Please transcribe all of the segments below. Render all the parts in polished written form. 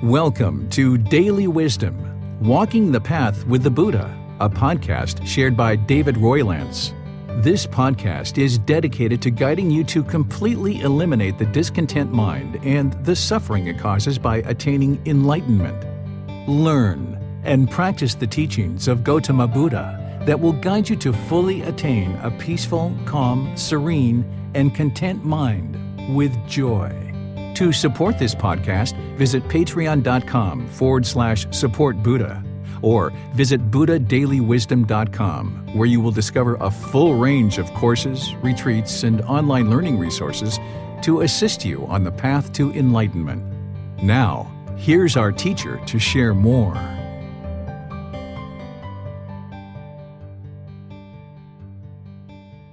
Welcome to Daily Wisdom, Walking the Path with the Buddha, a podcast shared by David Roylance. This podcast is dedicated to guiding you to completely eliminate the discontent mind and the suffering it causes by attaining enlightenment. Learn and practice the teachings of Gotama Buddha that will guide you to fully attain a peaceful, calm, serene, and content mind with joy. To support this podcast, visit patreon.com/support Buddha or visit buddhadailywisdom.com, where you will discover a full range of courses, retreats, and online learning resources to assist you on the path to enlightenment. Now, here's our teacher to share more.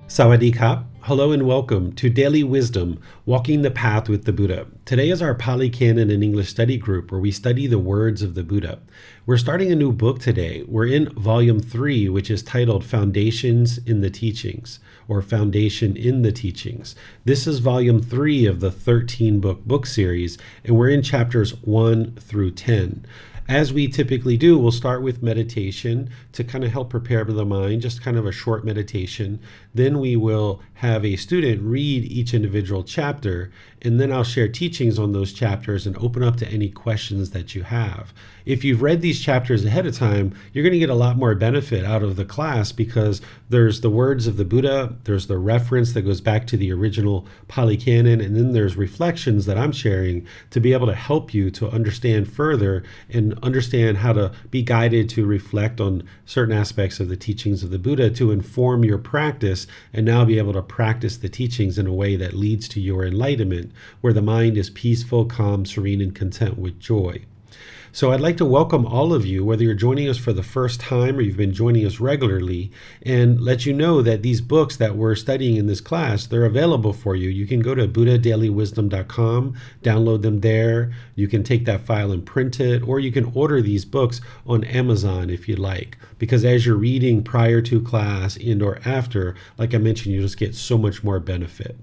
Sawadee Kap. Hello and welcome to Daily Wisdom, Walking the Path with the Buddha. Today is our Pali Canon and English study group where we study the words of the Buddha. We're starting a new book today. We're in Volume 3, which is titled Foundations in the Teachings, or Foundation in the Teachings. This is Volume 3 of the 13-book series, and we're in chapters 1 through 10. As we typically do, we'll start with meditation to kind of help prepare the mind, just kind of a short meditation. Then we will have a student read each individual chapter, and then I'll share teachings on those chapters and open up to any questions that you have. If you've read these chapters ahead of time, you're going to get a lot more benefit out of the class because there's the words of the Buddha, there's the reference that goes back to the original Pali Canon, and then there's reflections that I'm sharing to be able to help you to understand further and understand how to be guided to reflect on certain aspects of the teachings of the Buddha to inform your practice and now be able to practice the teachings in a way that leads to your enlightenment, where the mind is peaceful, calm, serene, and content with joy. So I'd like to welcome all of you, whether you're joining us for the first time or you've been joining us regularly, and let you know that these books that we're studying in this class, they're available for you. You can go to buddhadailywisdom.com, download them there. You can take that file and print it, or you can order these books on Amazon if you like, because as you're reading prior to class and or after, like I mentioned, you just get so much more benefit.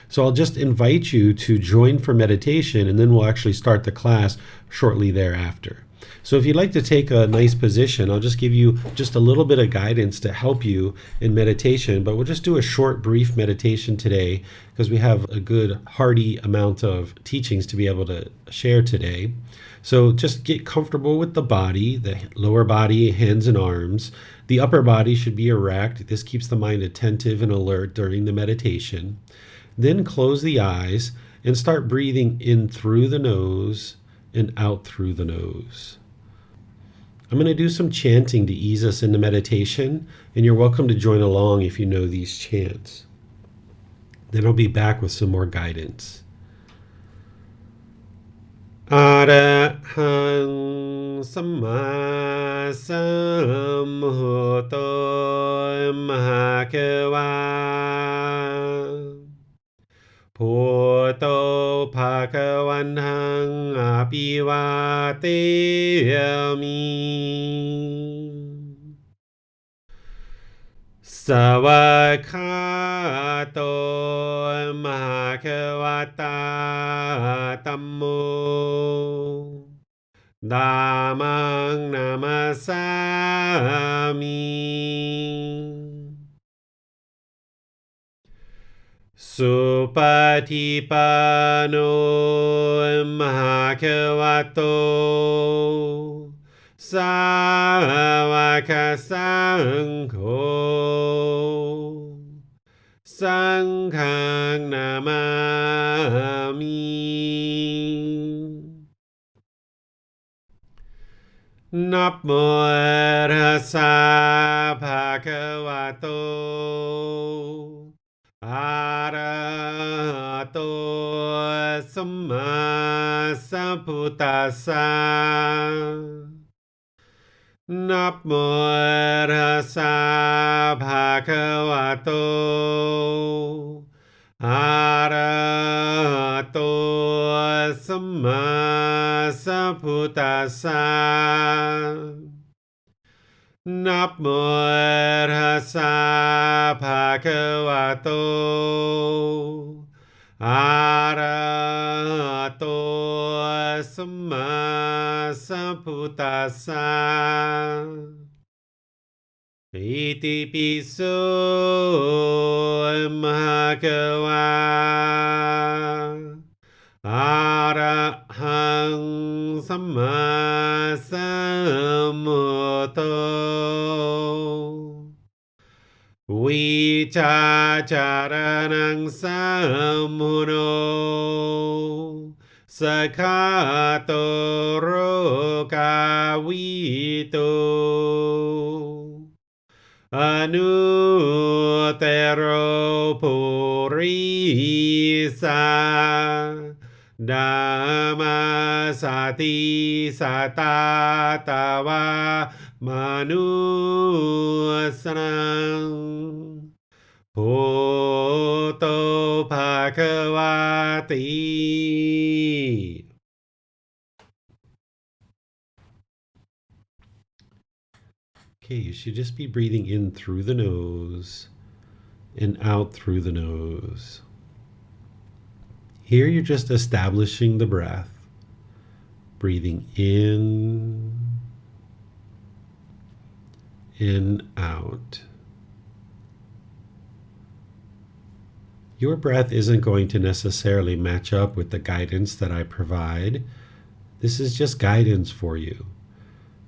So I'll just invite you to join for meditation, and then we'll actually start the class shortly thereafter. So if you'd like to take a nice position, I'll just give you just a little bit of guidance to help you in meditation, but we'll just do a short, brief meditation today because we have a good, hearty amount of teachings to be able to share today. So just get comfortable with the body, the lower body, hands and arms. The upper body should be erect. This keeps the mind attentive and alert during the meditation. Then close the eyes and start breathing in through the nose and out through the nose. I'm going to do some chanting to ease us into meditation, and you're welcome to join along if you know these chants. Then I'll be back with some more guidance. Arahang Samma Sambuddho Mahakeva Bhutto Bhagavantang Abhivateyami Savakhato Mahakavata Tammo Dhammang Namasami Supatipano Mahakavato Savaka Sangho Sanghang Namami Namo Tassa Bhagavato Arahato Samma Sambuddhassa Namo Tassa Bhagavato Arahato Samma Sambuddhassa Namo Tassa Bhagavato Arahato Samma Sambuddhassa. Iti piso Bhagava Arahang Samma Sambuddho Vichacharanang Sammuno Sakhato Rokavito Anutero Purisa Dhammasati Satatava Manusana Poto Bhagavati. Okay, you should just be breathing in through the nose and out through the nose. Here you're just establishing the breath, breathing in, out. Your breath isn't going to necessarily match up with the guidance that I provide. This is just guidance for you.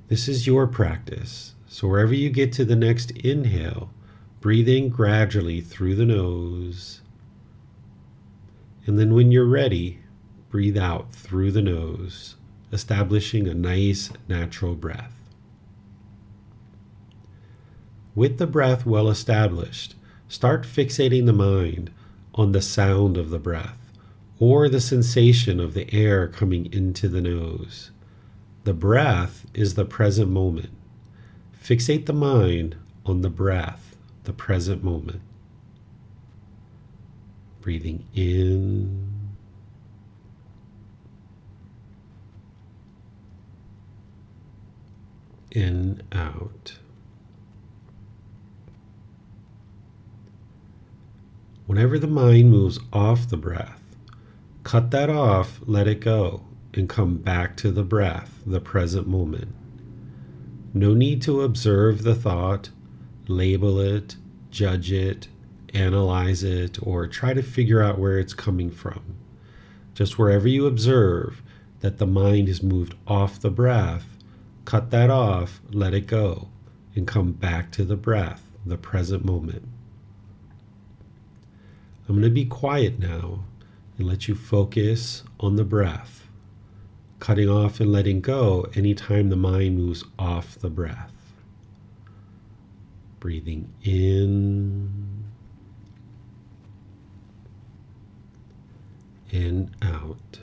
This is your practice. So wherever you get to the next inhale, breathe in gradually through the nose. And then when you're ready, breathe out through the nose, establishing a nice natural breath. With the breath well established, start fixating the mind on the sound of the breath or the sensation of the air coming into the nose. The breath is the present moment. Fixate the mind on the breath, the present moment. Breathing in, out. Whenever the mind moves off the breath, cut that off, let it go, and come back to the breath, the present moment. No need to observe the thought, label it, judge it, analyze it, or try to figure out where it's coming from. Just wherever you observe that the mind has moved off the breath, cut that off, let it go, and come back to the breath, the present moment. I'm going to be quiet now and let you focus on the breath, cutting off and letting go anytime the mind moves off the breath. Breathing in, out.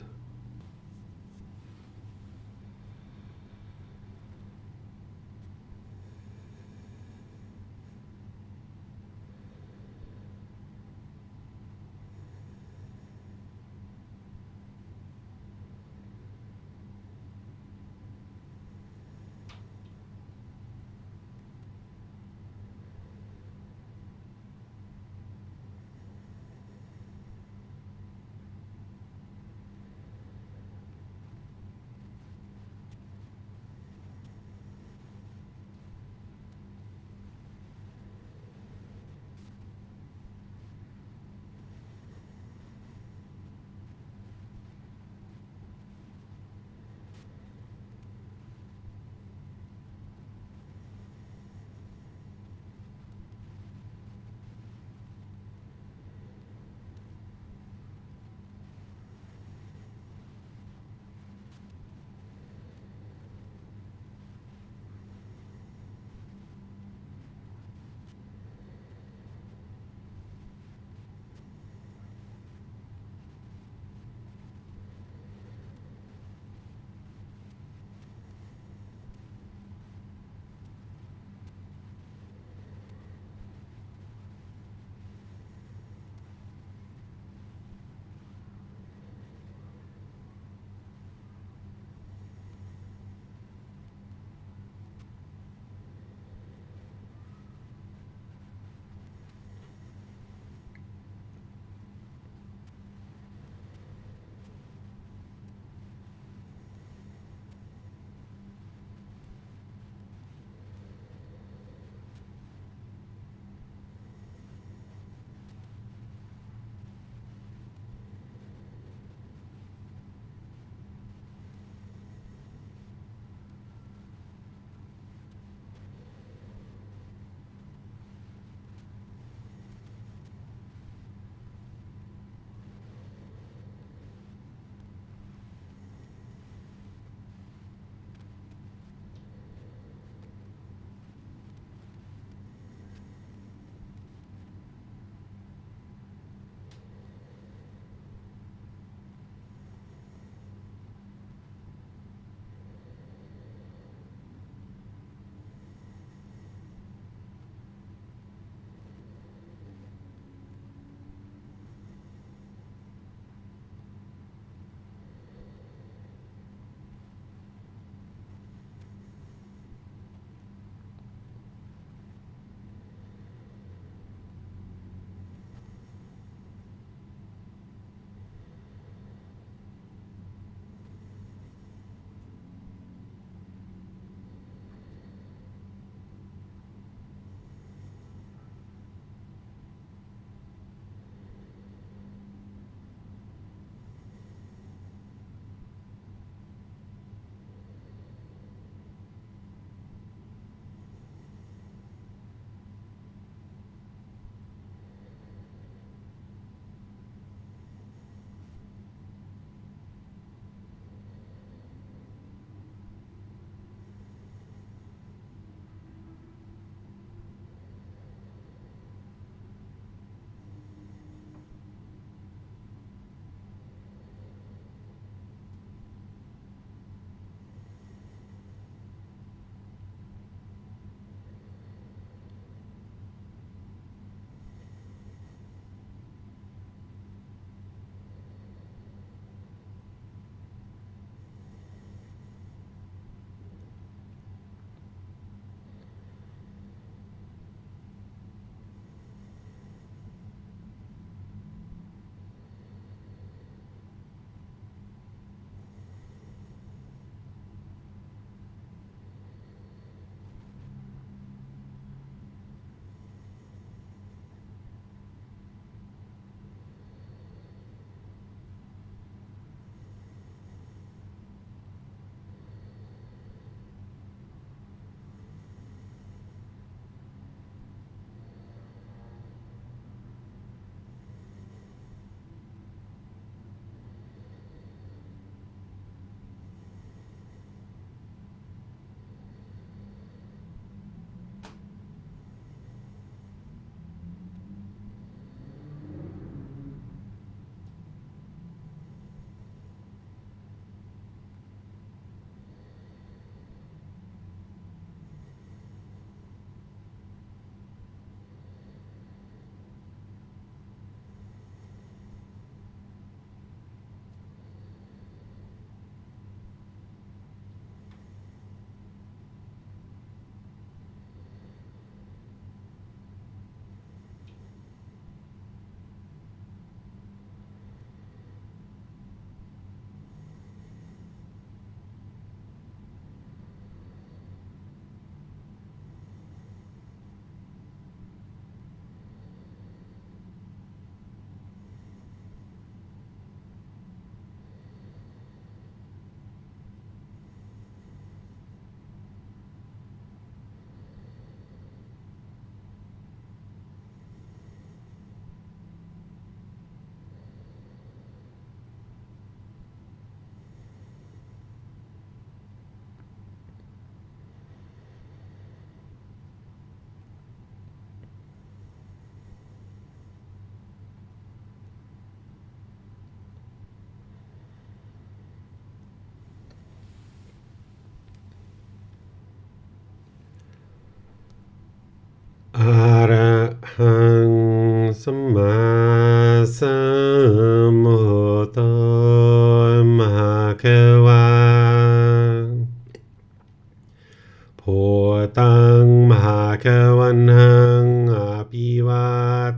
วันหังอภิวา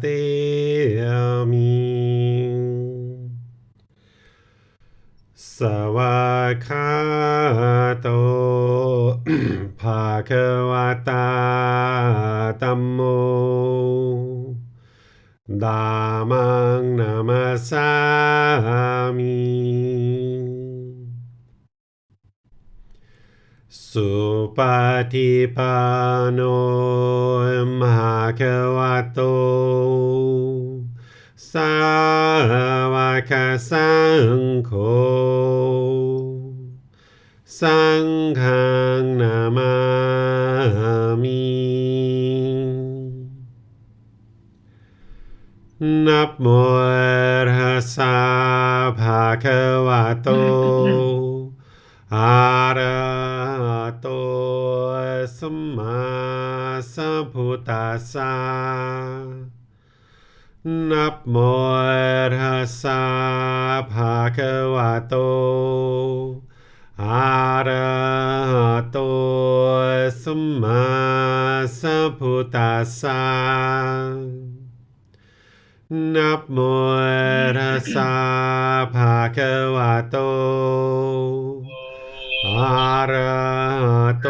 เตมิสวากขาโต ภาควตาธัมโมธัมมังนามัสสามิสุปฏิปันโนภะคะวะโตสาวกสังโฆสังฆังนามามินะโมตัสสะภะคะวะโตอะระหะโตสัมมาสัมพุทธัสสะนะโมตัสสะภะคะวะโตอะระหะโตสัมมาสัมพุทธัสสะนะโมตัสสะภะคะวะโตอะระหะโต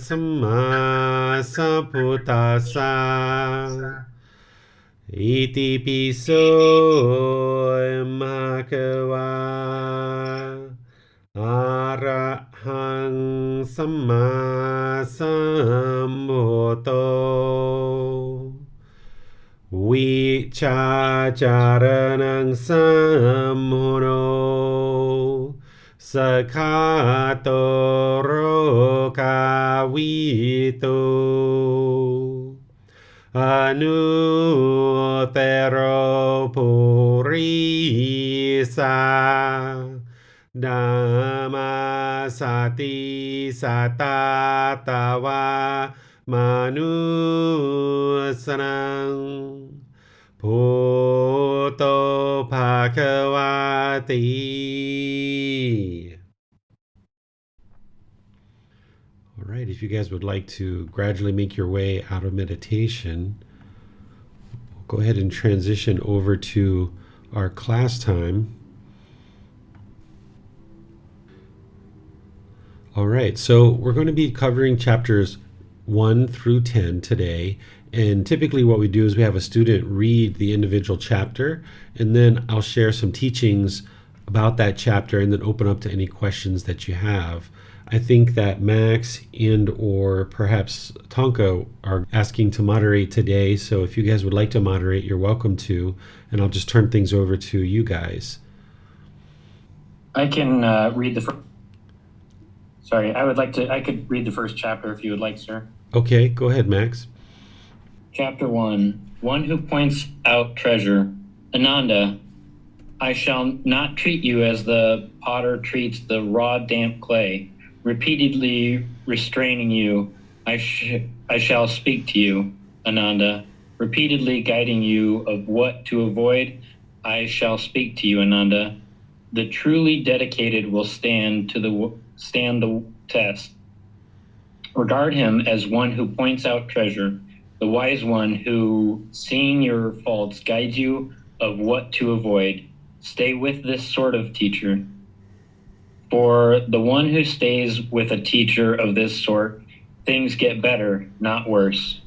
สัมมาสัมพุทธัสสะอิติปิโสภะคะวะอะระหังสัมมาสัมพุทโธวิชาจารณังสัมโมโนสกขาโตโรกาวิโตอนุเตโรปุริสานามาสติสัตตาตาวามนุสนังพุทโธภะคะวะติ All right, if you guys would like to gradually make your way out of meditation, we'll go ahead and transition over to our class time. All right, so we're going to be covering chapters 1 through 10 today. And typically what we do is we have a student read the individual chapter, and then I'll share some teachings about that chapter and then open up to any questions that you have. I think that Max and or perhaps Tonka are asking to moderate today. So if you guys would like to moderate, you're welcome to, and I'll just turn things over to you guys. I can read the first. Sorry, I could read the first chapter if you would like, sir. Okay, go ahead, Max. Chapter 1. One who points out treasure. Ananda, I shall not treat you as the potter treats the raw, damp clay. Repeatedly restraining you, I shall speak to you, Ananda. Repeatedly guiding you of what to avoid, I shall speak to you, Ananda. The truly dedicated will stand the test. Regard him as one who points out treasure, the wise one who, seeing your faults, guides you of what to avoid. Stay with this sort of teacher. For the one who stays with a teacher of this sort, things get better, not worse.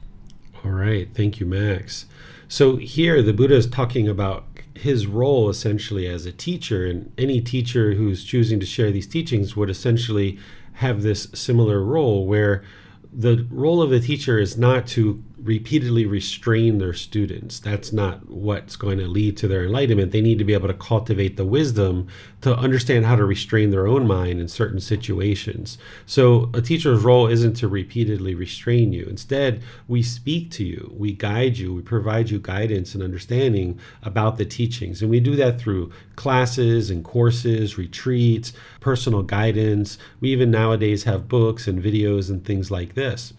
All right. Thank you, Max. So here the Buddha is talking about his role essentially as a teacher, and any teacher who's choosing to share these teachings would essentially have this similar role, where the role of the teacher is not to repeatedly restrain their students. That's not what's going to lead to their enlightenment. They need to be able to cultivate the wisdom to understand how to restrain their own mind in certain situations. So a teacher's role isn't to repeatedly restrain you. Instead, we speak to you, we guide you, we provide you guidance and understanding about the teachings. And we do that through classes and courses, retreats, personal guidance. We even nowadays have books and videos and things like this.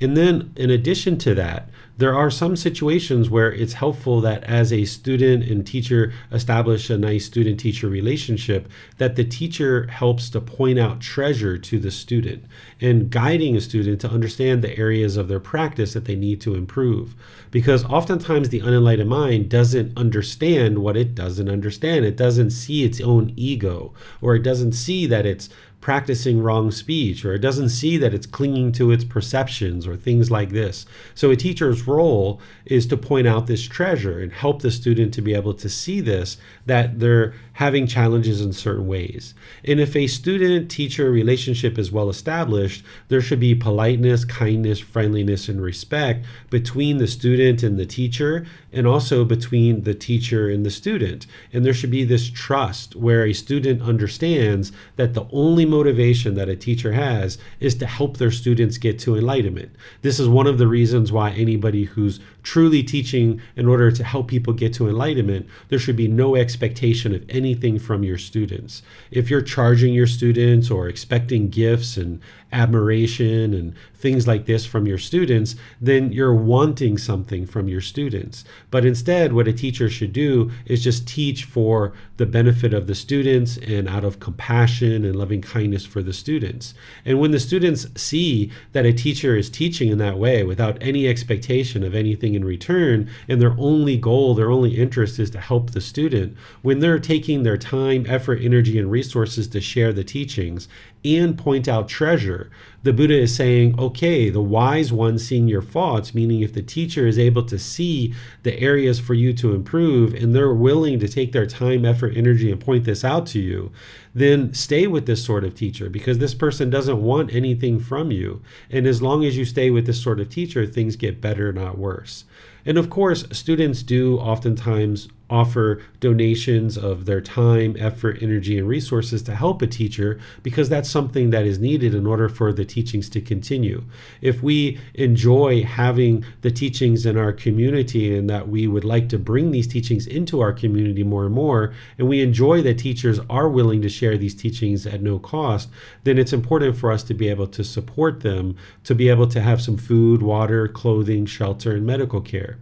And then in addition to that, there are some situations where it's helpful that as a student and teacher establish a nice student-teacher relationship, that the teacher helps to point out treasure to the student and guiding a student to understand the areas of their practice that they need to improve. Because oftentimes the unenlightened mind doesn't understand what it doesn't understand. It doesn't see its own ego, or it doesn't see that it's practicing wrong speech, or it doesn't see that it's clinging to its perceptions or things like this. So a teacher's role is to point out this treasure and help the student to be able to see this, that they're having challenges in certain ways. And if a student-teacher relationship is well established, there should be politeness, kindness, friendliness, and respect between the student and the teacher, and also between the teacher and the student. And there should be this trust where a student understands that the only motivation that a teacher has is to help their students get to enlightenment. This is one of the reasons why anybody who's truly teaching in order to help people get to enlightenment, there should be no expectation of anything from your students. If you're charging your students or expecting gifts and admiration and things like this from your students, then you're wanting something from your students. But instead, what a teacher should do is just teach for the benefit of the students and out of compassion and loving kindness for the students. And when the students see that a teacher is teaching in that way without any expectation of anything in return, and their only goal, their only interest is to help the student, when they're taking their time, effort, energy, and resources to share the teachings and point out treasure, the Buddha is saying, okay, the wise one seeing your faults, meaning if the teacher is able to see the areas for you to improve and they're willing to take their time, effort, energy, and point this out to you, then stay with this sort of teacher, because this person doesn't want anything from you. And as long as you stay with this sort of teacher, things get better, not worse. And of course, students do oftentimes offer donations of their time, effort, energy, and resources to help a teacher, because that's something that is needed in order for the teachings to continue. If we enjoy having the teachings in our community and that we would like to bring these teachings into our community more and more, and we enjoy that teachers are willing to share these teachings at no cost, then it's important for us to be able to support them, to be able to have some food, water, clothing, shelter, and medical care.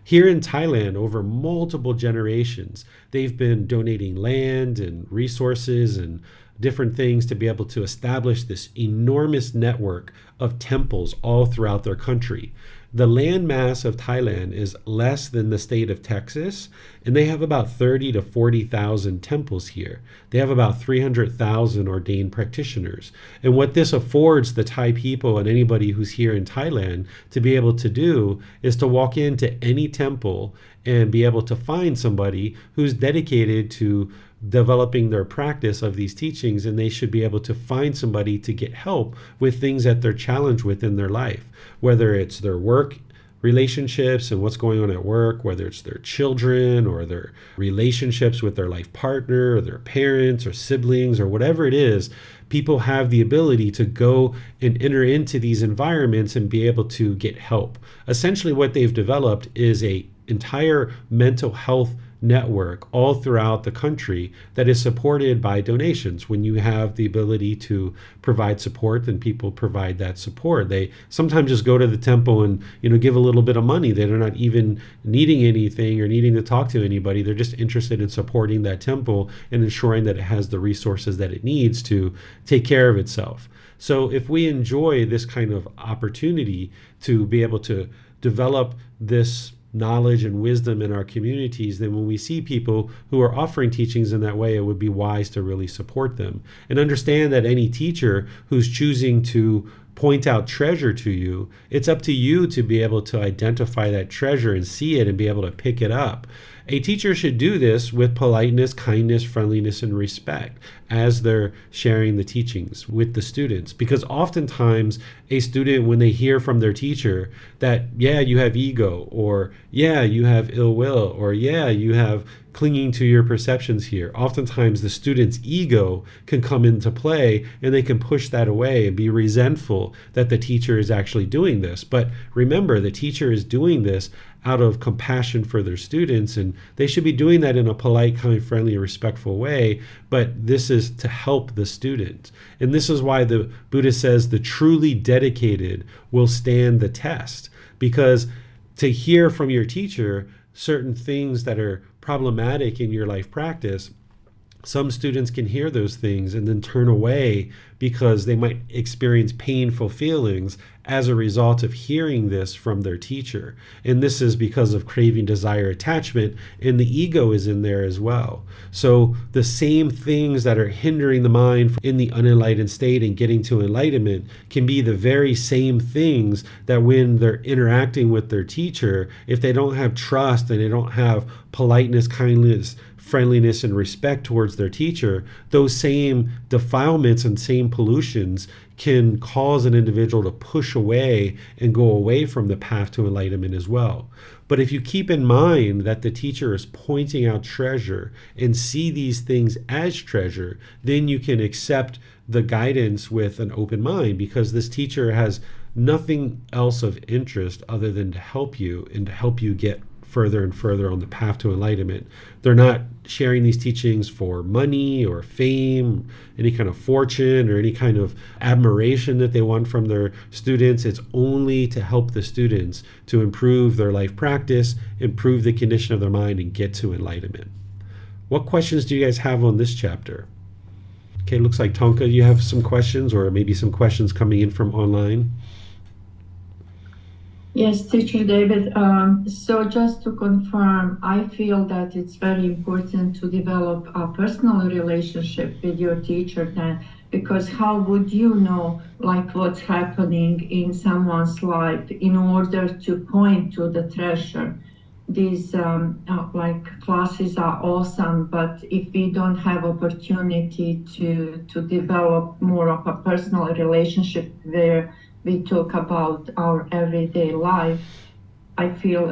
Here in Thailand, over multiple generations, they've been donating land and resources and different things to be able to establish this enormous network of temples all throughout their country. The land mass of Thailand is less than the state of Texas, and they have about 30 to 40,000 temples here. They have about 300,000 ordained practitioners. And what this affords the Thai people and anybody who's here in Thailand to be able to do is to walk into any temple and be able to find somebody who's dedicated to developing their practice of these teachings, and they should be able to find somebody to get help with things that they're challenged with in their life, whether it's their work relationships and what's going on at work, whether it's their children or their relationships with their life partner or their parents or siblings or whatever it is. People have the ability to go and enter into these environments and be able to get help. Essentially, what they've developed is a entire mental health network all throughout the country that is supported by donations. When you have the ability to provide support, then people provide that support. They sometimes just go to the temple and give a little bit of money. They're not even needing anything or needing to talk to anybody. They're just interested in supporting that temple and ensuring that it has the resources that it needs to take care of itself. So if we enjoy this kind of opportunity to be able to develop this knowledge and wisdom in our communities, then when we see people who are offering teachings in that way, it would be wise to really support them and understand that any teacher who's choosing to point out treasure to you, it's up to you to be able to identify that treasure and see it and be able to pick it up. A teacher should do this with politeness, kindness, friendliness, and respect as they're sharing the teachings with the students. Because oftentimes a student, when they hear from their teacher that, yeah, you have ego, or yeah, you have ill will, or yeah, you have clinging to your perceptions here, oftentimes the student's ego can come into play and they can push that away and be resentful that the teacher is actually doing this. But remember, the teacher is doing this out of compassion for their students, and they should be doing that in a polite, kind, friendly, respectful way, but this is to help the student. And this is why the Buddha says the truly dedicated will stand the test, because to hear from your teacher certain things that are problematic in your life practice, some students can hear those things and then turn away because they might experience painful feelings as a result of hearing this from their teacher. And this is because of craving, desire, attachment, and the ego is in there as well. So the same things that are hindering the mind in the unenlightened state and getting to enlightenment can be the very same things that when they're interacting with their teacher, if they don't have trust and they don't have politeness, kindness, friendliness, and respect towards their teacher, those same defilements and same pollutions can cause an individual to push away and go away from the path to enlightenment as well. But if you keep in mind that the teacher is pointing out treasure and see these things as treasure, then you can accept the guidance with an open mind, because this teacher has nothing else of interest other than to help you and to help you get further and further on the path to enlightenment. They're not sharing these teachings for money or fame, any kind of fortune or any kind of admiration that they want from their students. It's only to help the students to improve their life practice, improve the condition of their mind, and get to enlightenment. What questions do you guys have on this chapter? Okay, looks like Tonka, you have some questions, or maybe some questions coming in from online. Yes, Teacher David. So just to confirm, I feel that it's very important to develop a personal relationship with your teacher then, because how would you know like what's happening in someone's life in order to point to the treasure? These like classes are awesome, but if we don't have opportunity to develop more of a personal relationship where we talk about our everyday life, I feel,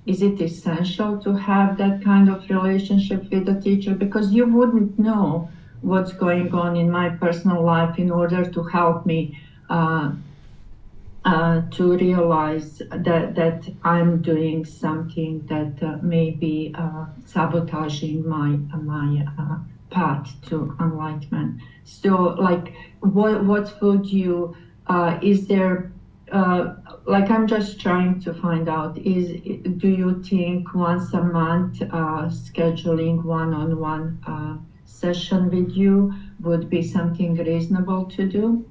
is it essential to have that kind of relationship with the teacher? Because you wouldn't know what's going on in my personal life in order to help me to realize that I'm doing something that may be sabotaging my path to enlightenment. So like, what would you, is there, like I'm just trying to find out, do you think once a month scheduling one-on-one session with you would be something reasonable to do?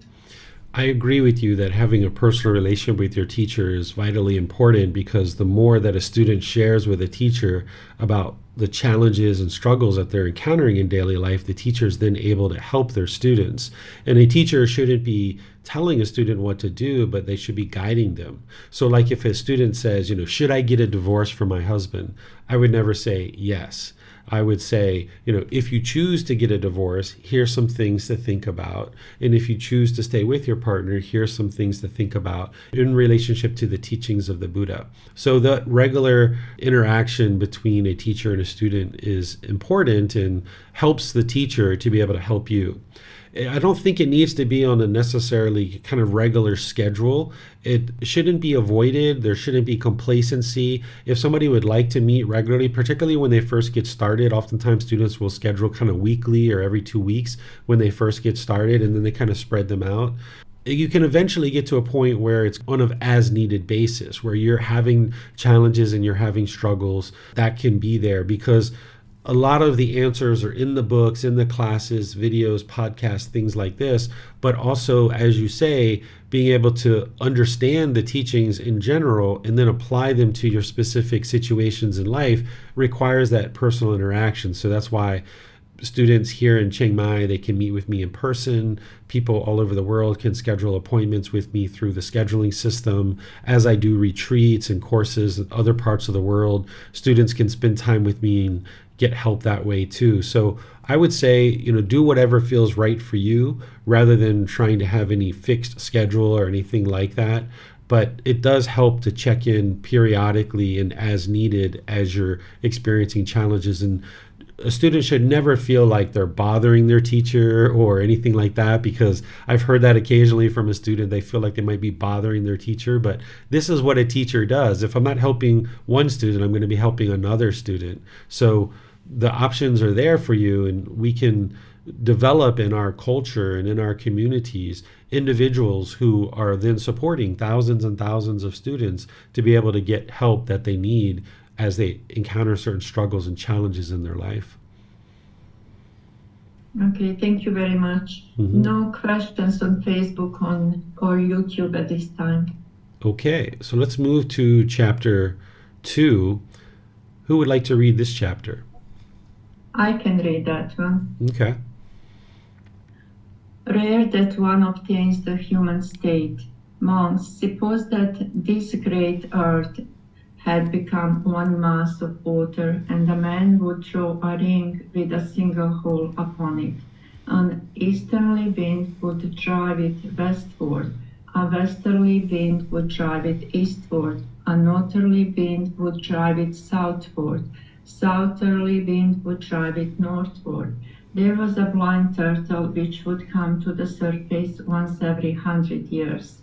I agree with you that having a personal relationship with your teacher is vitally important, because the more that a student shares with a teacher about the challenges and struggles that they're encountering in daily life, the teacher is then able to help their students. And a teacher shouldn't be telling a student what to do, but they should be guiding them. So like if a student says, should I get a divorce from my husband? I would never say yes. I would say, if you choose to get a divorce, here's some things to think about. And if you choose to stay with your partner, here's some things to think about in relationship to the teachings of the Buddha. So the regular interaction between a teacher and a student is important and helps the teacher to be able to help you. I don't think it needs to be on a necessarily kind of regular schedule. It shouldn't be avoided. There shouldn't be complacency. If somebody would like to meet regularly, particularly when they first get started, oftentimes students will schedule kind of weekly or every 2 weeks when they first get started, and then they kind of spread them out. You can eventually get to a point where it's on an as needed basis, where you're having challenges and you're having struggles. That can be there because a lot of the answers are in the books, in the classes, videos, podcasts, things like this. But also, as you say, being able to understand the teachings in general and then apply them to your specific situations in life requires that personal interaction. So that's why students here in Chiang Mai, they can meet with me in person. People all over the world can schedule appointments with me through the scheduling system. As I do retreats and courses in other parts of the world, students can spend time with me and get help that way too. So I would say, do whatever feels right for you rather than trying to have any fixed schedule or anything like that. But it does help to check in periodically and as needed as you're experiencing challenges. And a student should never feel like they're bothering their teacher or anything like that, because I've heard that occasionally from a student. They feel like they might be bothering their teacher, but this is what a teacher does. If I'm not helping one student, I'm going to be helping another student. So the options are there for you, and we can develop in our culture and in our communities individuals who are then supporting thousands and thousands of students to be able to get help that they need as they encounter certain struggles and challenges in their life. Okay, thank you very much. No questions on Facebook or YouTube at this time. Okay, so let's move to chapter 2. Who would like to read this chapter? I can read that one. Okay. Rare that one obtains the human state. Monks, suppose that this great earth had become one mass of water, and a man would throw a ring with a single hole upon it. An easterly wind would drive it westward, a westerly wind would drive it eastward, a northerly wind would drive it southward, southerly wind would drive it northward. There was a blind turtle which would come to the surface once every 100 years.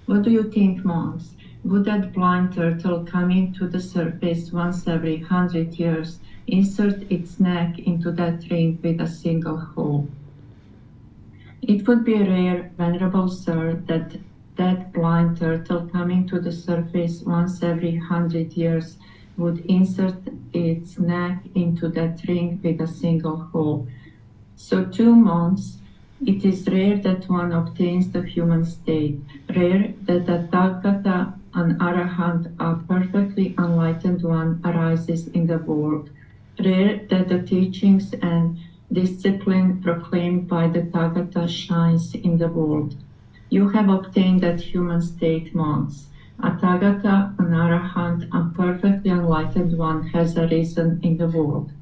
What do you think, monks? Would that blind turtle coming to the surface once every 100 years insert its neck into that ring with a single hole? It would be rare, venerable sir, that blind turtle coming to the surface once every 100 years would insert its neck into that ring with a single hole. So too, monks, it is rare that one obtains the human state, rare that a Tathagata, an Arahant, a perfectly enlightened one, arises in the world, rare that the teachings and discipline proclaimed by the Tathagata shines in the world. You have obtained that human state, monks. A Tathagata, an Arahant, a perfectly enlightened one has arisen in the world.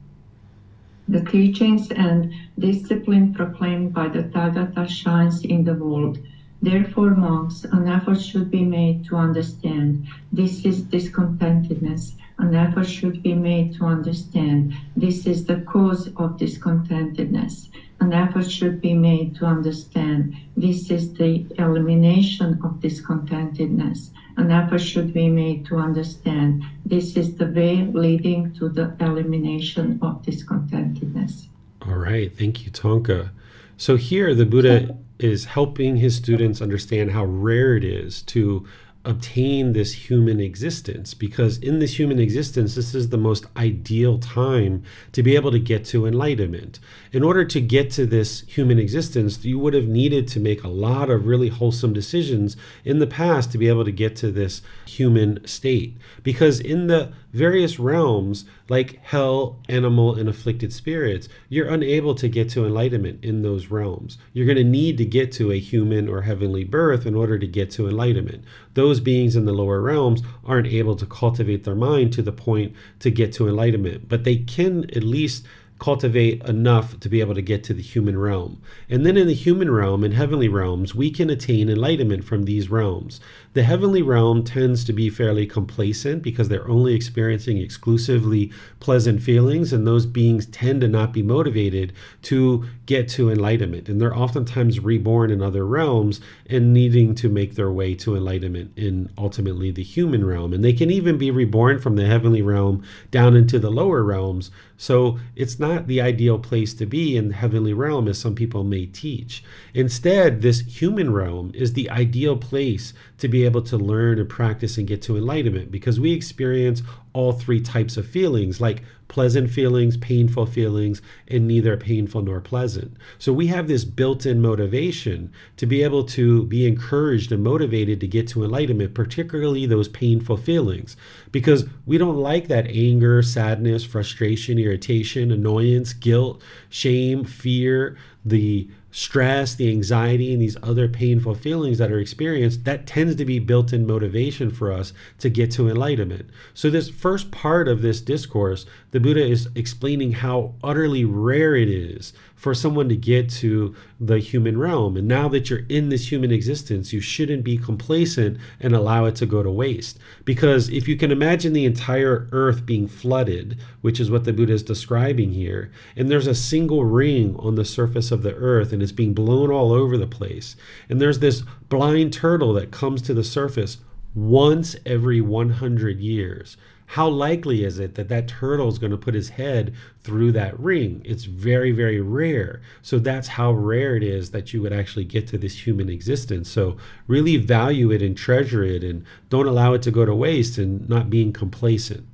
The teachings and discipline proclaimed by the Tathagata shines in the world. Therefore, monks, an effort should be made to understand. This is discontentedness. An effort should be made to understand. This is the cause of discontentedness. An effort should be made to understand. This is the elimination of discontentedness. An effort should be made to understand. This is the way leading to the elimination of discontentedness. All right. Thank you, Tonka. So here the Buddha is helping his students understand how rare it is to obtain this human existence, because in this human existence, this is the most ideal time to be able to get to enlightenment. In order to get to this human existence, you would have needed to make a lot of really wholesome decisions in the past to be able to get to this human state. Because in the various realms, like hell, animal, and afflicted spirits, you're unable to get to enlightenment in those realms. You're going to need to get to a human or heavenly birth in order to get to enlightenment. Those beings in the lower realms aren't able to cultivate their mind to the point to get to enlightenment, but they can at least cultivate enough to be able to get to the human realm. And then in the human realm and heavenly realms, we can attain enlightenment from these realms. The heavenly realm tends to be fairly complacent because they're only experiencing exclusively pleasant feelings, and those beings tend to not be motivated to get to enlightenment. And they're oftentimes reborn in other realms and needing to make their way to enlightenment in ultimately the human realm. And they can even be reborn from the heavenly realm down into the lower realms. So it's not the ideal place to be in the heavenly realm, as some people may teach. Instead, this human realm is the ideal place to be able to learn and practice and get to enlightenment, because we experience all three types of feelings, like pleasant feelings, painful feelings, and neither painful nor pleasant. So we have this built-in motivation to be able to be encouraged and motivated to get to enlightenment, particularly those painful feelings, because we don't like that anger, sadness, frustration, irritation, annoyance, guilt, shame, fear, the stress, the anxiety, and these other painful feelings that are experienced. That tends to be built-in motivation for us to get to enlightenment. So this first part of this discourse, the Buddha is explaining how utterly rare it is for someone to get to the human realm. And now that you're in this human existence, you shouldn't be complacent and allow it to go to waste. Because if you can imagine the entire earth being flooded, which is what the Buddha is describing here, and there's a single ring on the surface of the earth and it's being blown all over the place, and there's this blind turtle that comes to the surface once every 100 years. How likely is it that that turtle is going to put his head through that ring? It's very, very rare. So that's how rare it is that you would actually get to this human existence. So really value it and treasure it, and don't allow it to go to waste, and not being complacent.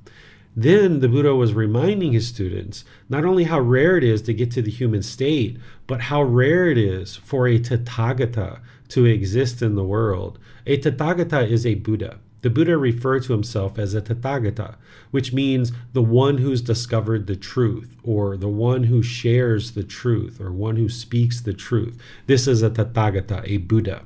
Then the Buddha was reminding his students not only how rare it is to get to the human state, but how rare it is for a Tathagata to exist in the world. A Tathagata is a Buddha. The Buddha referred to himself as a Tathagata, which means the one who's discovered the truth, or the one who shares the truth, or one who speaks the truth. This is a Tathagata, a Buddha.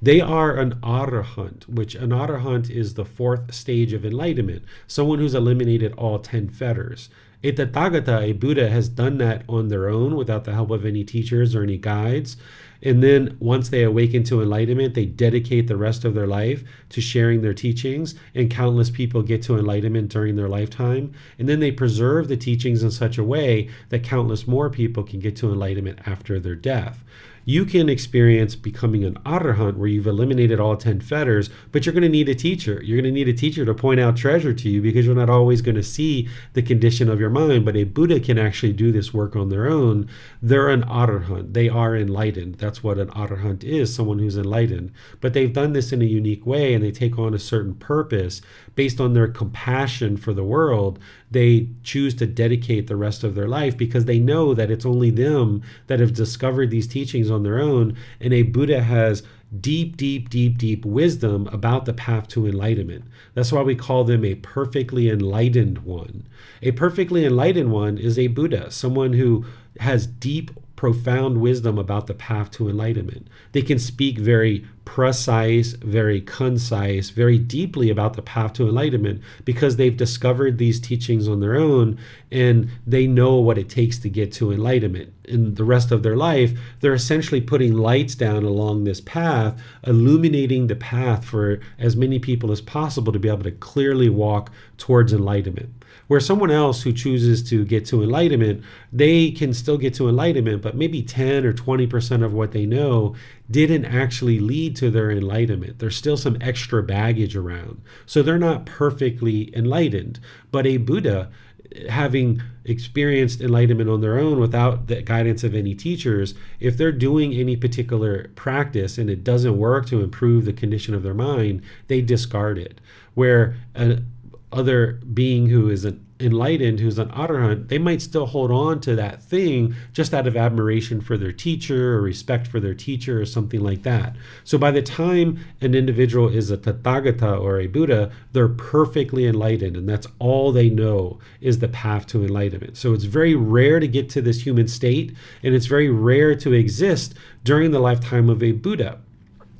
They are an Arahant, which an Arahant is the fourth stage of enlightenment, someone who's eliminated all 10 fetters. A Tathagata, a Buddha, has done that on their own without the help of any teachers or any guides. And then once they awaken to enlightenment, they dedicate the rest of their life to sharing their teachings, and countless people get to enlightenment during their lifetime. And then they preserve the teachings in such a way that countless more people can get to enlightenment after their death. You can experience becoming an Arahant where you've eliminated all 10 fetters, but you're going to need a teacher. You're going to need a teacher to point out treasure to you, because you're not always going to see the condition of your mind. But a Buddha can actually do this work on their own. They're an Arahant. They are enlightened. That's what an Arahant is, someone who's enlightened. But they've done this in a unique way, and they take on a certain purpose based on their compassion for the world. They choose to dedicate the rest of their life because they know that it's only them that have discovered these teachings on their own. And a Buddha has deep, deep, deep, deep wisdom about the path to enlightenment. That's why we call them a perfectly enlightened one. A perfectly enlightened one is a Buddha, someone who has deep, profound wisdom about the path to enlightenment. They can speak very precise, very concise, very deeply about the path to enlightenment because they've discovered these teachings on their own, and they know what it takes to get to enlightenment. In the rest of their life, they're essentially putting lights down along this path, illuminating the path for as many people as possible to be able to clearly walk towards enlightenment. Where someone else who chooses to get to enlightenment, they can still get to enlightenment, but maybe 10 or 20% of what they know didn't actually lead to their enlightenment. There's still some extra baggage around. So they're not perfectly enlightened. But a Buddha, having experienced enlightenment on their own without the guidance of any teachers, if they're doing any particular practice and it doesn't work to improve the condition of their mind, they discard it. Where other being who is an enlightened, who's an Arahant, they might still hold on to that thing just out of admiration for their teacher or respect for their teacher or something like that. So by the time an individual is a Tathagata or a Buddha, they're perfectly enlightened, and that's all they know is the path to enlightenment. So it's very rare to get to this human state, and it's very rare to exist during the lifetime of a Buddha.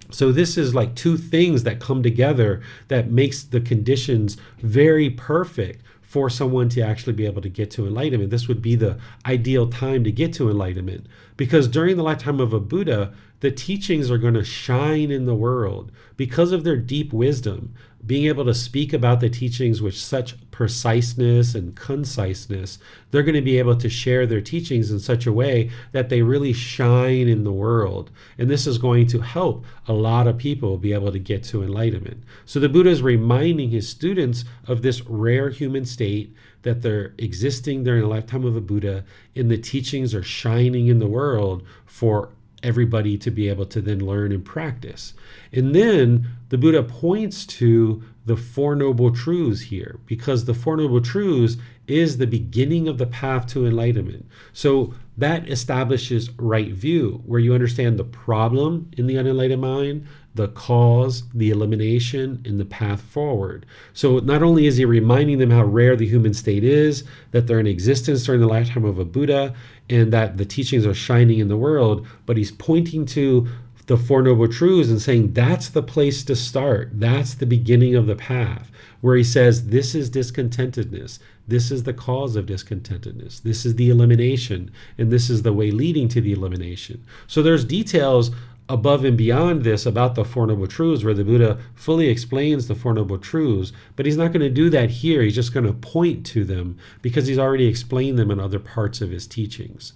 So this is like two things that come together that makes the conditions very perfect for someone to actually be able to get to enlightenment. This would be the ideal time to get to enlightenment, because during the lifetime of a Buddha, the teachings are going to shine in the world because of their deep wisdom. Being able to speak about the teachings with such preciseness and conciseness, they're going to be able to share their teachings in such a way that they really shine in the world. And this is going to help a lot of people be able to get to enlightenment. So the Buddha is reminding his students of this rare human state, that they're existing during the lifetime of a Buddha, and the teachings are shining in the world for everybody to be able to then learn and practice. And then the Buddha points to the Four Noble Truths here, because the Four Noble Truths is the beginning of the path to enlightenment. So that establishes right view, where you understand the problem in the unenlightened mind, the cause, the elimination, and the path forward. So not only is he reminding them how rare the human state is, that they're in existence during the lifetime of a Buddha, and that the teachings are shining in the world, but he's pointing to the Four Noble Truths and saying that's the place to start. That's the beginning of the path, where he says this is discontentedness. This is the cause of discontentedness. This is the elimination, and this is the way leading to the elimination. So there's details above and beyond this about the Four Noble Truths where the Buddha fully explains the Four Noble Truths, but he's not going to do that here. He's just going to point to them because he's already explained them in other parts of his teachings.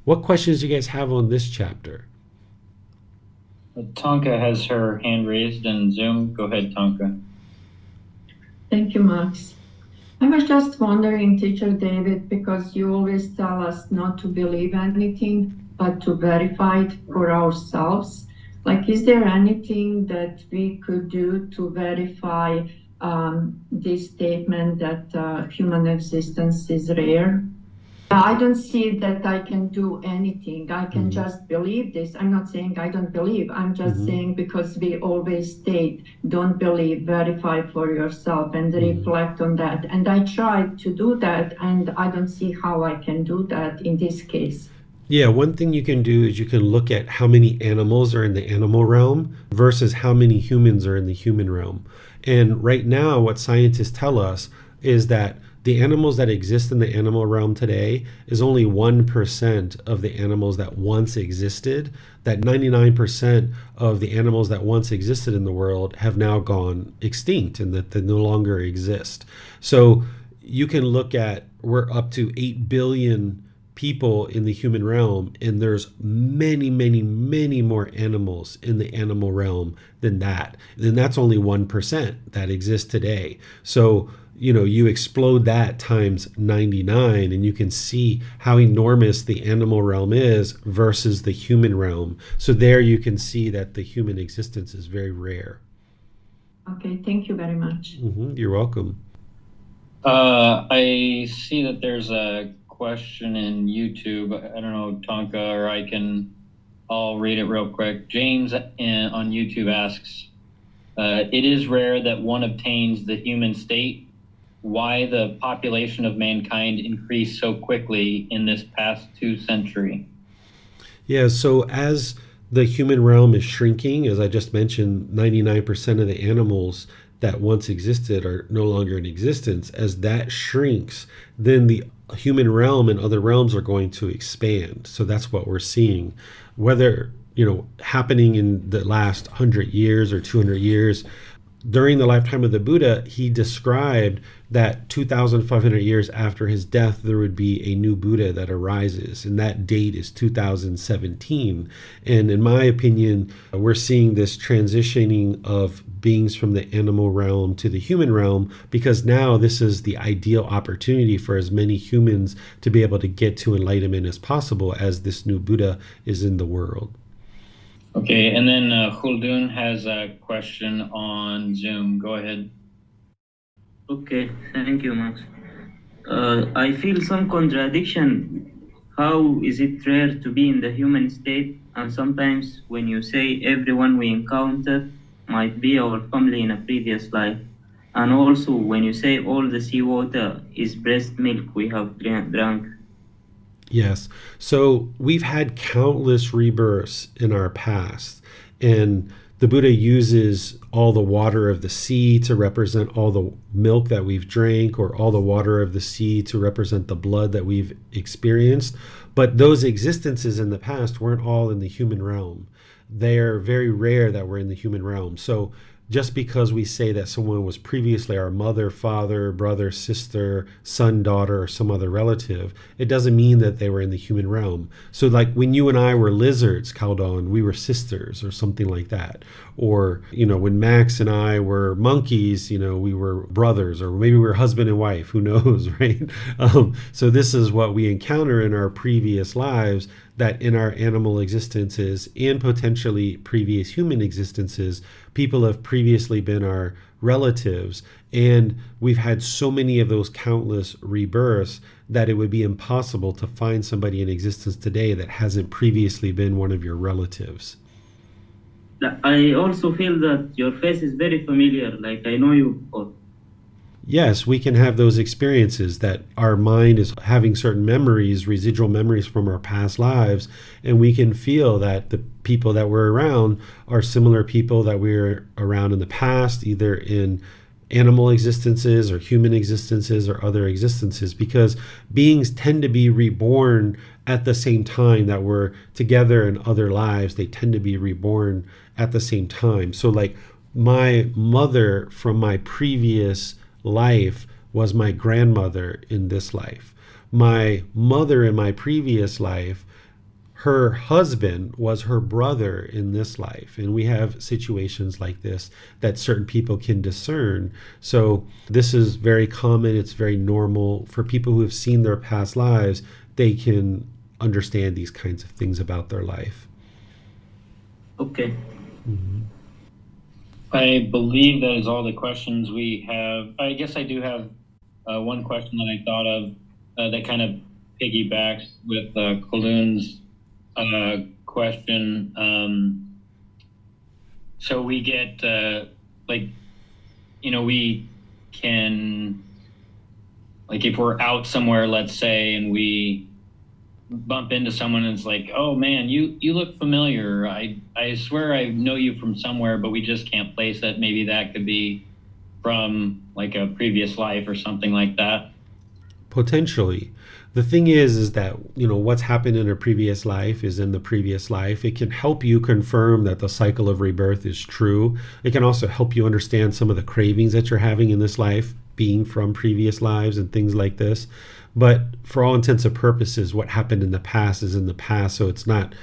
What questions do you guys have on this chapter? Tonka has her hand raised in Zoom. Go ahead, Tonka. Thank you, Max. I was just wondering, Teacher David, because you always tell us not to believe anything, but to verify it for ourselves. Like, is there anything that we could do to verify this statement that human existence is rare? I don't see that I can do anything. I can just believe this. I'm not saying I don't believe. I'm just saying, because we always state, don't believe, verify for yourself and reflect on that. And I tried to do that, and I don't see how I can do that in this case. Yeah, one thing you can do is you can look at how many animals are in the animal realm versus how many humans are in the human realm. And right now, what scientists tell us is that the animals that exist in the animal realm today is only 1% of the animals that once existed. That 99% of the animals that once existed in the world have now gone extinct and that they no longer exist. So you can look at, we're up to 8 billion people in the human realm, and there's many, many, many more animals in the animal realm than that. Then that's only 1% that exists today. So you explode that times 99 and you can see how enormous the animal realm is versus the human realm. So there you can see that the human existence is very rare. Okay, thank you very much. You're welcome. I see that there's a question in YouTube. I don't know, Tonka, or I'll read it real quick. James on YouTube asks, it is rare that one obtains the human state. Why the population of mankind increased so quickly in this past 2 centuries? Yeah, so as the human realm is shrinking, as I just mentioned, 99% of the animals that once existed are no longer in existence. As that shrinks, then the human realm and other realms are going to expand. So that's what we're seeing. Whether, happening in the last 100 years or 200 years, during the lifetime of the Buddha, he described that 2,500 years after his death, there would be a new Buddha that arises. And that date is 2017. And in my opinion, we're seeing this transitioning of beings from the animal realm to the human realm, because now this is the ideal opportunity for as many humans to be able to get to enlightenment as possible as this new Buddha is in the world. Okay, and then Khuldun has a question on Zoom. Go ahead. Okay, thank you, Max. I feel some contradiction. How is it rare to be in the human state? And sometimes when you say everyone we encounter might be our family in a previous life. And also when you say all the seawater is breast milk we have drunk. Yes. So we've had countless rebirths in our past, and the Buddha uses all the water of the sea to represent all the milk that we've drank, or all the water of the sea to represent the blood that we've experienced. But those existences in the past weren't all in the human realm. They're very rare that we're in the human realm. So just because we say that someone was previously our mother, father, brother, sister, son, daughter, or some other relative, it doesn't mean that they were in the human realm. So like when you and I were lizards, Kaldon, we were sisters or something like that. Or, when Max and I were monkeys, we were brothers, or maybe we were husband and wife, who knows, right? So this is what we encounter in our previous lives, that in our animal existences and potentially previous human existences, people have previously been our relatives. And we've had so many of those countless rebirths that it would be impossible to find somebody in existence today that hasn't previously been one of your relatives. I also feel that your face is very familiar, like I know you before. yes, we can have those experiences that our mind is having certain memories, residual memories from our past lives, and we can feel that the people that we're around are similar people that we were around in the past, either in animal existences or human existences or other existences, because beings tend to be reborn at the same time that we're together in other lives. They tend to be reborn at the same time. So like my mother from my previous life was my grandmother in this life. My mother in my previous life, her husband was her brother in this life. And we have situations like this that certain people can discern. So this is very common. It's very normal for people who have seen their past lives. They can understand these kinds of things about their life. Okay. Mm-hmm. I believe that is all the questions we have. I guess I do have one question that I thought of that kind of piggybacks with Kaloon's question. So we get we can, like, if we're out somewhere, let's say, and we bump into someone and it's like, oh man, you look familiar. I swear I know you from somewhere, but we just can't place it. Maybe that could be from like a previous life or something like that. Potentially. The thing is that, what's happened in a previous life is in the previous life. It can help you confirm that the cycle of rebirth is true. It can also help you understand some of the cravings that you're having in this life, being from previous lives and things like this. But for all intents and purposes, what happened in the past is in the past. So it's not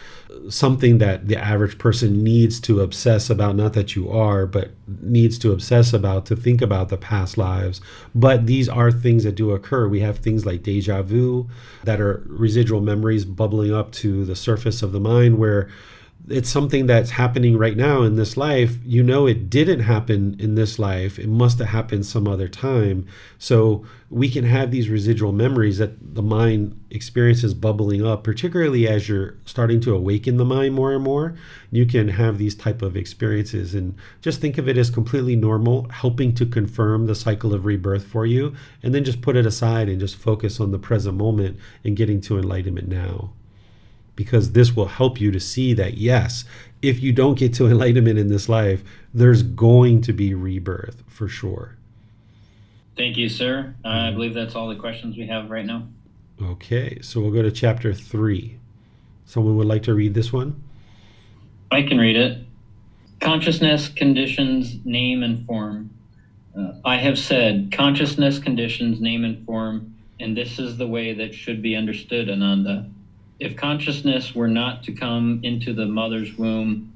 something that the average person needs to obsess about, not that you are, but needs to obsess about, to think about the past lives. But these are things that do occur. We have things like deja vu that are residual memories bubbling up to the surface of the mind, where it's something that's happening right now in this life. It didn't happen in this life. It must have happened some other time. So we can have these residual memories that the mind experiences bubbling up, particularly as you're starting to awaken the mind more and more. You can have these type of experiences, and just think of it as completely normal, helping to confirm the cycle of rebirth for you, and then just put it aside and just focus on the present moment and getting to enlightenment now. Because this will help you to see that, yes, if you don't get to enlightenment in this life, there's going to be rebirth for sure. Thank you, sir. I believe that's all the questions we have right now. Okay, so we'll go to chapter 3. Someone would like to read this one? I can read it. Consciousness conditions name and form. I have said consciousness conditions name and form, and this is the way that should be understood, Ananda. If consciousness were not to come into the mother's womb,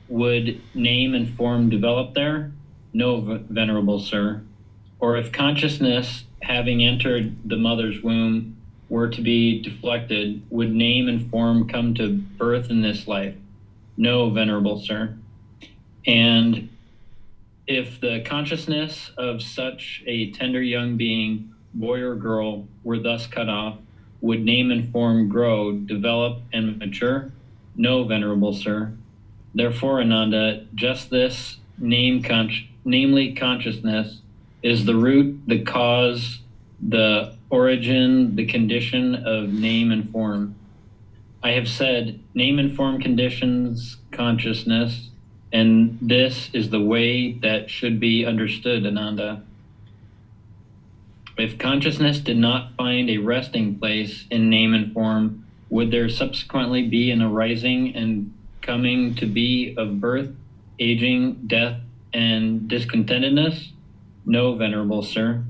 would name and form develop there? No, Venerable Sir. Or if consciousness, having entered the mother's womb, were to be deflected, would name and form come to birth in this life? No, Venerable Sir. And if the consciousness of such a tender young being, boy or girl, were thus cut off, would name and form grow, develop, and mature? No, Venerable Sir. Therefore, Ananda, just this namely consciousness, is the root, the cause, the origin, the condition of name and form. I have said, name and form conditions consciousness, and this is the way that should be understood, Ananda. If consciousness did not find a resting place in name and form, would there subsequently be an arising and coming to be of birth, aging, death, and discontentedness? No, Venerable Sir.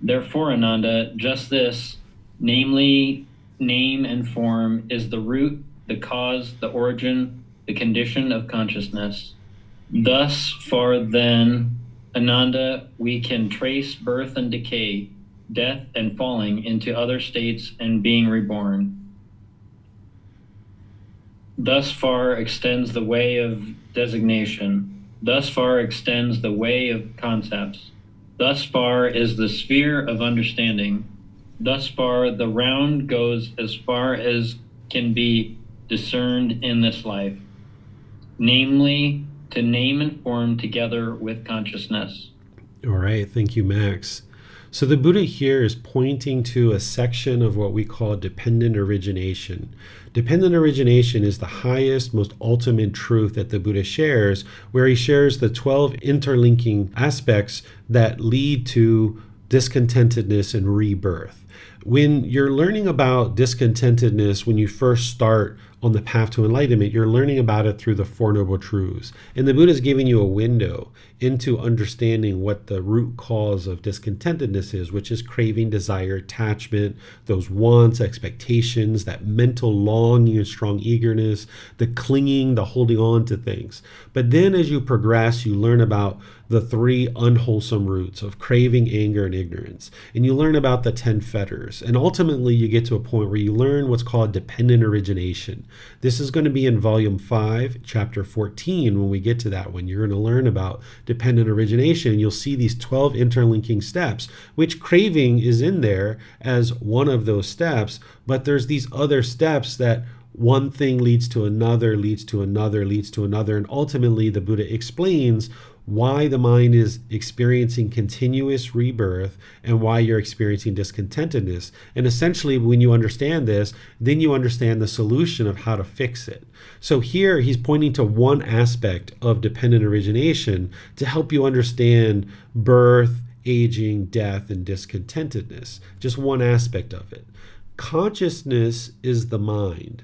Therefore, Ananda, just this, namely name and form, is the root, the cause, the origin, the condition of consciousness. Thus far then, Ananda, we can trace birth and decay, death and falling into other states and being reborn. Thus far extends the way of designation. Thus far extends the way of concepts. Thus far is the sphere of understanding. Thus far the round goes as far as can be discerned in this life, namely to name and form together with consciousness. All right, thank you, Max. So the Buddha here is pointing to a section of what we call dependent origination. Dependent origination is the highest, most ultimate truth that the Buddha shares, where he shares the 12 interlinking aspects that lead to discontentedness and rebirth. When you're learning about discontentedness, when you first start on the path to enlightenment, you're learning about it through the Four Noble Truths. And the Buddha is giving you a window into understanding what the root cause of discontentedness is, which is craving, desire, attachment, those wants, expectations, that mental longing and strong eagerness, the clinging, the holding on to things. But then as you progress, you learn about the 3 unwholesome roots of craving, anger, and ignorance. And you learn about the 10 fetters. And ultimately, you get to a point where you learn what's called dependent origination. This is going to be in Volume 5, Chapter 14, when we get to that one. You're going to learn about dependent origination. You'll see these 12 interlinking steps, which craving is in there as one of those steps. But there's these other steps that one thing leads to another, leads to another, leads to another. And ultimately, the Buddha explains why the mind is experiencing continuous rebirth and why you're experiencing discontentedness. And essentially, when you understand this, then you understand the solution of how to fix it. So here he's pointing to one aspect of dependent origination to help you understand birth, aging, death, and discontentedness. Just one aspect of it. Consciousness is the mind.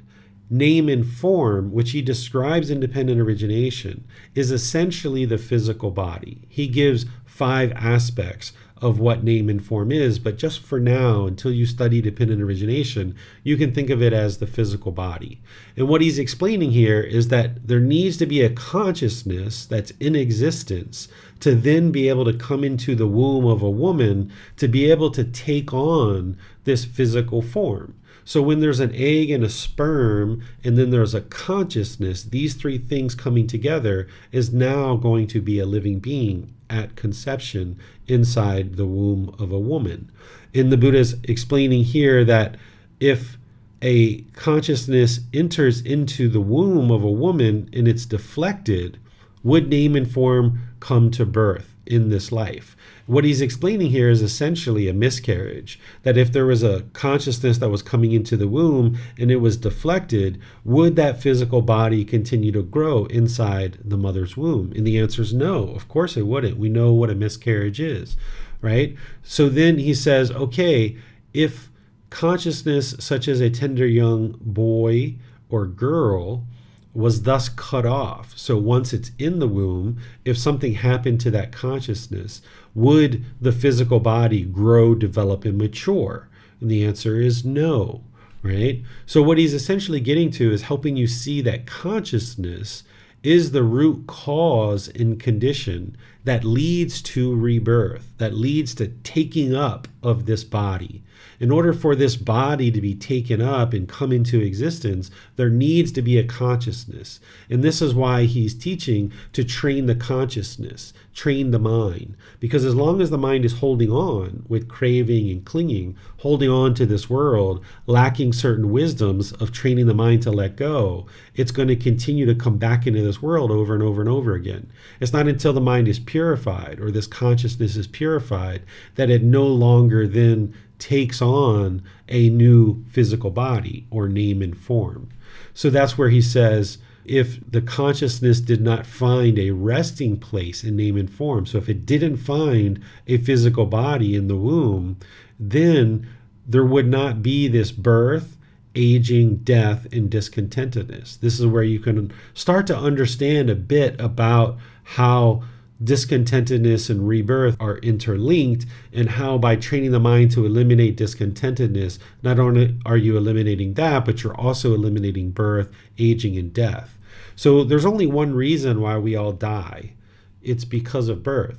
Name and form, which he describes in dependent origination, is essentially the physical body. He gives 5 aspects of what name and form is, but just for now, until you study dependent origination, you can think of it as the physical body. And what he's explaining here is that there needs to be a consciousness that's in existence to then be able to come into the womb of a woman to be able to take on this physical form. So when there's an egg and a sperm, and then there's a consciousness, these 3 things coming together is now going to be a living being at conception inside the womb of a woman. And the Buddha is explaining here that if a consciousness enters into the womb of a woman and it's deflected, would name and form come to birth in this life? What he's explaining here is essentially a miscarriage, that if there was a consciousness that was coming into the womb and it was deflected, would that physical body continue to grow inside the mother's womb? And the answer is no, of course it wouldn't. We know what a miscarriage is, right? So then he says, okay, if consciousness such as a tender young boy or girl was thus cut off, so once it's in the womb, if something happened to that consciousness, would the physical body grow, develop, and mature? And the answer is no, right? So what he's essentially getting to is helping you see that consciousness is the root cause and condition that leads to rebirth, that leads to taking up of this body. In order for this body to be taken up and come into existence, there needs to be a consciousness. And this is why he's teaching to train the consciousness, train the mind. Because as long as the mind is holding on with craving and clinging, holding on to this world, lacking certain wisdoms of training the mind to let go, it's going to continue to come back into this world over and over and over again. It's not until the mind is purified or this consciousness is purified that it no longer then takes on a new physical body or name and form. So that's where he says, if the consciousness did not find a resting place in name and form, so if it didn't find a physical body in the womb, then there would not be this birth, aging, death, and discontentedness. This is where you can start to understand a bit about how discontentedness and rebirth are interlinked, and how by training the mind to eliminate discontentedness, not only are you eliminating that, but you're also eliminating birth, aging, and death. So there's only one reason why we all die. It's because of birth.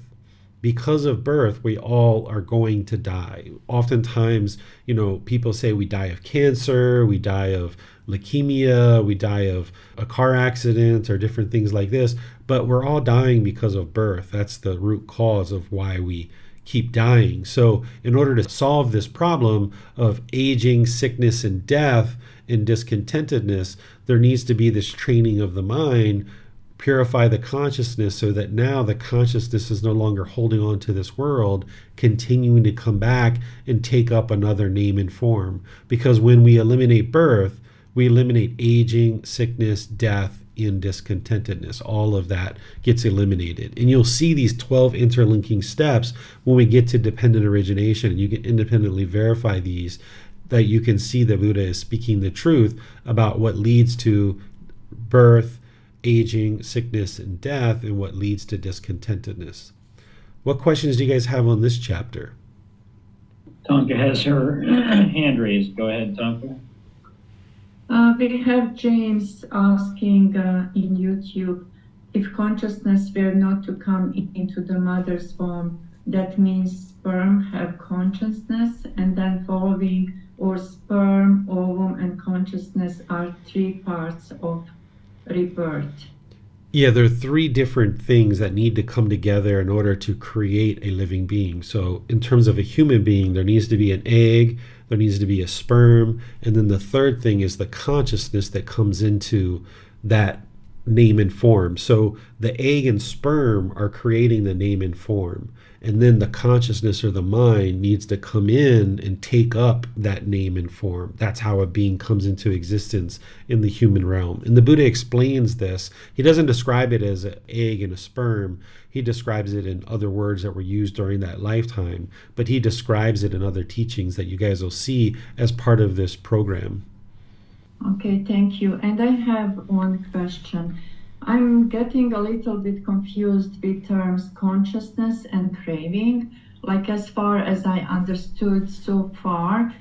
Because of birth, we all are going to die. Oftentimes, people say we die of cancer, we die of leukemia, we die of a car accident or different things like this, but we're all dying because of birth. That's the root cause of why we keep dying. So in order to solve this problem of aging, sickness, and death and discontentedness, there needs to be this training of the mind purify the consciousness so that now the consciousness is no longer holding on to this world, continuing to come back and take up another name and form. Because when we eliminate birth, we eliminate aging, sickness, death, and discontentedness. All of that gets eliminated. And you'll see these 12 interlinking steps when we get to dependent origination. You can independently verify these, that you can see the Buddha is speaking the truth about what leads to birth, aging, sickness, and death, and what leads to discontentedness. What questions do you guys have on this chapter? Tonka has her hand raised. Go ahead, Tonka. We have James asking in YouTube, if consciousness were not to come into the mother's womb, that means sperm have consciousness and then following, or sperm, ovum, and consciousness are three parts of rebirth. Yeah, there are three different things that need to come together in order to create a living being. So in terms of a human being, there needs to be an egg, there needs to be a sperm, and then the third thing is the consciousness that comes into that name and form. So the egg and sperm are creating the name and form, and then the consciousness or the mind needs to come in and take up that name and form. That's how a being comes into existence in the human realm. And the Buddha explains this. He doesn't describe it as an egg and a sperm. He describes it in other words that were used during that lifetime, but he describes it in other teachings that you guys will see as part of this program. Okay, thank you. And I have one question. I'm getting a little bit confused with terms consciousness and craving. Like, as far as I understood so far,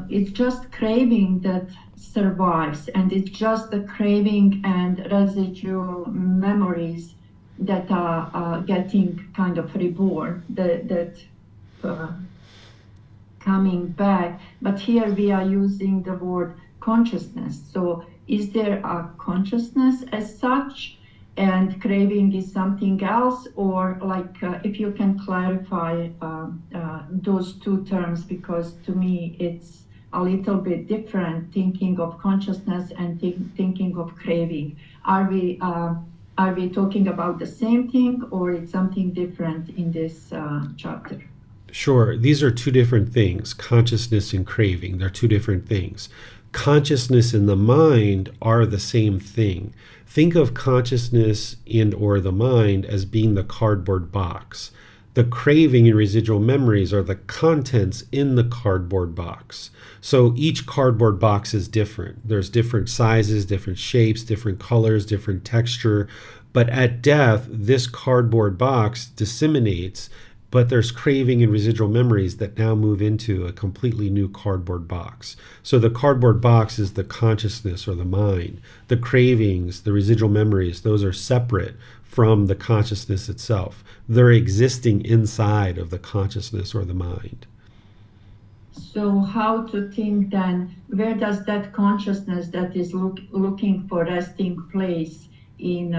it's just craving that survives, and it's just the craving and residual memories that are getting kind of reborn, that coming back. But here we are using the word consciousness. So is there a consciousness as such, and craving is something else? Or like, if you can clarify those two terms, because to me it's a little bit different, thinking of consciousness and thinking of craving. Are we talking about the same thing, or it's something different in this chapter? Sure. These are two different things. Consciousness and craving, they're two different things. Consciousness and the mind are the same thing. Think of consciousness and or the mind as being the cardboard box. The craving and residual memories are the contents in the cardboard box. So each cardboard box is different. There's different sizes, different shapes, different colors, different texture. But at death, this cardboard box disseminates, but there's craving and residual memories that now move into a completely new cardboard box. So the cardboard box is the consciousness or the mind. The cravings, the residual memories, those are separate from the consciousness itself. They're existing inside of the consciousness or the mind. So how to think then, where does that consciousness that is looking for resting place in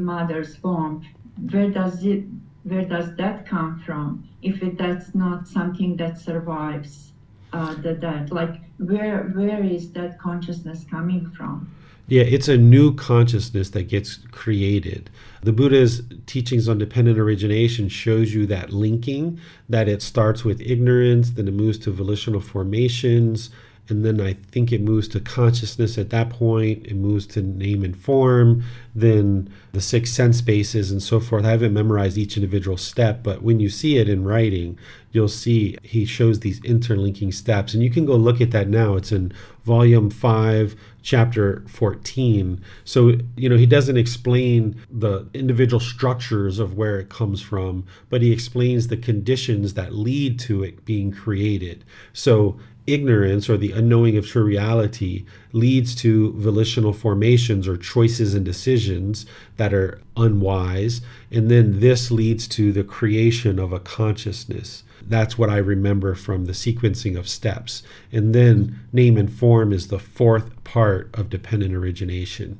mother's womb, where does that come from, if that's not something that survives the death? Like, where is that consciousness coming from? Yeah, it's a new consciousness that gets created. The Buddha's teachings on dependent origination shows you that linking, that it starts with ignorance, then it moves to volitional formations, and then I think it moves to consciousness at that point. It moves to name and form, then the 6 sense bases and so forth. I haven't memorized each individual step, but when you see it in writing, you'll see he shows these interlinking steps. And you can go look at that now. It's in volume 5, chapter 14. So, he doesn't explain the individual structures of where it comes from, but he explains the conditions that lead to it being created. So ignorance, or the unknowing of true reality, leads to volitional formations or choices and decisions that are unwise, and then this leads to the creation of a consciousness. That's what I remember from the sequencing of steps. And then name and form is the 4th part of dependent origination.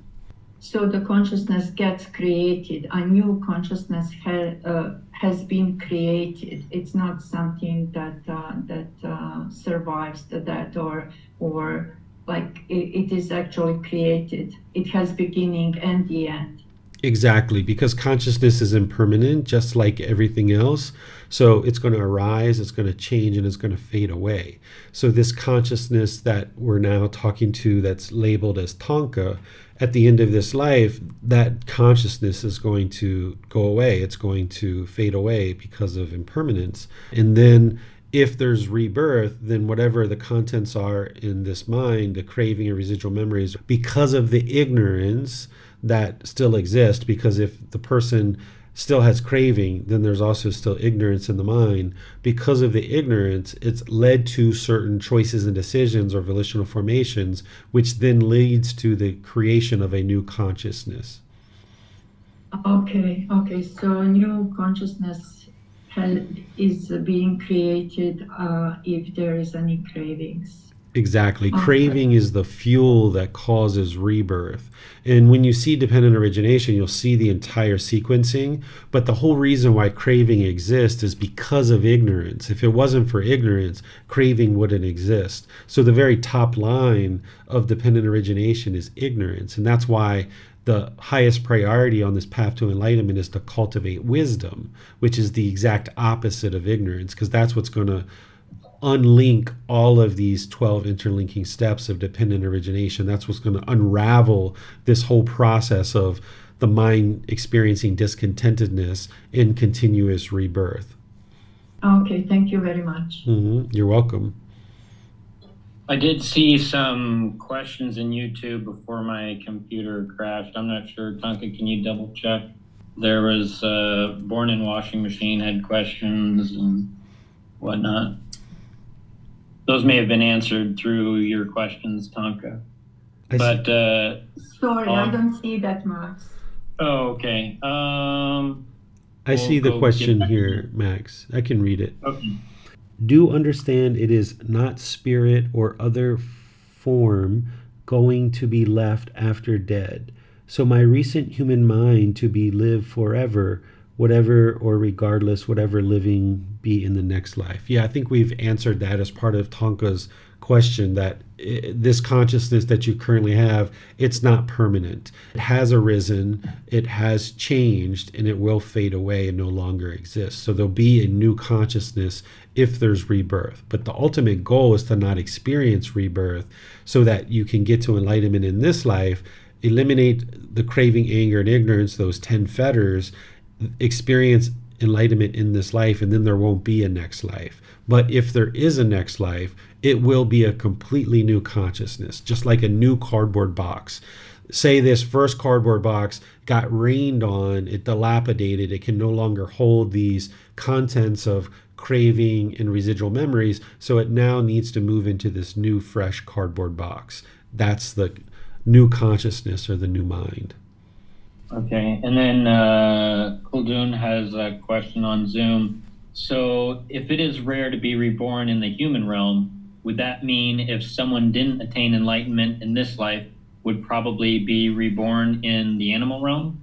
So the consciousness gets created, a new consciousness has been created. It's not something that survives the death, or like it is actually created. It has beginning and the end. Exactly, because consciousness is impermanent, just like everything else. So it's going to arise, it's going to change, and it's going to fade away. So this consciousness that we're now talking to, that's labeled as Tanka, at the end of this life, that consciousness is going to go away. It's going to fade away because of impermanence. And then if there's rebirth, then whatever the contents are in this mind, the craving and residual memories, because of the ignorance that still exist, because if the person still has craving, then there's also still ignorance in the mind. Because of the ignorance, it's led to certain choices and decisions or volitional formations, which then leads to the creation of a new consciousness. Okay. So new consciousness is being created if there is any cravings. Exactly. Craving is the fuel that causes rebirth. And when you see dependent origination, you'll see the entire sequencing. But the whole reason why craving exists is because of ignorance. If it wasn't for ignorance, craving wouldn't exist. So the very top line of dependent origination is ignorance. And that's why the highest priority on this path to enlightenment is to cultivate wisdom, which is the exact opposite of ignorance, because that's what's going to unlink all of these 12 interlinking steps of dependent origination. That's what's going to unravel this whole process of the mind experiencing discontentedness in continuous rebirth. Okay, thank you very much. You're welcome. I did see some questions in YouTube before my computer crashed. I'm not sure. Tonka, can you double check? There was Born in Washing Machine had questions and whatnot. Those may have been answered through your questions, Tonka. Sorry, I don't see that, Max. Oh, okay. I see the question here, Max. I can read it. Okay. Do understand it is not spirit or other form going to be left after dead. So my recent human mind to be live forever, whatever or regardless, whatever living be in the next life. Yeah, I think we've answered that as part of Tonka's question, that this consciousness that you currently have, it's not permanent. It has arisen, it has changed, and it will fade away and no longer exist. So there'll be a new consciousness if there's rebirth. But the ultimate goal is to not experience rebirth so that you can get to enlightenment in this life, eliminate the craving, anger, and ignorance, those 10 fetters, experience enlightenment in this life, and then there won't be a next life. But if there is a next life, it will be a completely new consciousness, just like a new cardboard box. Say this first cardboard box got rained on, it dilapidated, it can no longer hold these contents of craving and residual memories, so it now needs to move into this new fresh cardboard box. That's the new consciousness or the new mind. Okay, and then Kuldun has a question on Zoom. So if it is rare to be reborn in the human realm, would that mean if someone didn't attain enlightenment in this life, would probably be reborn in the animal realm?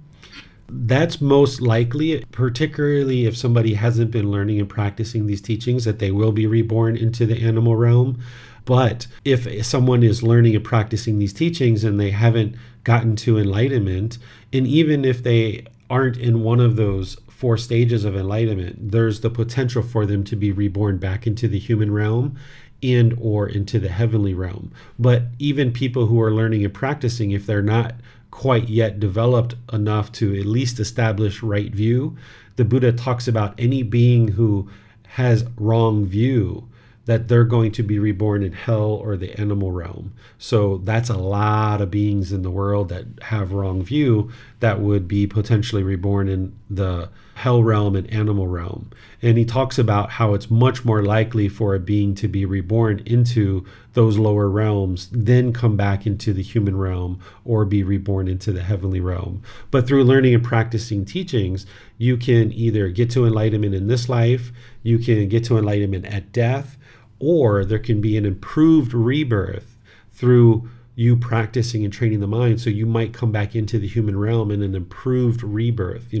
That's most likely, particularly if somebody hasn't been learning and practicing these teachings, that they will be reborn into the animal realm. But if someone is learning and practicing these teachings and they haven't gotten to enlightenment, and even if they aren't in one of those 4 stages of enlightenment, there's the potential for them to be reborn back into the human realm and or into the heavenly realm. But even people who are learning and practicing, if they're not quite yet developed enough to at least establish right view, the Buddha talks about any being who has wrong view, that they're going to be reborn in hell or the animal realm. So that's a lot of beings in the world that have wrong view that would be potentially reborn in the hell realm and animal realm. And he talks about how it's much more likely for a being to be reborn into those lower realms, then come back into the human realm or be reborn into the heavenly realm. But through learning and practicing teachings, you can either get to enlightenment in this life, you can get to enlightenment at death, or there can be an improved rebirth through you practicing and training the mind, so you might come back into the human realm in an improved rebirth,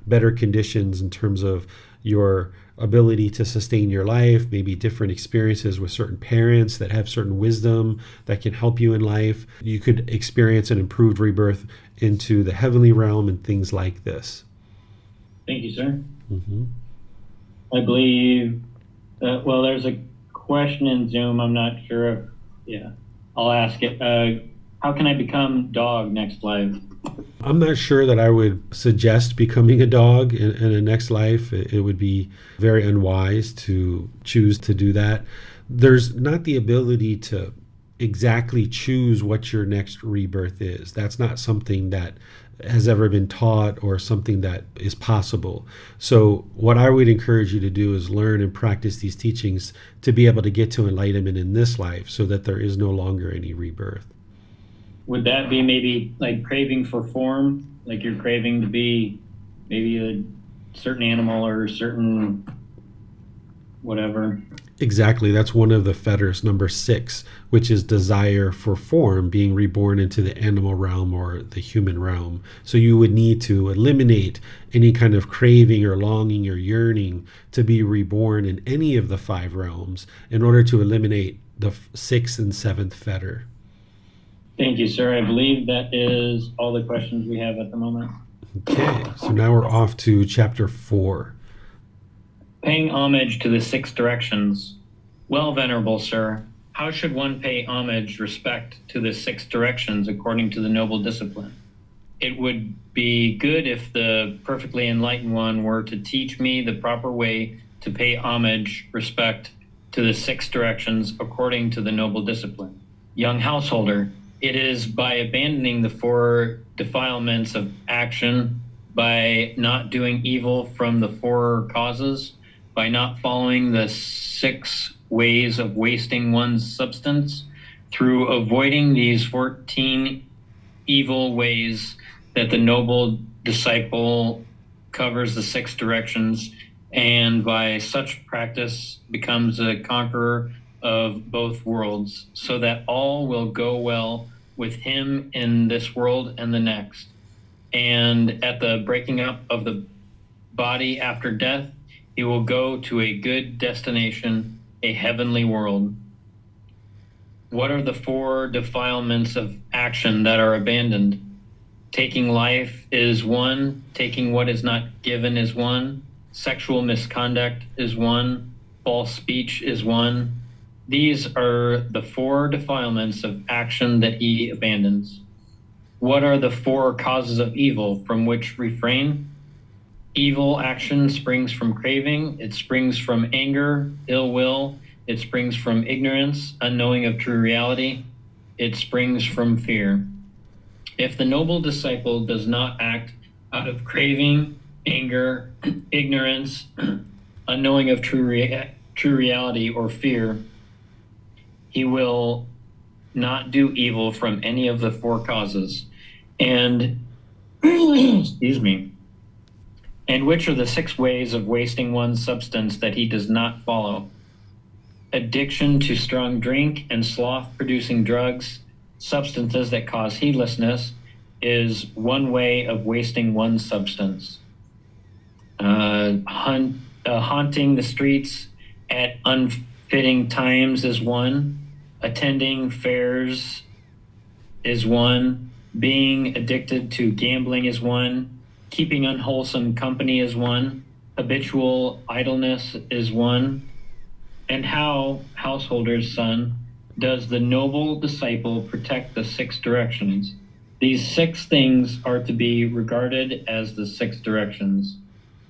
better conditions in terms of your ability to sustain your life, maybe different experiences with certain parents that have certain wisdom that can help you in life. You could experience an improved rebirth into the heavenly realm and things like this. Thank you, sir. Mm-hmm. I believe, there's a question in Zoom. I'm not sure if, I'll ask it. How can I become dog next life? I'm not sure that I would suggest becoming a dog in a next life. It would be very unwise to choose to do that. There's not the ability to exactly choose what your next rebirth is. That's not something that has ever been taught or something that is possible. So what I would encourage you to do is learn and practice these teachings to be able to get to enlightenment in this life so that there is no longer any rebirth. Would that be maybe like craving for form? Like you're craving to be maybe a certain animal or a certain whatever? Exactly. That's one of the fetters, number 6, which is desire for form, being reborn into the animal realm or the human realm. So you would need to eliminate any kind of craving or longing or yearning to be reborn in any of the 5 realms in order to eliminate the 6th and 7th fetter. Thank you, sir. I believe that is all the questions we have at the moment. Okay, so now we're off to chapter 4. Paying homage to the 6 directions. Well, venerable sir, how should one pay homage, respect to the 6 directions according to the noble discipline? It would be good if the perfectly enlightened one were to teach me the proper way to pay homage, respect to the 6 directions according to the noble discipline. Young householder, it is by abandoning the 4 defilements of action, by not doing evil from the 4 causes, by not following the 6 ways of wasting one's substance, through avoiding these 14 evil ways that the noble disciple covers the 6 directions, and by such practice becomes a conqueror of both worlds, so that all will go well with him in this world and the next. And at the breaking up of the body after death, he will go to a good destination, a heavenly world. What are the 4 defilements of action that are abandoned? Taking life is 1, taking what is not given is 1, sexual misconduct is 1, false speech is 1. These are the 4 defilements of action that he abandons. What are the 4 causes of evil from which refrain? Evil action springs from craving, it springs from anger, ill will, it springs from ignorance, unknowing of true reality, it springs from fear. If the noble disciple does not act out of craving, anger, ignorance, unknowing of true reality, or fear, he will not do evil from any of the 4 causes. And, excuse me, and which are the 6 ways of wasting one's substance that he does not follow? Addiction to strong drink and sloth-producing drugs, substances that cause heedlessness, is one way of wasting one's substance. Haunting the streets at unfitting times is 1. Attending fairs is 1. Being addicted to gambling is 1. Keeping unwholesome company is 1. Habitual idleness is 1. And how, householder's son, does the noble disciple protect the 6 directions? These 6 things are to be regarded as the 6 directions.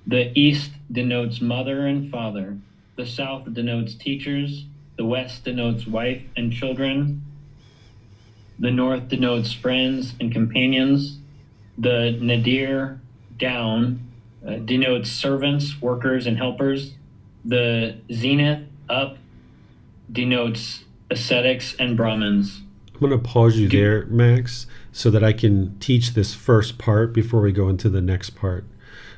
The east denotes mother and father. The south denotes teachers. The west denotes wife and children. The north denotes friends and companions. The nadir, down, denotes servants, workers, and helpers. The zenith, up, denotes ascetics and Brahmins. I'm going to pause you there, Max, so that I can teach this first part before we go into the next part.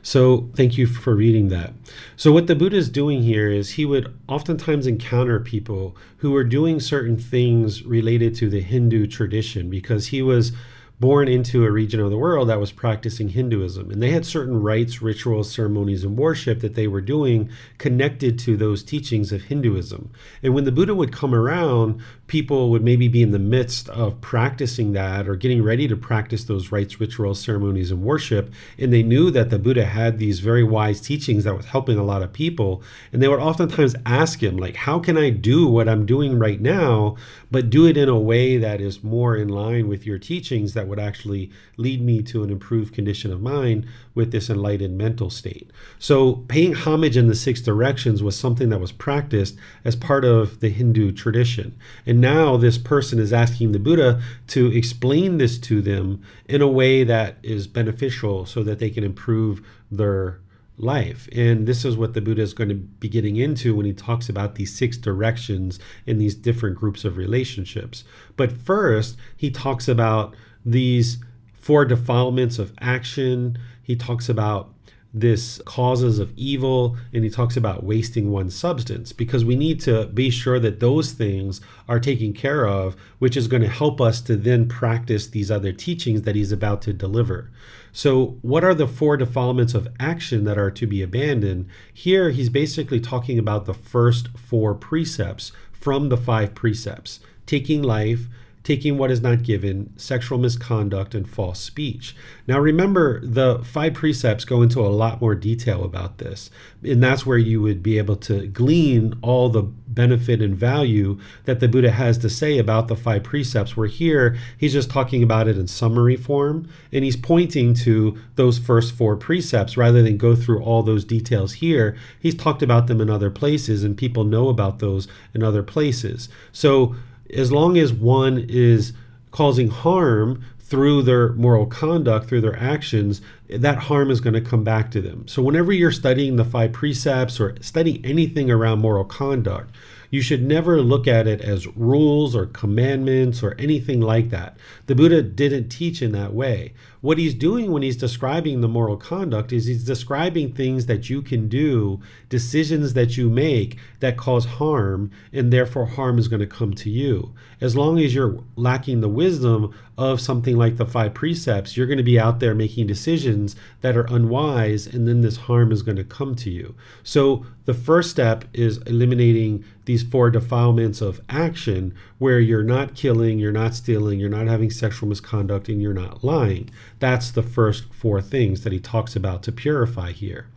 So thank you for reading that. So what the Buddha is doing here is he would oftentimes encounter people who were doing certain things related to the Hindu tradition because he was born into a region of the world that was practicing Hinduism. And they had certain rites, rituals, ceremonies, and worship that they were doing connected to those teachings of Hinduism. And when the Buddha would come around, people would maybe be in the midst of practicing that or getting ready to practice those rites, rituals, ceremonies, and worship. And they knew that the Buddha had these very wise teachings that was helping a lot of people. And they would oftentimes ask him, like, how can I do what I'm doing right now, but do it in a way that is more in line with your teachings that would actually lead me to an improved condition of mind with this enlightened mental state. So paying homage in the six directions was something that was practiced as part of the Hindu tradition. And now this person is asking the Buddha to explain this to them in a way that is beneficial so that they can improve their life. And this is what the Buddha is going to be getting into when he talks about these six directions in these different groups of relationships. But first, he talks about these four defilements of action. He talks about this causes of evil, and he talks about wasting one's substance, because we need to be sure that those things are taken care of, which is going to help us to then practice these other teachings that he's about to deliver. So what are the four defilements of action that are to be abandoned? Here he's basically talking about the first four precepts from the 5 precepts: taking life, taking what is not given, sexual misconduct, and false speech. Now remember, the 5 precepts go into a lot more detail about this, and that's where you would be able to glean all the benefit and value that the Buddha has to say about the 5 precepts, where here he's just talking about it in summary form, and he's pointing to those first 4 precepts rather than go through all those details here. He's talked about them in other places, and people know about those in other places. So as long as one is causing harm through their moral conduct, through their actions, that harm is going to come back to them. So whenever you're studying the 5 precepts or studying anything around moral conduct, you should never look at it as rules or commandments or anything like that. The Buddha didn't teach in that way. What he's doing when he's describing the moral conduct is he's describing things that you can do, decisions that you make that cause harm, and therefore harm is going to come to you. As long as you're lacking the wisdom of something like the 5 precepts, you're going to be out there making decisions that are unwise, and then this harm is going to come to you. So the first step is eliminating these 4 defilements of action, where you're not killing, you're not stealing, you're not having sexual misconduct, and you're not lying. That's the first 4 things that he talks about to purify here.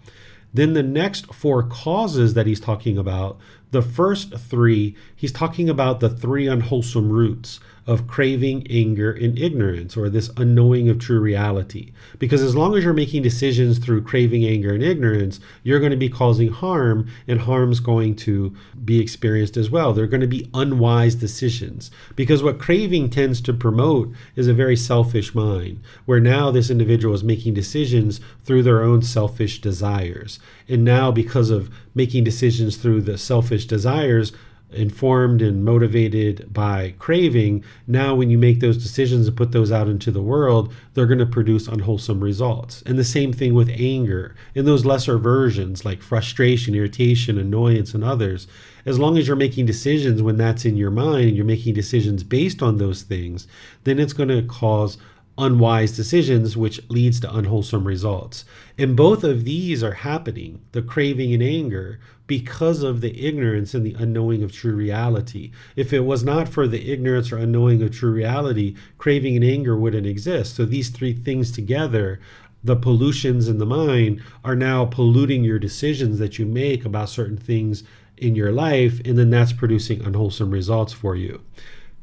Then the next 4 causes that he's talking about, the first 3, he's talking about the 3 unwholesome roots of craving, anger, and ignorance, or this unknowing of true reality. Because as long as you're making decisions through craving, anger, and ignorance, you're going to be causing harm, and harm's going to be experienced as well. They're going to be unwise decisions. Because what craving tends to promote is a very selfish mind, where now this individual is making decisions through their own selfish desires. And now, because of making decisions through the selfish desires, informed and motivated by craving, now when you make those decisions and put those out into the world, they're going to produce unwholesome results. And the same thing with anger and those lesser versions like frustration, irritation, annoyance, and others. As long as you're making decisions when that's in your mind and you're making decisions based on those things, then it's going to cause unwise decisions, which leads to unwholesome results. And both of these are happening, the craving and anger, because of the ignorance and the unknowing of true reality. If it was not for the ignorance or unknowing of true reality, craving and anger wouldn't exist. So these 3 things together, the pollutions in the mind, are now polluting your decisions that you make about certain things in your life, and then that's producing unwholesome results for you.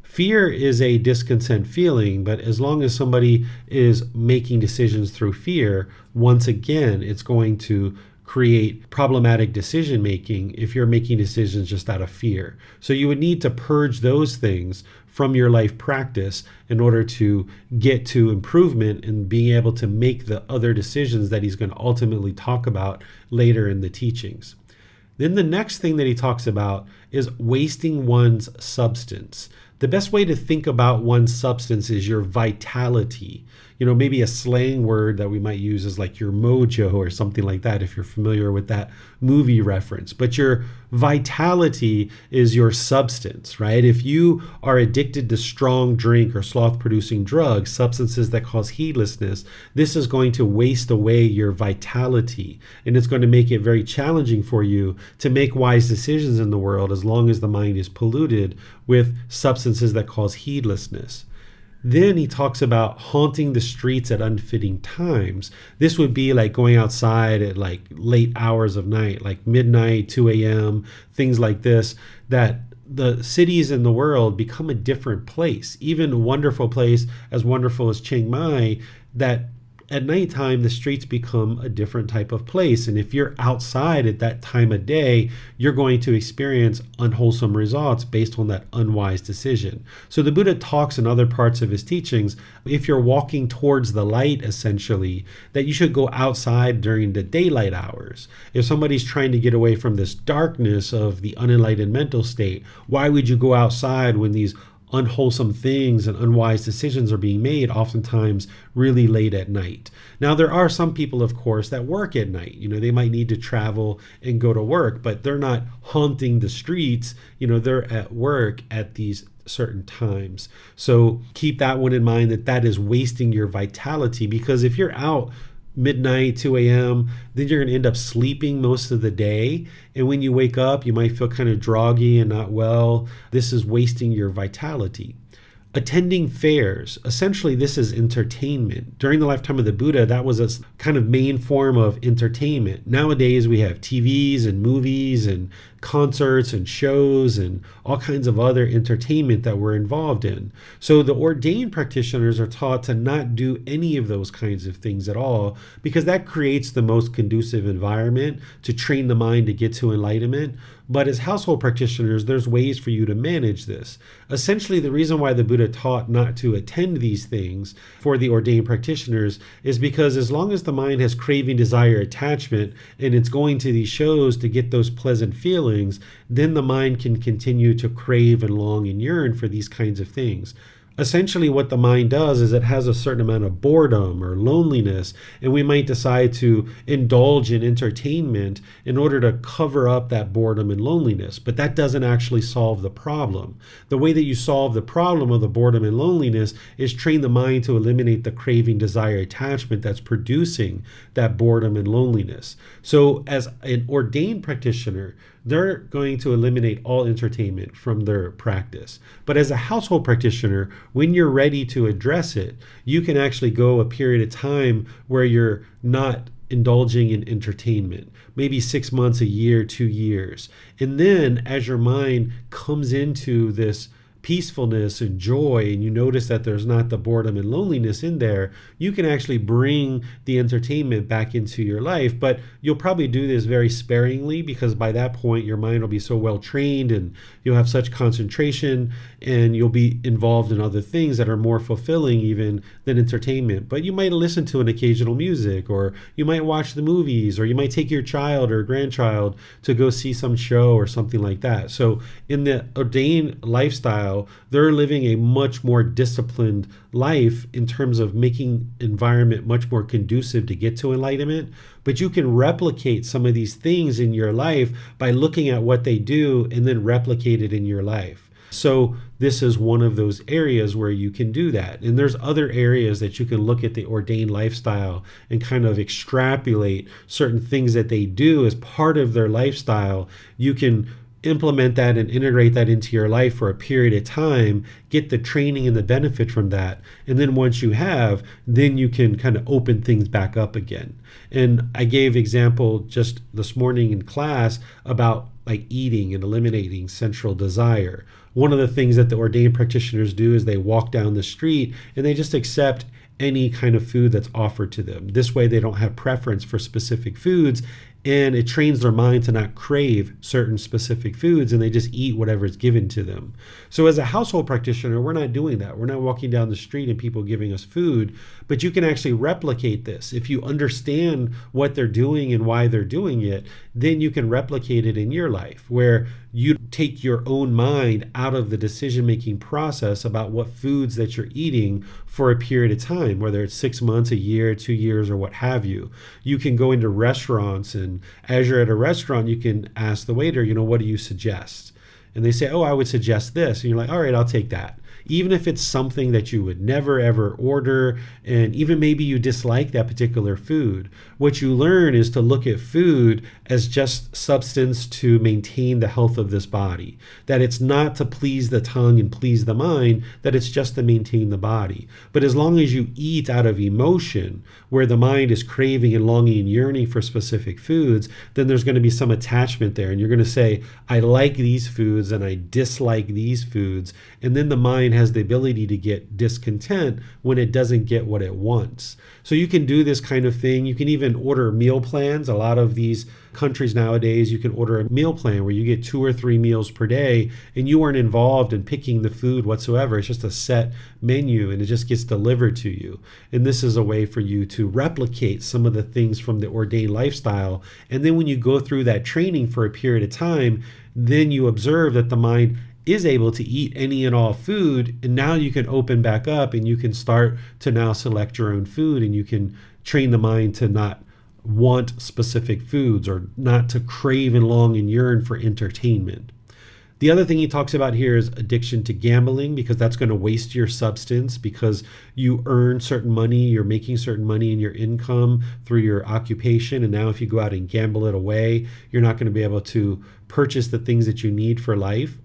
Fear is a discontent feeling, but as long as somebody is making decisions through fear, once again, it's going to create problematic decision making if you're making decisions just out of fear. So you would need to purge those things from your life practice in order to get to improvement and being able to make the other decisions that he's going to ultimately talk about later in the teachings. Then the next thing that he talks about is wasting one's substance. The best way to think about one's substance is your vitality. maybe a slang word that we might use is like your mojo or something like that, if you're familiar with that movie reference. But your vitality is your substance, right? If you are addicted to strong drink or sloth producing drugs, substances that cause heedlessness, this is going to waste away your vitality, and it's going to make it very challenging for you to make wise decisions in the world as long as the mind is polluted with substances that cause heedlessness. Then he talks about haunting the streets at unfitting times. This would be like going outside at like late hours of night, like midnight, 2 a.m., things like this, that the cities in the world become a different place. Even a wonderful place as wonderful as Chiang Mai, that at nighttime, the streets become a different type of place. And if you're outside at that time of day, you're going to experience unwholesome results based on that unwise decision. So the Buddha talks in other parts of his teachings, if you're walking towards the light, essentially, that you should go outside during the daylight hours. If somebody's trying to get away from this darkness of the unenlightened mental state, why would you go outside when these unwholesome things and unwise decisions are being made, oftentimes really late at night? Now, there are some people, of course, that work at night. They might need to travel and go to work, but they're not haunting the streets. They're at work at these certain times. So keep that one in mind, that is wasting your vitality, because if you're out midnight, 2 a.m., then you're going to end up sleeping most of the day. And when you wake up, you might feel kind of groggy and not well. This is wasting your vitality. Attending fairs, essentially this is entertainment. During the lifetime of the Buddha, that was a kind of main form of entertainment. Nowadays we have TVs and movies and concerts and shows and all kinds of other entertainment that we're involved in. So the ordained practitioners are taught to not do any of those kinds of things at all, because that creates the most conducive environment to train the mind to get to enlightenment. But as household practitioners, there's ways for you to manage this. Essentially, the reason why the Buddha taught not to attend these things for the ordained practitioners is because as long as the mind has craving, desire, attachment, and it's going to these shows to get those pleasant feelings, then the mind can continue to crave and long and yearn for these kinds of things. Essentially, what the mind does is it has a certain amount of boredom or loneliness, and we might decide to indulge in entertainment in order to cover up that boredom and loneliness. But that doesn't actually solve the problem. The way that you solve the problem of the boredom and loneliness is train the mind to eliminate the craving, desire, attachment that's producing that boredom and loneliness. So as an ordained practitioner, they're going to eliminate all entertainment from their practice. But as a household practitioner, when you're ready to address it, you can actually go a period of time where you're not indulging in entertainment, maybe 6 months, a year, 2 years. And then as your mind comes into this peacefulness and joy, and you notice that there's not the boredom and loneliness in there, you can actually bring the entertainment back into your life. But you'll probably do this very sparingly, because by that point your mind will be so well trained and you'll have such concentration, and you'll be involved in other things that are more fulfilling even than entertainment. But you might listen to an occasional music, or you might watch the movies, or you might take your child or grandchild to go see some show or something like that. So in the ordained lifestyle, they're living a much more disciplined life in terms of making environment much more conducive to get to enlightenment. But you can replicate some of these things in your life by looking at what they do and then replicate it in your life. So this is one of those areas where you can do that. And there's other areas that you can look at the ordained lifestyle and kind of extrapolate certain things that they do as part of their lifestyle. You can implement that and integrate that into your life for a period of time, get the training and the benefit from that. And then once you have, then you can kind of open things back up again. And I gave example just this morning in class about like eating and eliminating sensual desire. One of the things that the ordained practitioners do is they walk down the street and they just accept any kind of food that's offered to them. This way they don't have preference for specific foods. and it trains their mind to not crave certain specific foods, and they just eat whatever is given to them. So as a household practitioner, we're not doing that. We're not walking down the street and people giving us food, but you can actually replicate this. If you understand what they're doing and why they're doing it, then you can replicate it in your life, where you take your own mind out of the decision-making process about what foods that you're eating for a period of time, whether it's 6 months, a year, 2 years, or what have you. You can go into restaurants, and as you're at a restaurant, you can ask the waiter, what do you suggest? And they say, oh, I would suggest this. And you're like, all right, I'll take that. Even if it's something that you would never ever order, and even maybe you dislike that particular food, what you learn is to look at food as just substance to maintain the health of this body. That it's not to please the tongue and please the mind, that it's just to maintain the body. But as long as you eat out of emotion, where the mind is craving and longing and yearning for specific foods, then there's going to be some attachment there. And you're going to say, I like these foods and I dislike these foods. And then the mind has the ability to get discontent when it doesn't get what it wants. So you can do this kind of thing. You can even order meal plans. A lot of these countries nowadays, you can order a meal plan where you get 2 or 3 meals per day, and you aren't involved in picking the food whatsoever. It's just a set menu, and it just gets delivered to you. And this is a way for you to replicate some of the things from the ordained lifestyle. And then when you go through that training for a period of time, then you observe that the mind is able to eat any and all food, and now you can open back up and you can start to now select your own food, and you can train the mind to not want specific foods or not to crave and long and yearn for entertainment. The other thing he talks about here is addiction to gambling, because that's going to waste your substance, because you earn certain money, you're making certain money in your income through your occupation, and now if you go out and gamble it away, you're not going to be able to purchase the things that you need for life.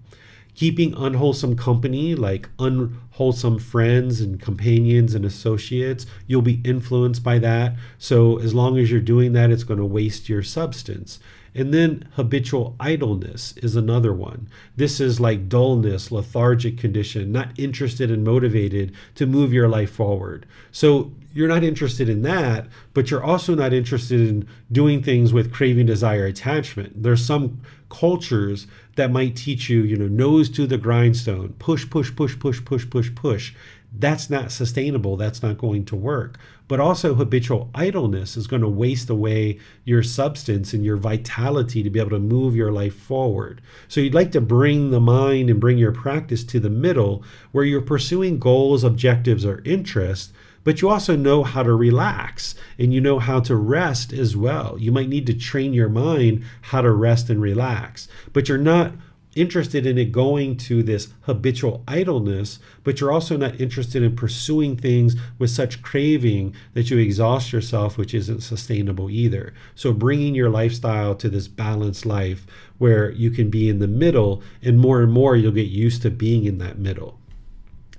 Keeping unwholesome company, like unwholesome friends and companions and associates, you'll be influenced by that. So as long as you're doing that, it's going to waste your substance. And then habitual idleness is another one. This is like dullness, lethargic condition, not interested and motivated to move your life forward. So you're not interested in that, but you're also not interested in doing things with craving, desire, attachment. There's some cultures that might teach you, nose to the grindstone, push, push, push, push, push, push, push. That's not sustainable. That's not going to work. But also habitual idleness is going to waste away your substance and your vitality to be able to move your life forward. So you'd like to bring the mind and bring your practice to the middle, where you're pursuing goals, objectives, or interests, but you also know how to relax, and you know how to rest as well. You might need to train your mind how to rest and relax, but you're not interested in it going to this habitual idleness, but you're also not interested in pursuing things with such craving that you exhaust yourself, which isn't sustainable either. So bringing your lifestyle to this balanced life where you can be in the middle, and more you'll get used to being in that middle.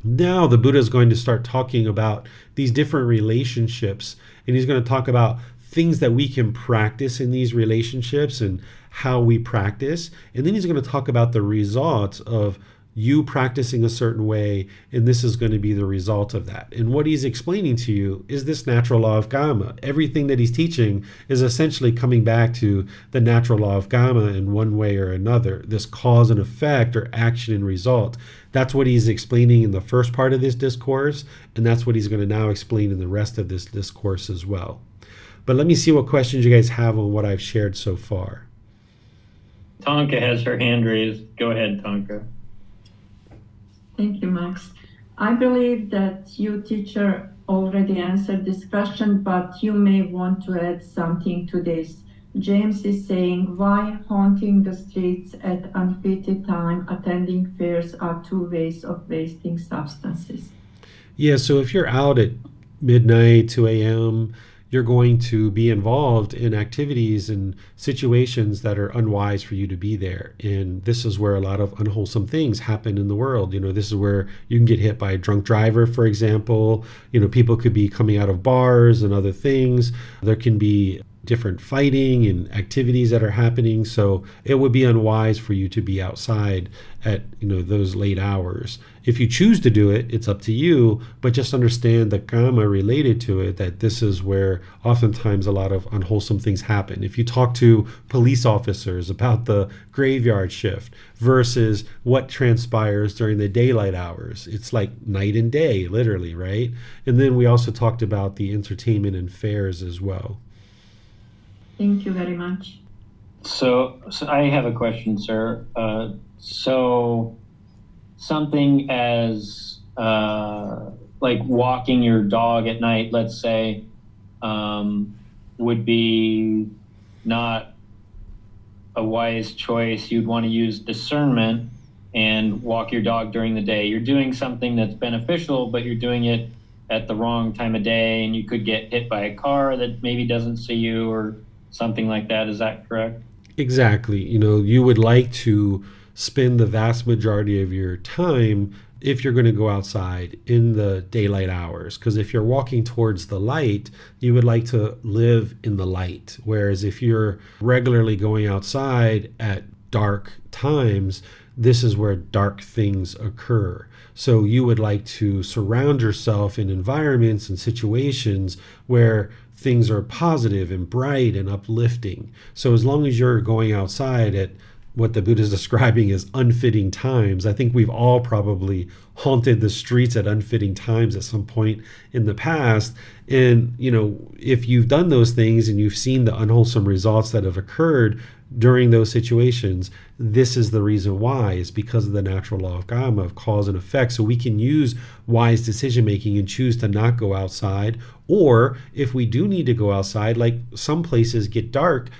Now the Buddha is going to start talking about these different relationships, and he's going to talk about things that we can practice in these relationships and how we practice. And then he's going to talk about the results of you practicing a certain way, and this is going to be the result of that. And what he's explaining to you is this natural law of karma. Everything that he's teaching is essentially coming back to the natural law of karma in one way or another, this cause and effect or action and result. That's what he's explaining in the first part of this discourse, and that's what he's going to now explain in the rest of this discourse as well. But let me see what questions you guys have on what I've shared so far. Tonka has her hand raised. Go ahead, Tonka. Thank you, Max. I believe that you, teacher, already answered this question, but you may want to add something to this. James is saying, why haunting the streets at unfitted time, attending fairs are 2 ways of wasting substances? Yeah, so if you're out at midnight, 2 a.m., you're going to be involved in activities and situations that are unwise for you to be there. And this is where a lot of unwholesome things happen in the world. This is where you can get hit by a drunk driver, for example. People could be coming out of bars and other things. There can be different fighting and activities that are happening. So it would be unwise for you to be outside at those late hours. If you choose to do it, it's up to you, but just understand the karma related to it, that this is where oftentimes a lot of unwholesome things happen. If you talk to police officers about the graveyard shift versus what transpires during the daylight hours, it's like night and day, literally, right? And then we also talked about the entertainment and fairs as well. Thank you very much. So I have a question, sir. So something as like walking your dog at night, let's say, would be not a wise choice. You'd want to use discernment and walk your dog during the day. You're doing something that's beneficial, but you're doing it at the wrong time of day, and you could get hit by a car that maybe doesn't see you or something like that. Is that correct? Exactly. You would like to spend the vast majority of your time, if you're going to go outside, in the daylight hours. Because if you're walking towards the light, you would like to live in the light. Whereas if you're regularly going outside at dark times, this is where dark things occur. So you would like to surround yourself in environments and situations where things are positive and bright and uplifting. So as long as you're going outside at what the Buddha is describing as unfitting times, I think we've all probably haunted the streets at unfitting times at some point in the past. And, if you've done those things and you've seen the unwholesome results that have occurred during those situations, this is the reason why. It's because of the natural law of karma, of cause and effect. So we can use wise decision making and choose to not go outside. Or if we do need to go outside, like some places get dark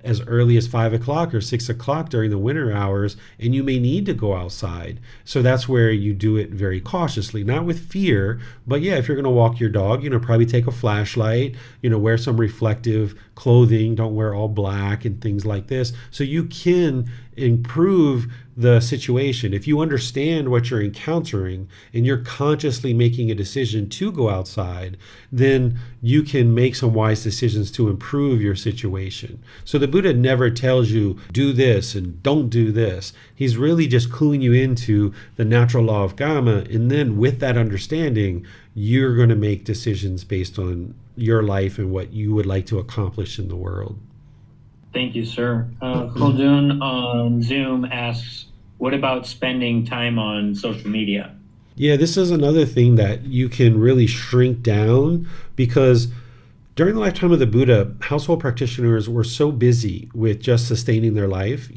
as early as 5 o'clock or 6 o'clock during the winter hours, and you may need to go outside. So that's where you do it very cautiously, not with fear, but yeah, if you're going to walk your dog, probably take a flashlight, wear some reflective clothing, don't wear all black and things like this, so you can improve the situation. If you understand what you're encountering and you're consciously making a decision to go outside, then you can make some wise decisions to improve your situation. So the Buddha never tells you do this and don't do this. He's really just cluing you into the natural law of karma, and then with that understanding, you're going to make decisions based on your life and what you would like to accomplish in the world. Thank you, sir. Khaldun on Zoom asks, what about spending time on social media? Yeah, this is another thing that you can really shrink down, because during the lifetime of the Buddha, household practitioners were so busy with just sustaining their life.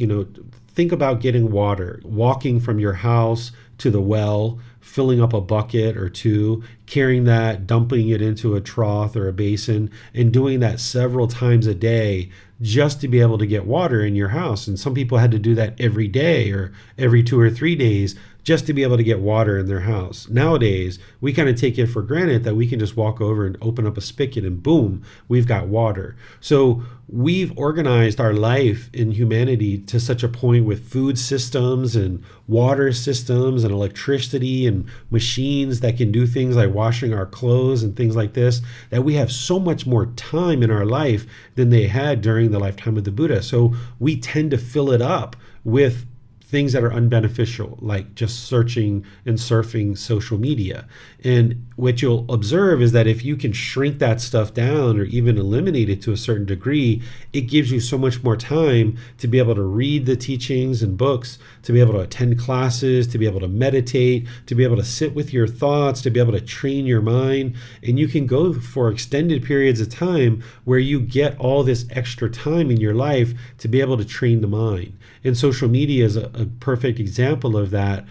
Think about getting water, walking from your house to the well, filling up a bucket or two, carrying that, dumping it into a trough or a basin, and doing that several times a day just to be able to get water in your house. And some people had to do that every day or every 2 or 3 days just to be able to get water in their house. Nowadays, we kind of take it for granted that we can just walk over and open up a spigot and boom, we've got water. So we've organized our life in humanity to such a point with food systems and water systems and electricity and machines that can do things like washing our clothes and things like this, that we have so much more time in our life than they had during the lifetime of the Buddha. So we tend to fill it up with things that are unbeneficial, like just searching and surfing social media. And what you'll observe is that if you can shrink that stuff down or even eliminate it to a certain degree, it gives you so much more time to be able to read the teachings and books, to be able to attend classes, to be able to meditate, to be able to sit with your thoughts, to be able to train your mind. And you can go for extended periods of time where you get all this extra time in your life to be able to train the mind. And social media is a perfect example of that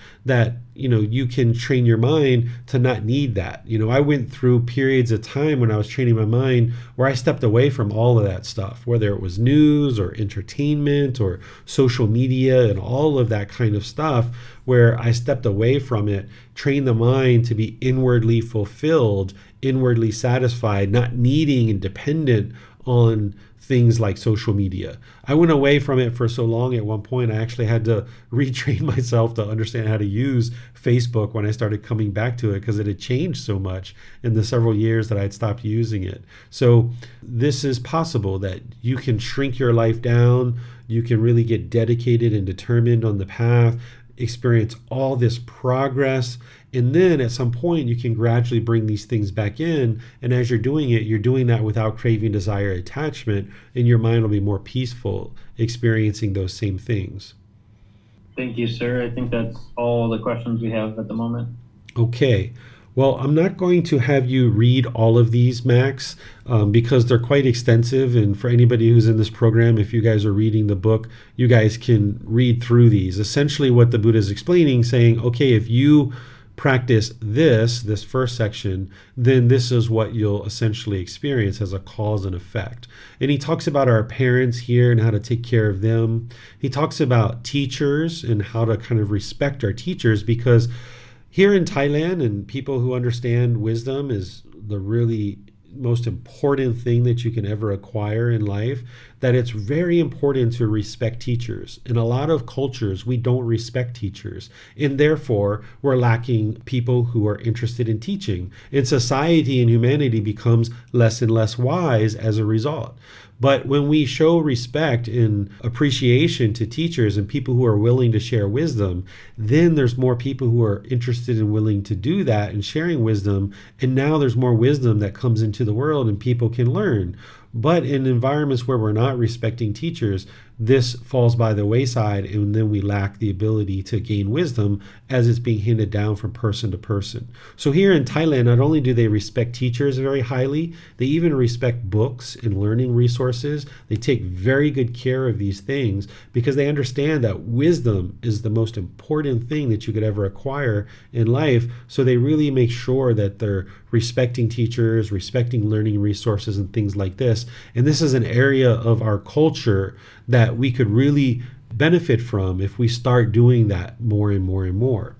you can train your mind to not need that. I went through periods of time when I was training my mind where I stepped away from all of that stuff, whether it was news or entertainment or social media and all of that kind of stuff, where I stepped away from it, trained the mind to be inwardly fulfilled, inwardly satisfied, not needing and dependent on things like social media. I went away from it for so long. At one point, I actually had to retrain myself to understand how to use Facebook when I started coming back to it, because it had changed so much in the several years that I'd stopped using it. So this is possible, that you can shrink your life down. You can really get dedicated and determined on the path, experience all this progress, and then at some point you can gradually bring these things back in. And as you're doing it, you're doing that without craving, desire, attachment, and your mind will be more peaceful experiencing those same things. Thank you, sir. I think that's all the questions we have at the moment. Okay. Well, I'm not going to have you read all of these, Max, because they're quite extensive. And for anybody who's in this program, if you guys are reading the book, you guys can read through these. Essentially what the Buddha is explaining, saying, okay, if you practice this first section, then this is what you'll essentially experience as a cause and effect. And he talks about our parents here and how to take care of them. He talks about teachers and how to kind of respect our teachers, because here in Thailand, and people who understand wisdom is the really most important thing that you can ever acquire in life, that it's very important to respect teachers. In a lot of cultures, we don't respect teachers, and therefore we're lacking people who are interested in teaching. And society and humanity becomes less and less wise as a result. But when we show respect and appreciation to teachers and people who are willing to share wisdom, then there's more people who are interested and willing to do that and sharing wisdom. And now there's more wisdom that comes into the world and people can learn. But in environments where we're not respecting teachers, this falls by the wayside, and then we lack the ability to gain wisdom as it's being handed down from person to person. So here in Thailand, not only do they respect teachers very highly, they even respect books and learning resources. They take very good care of these things because they understand that wisdom is the most important thing that you could ever acquire in life. So they really make sure that they're respecting teachers, respecting learning resources and things like this. And this is an area of our culture that we could really benefit from if we start doing that more and more and more.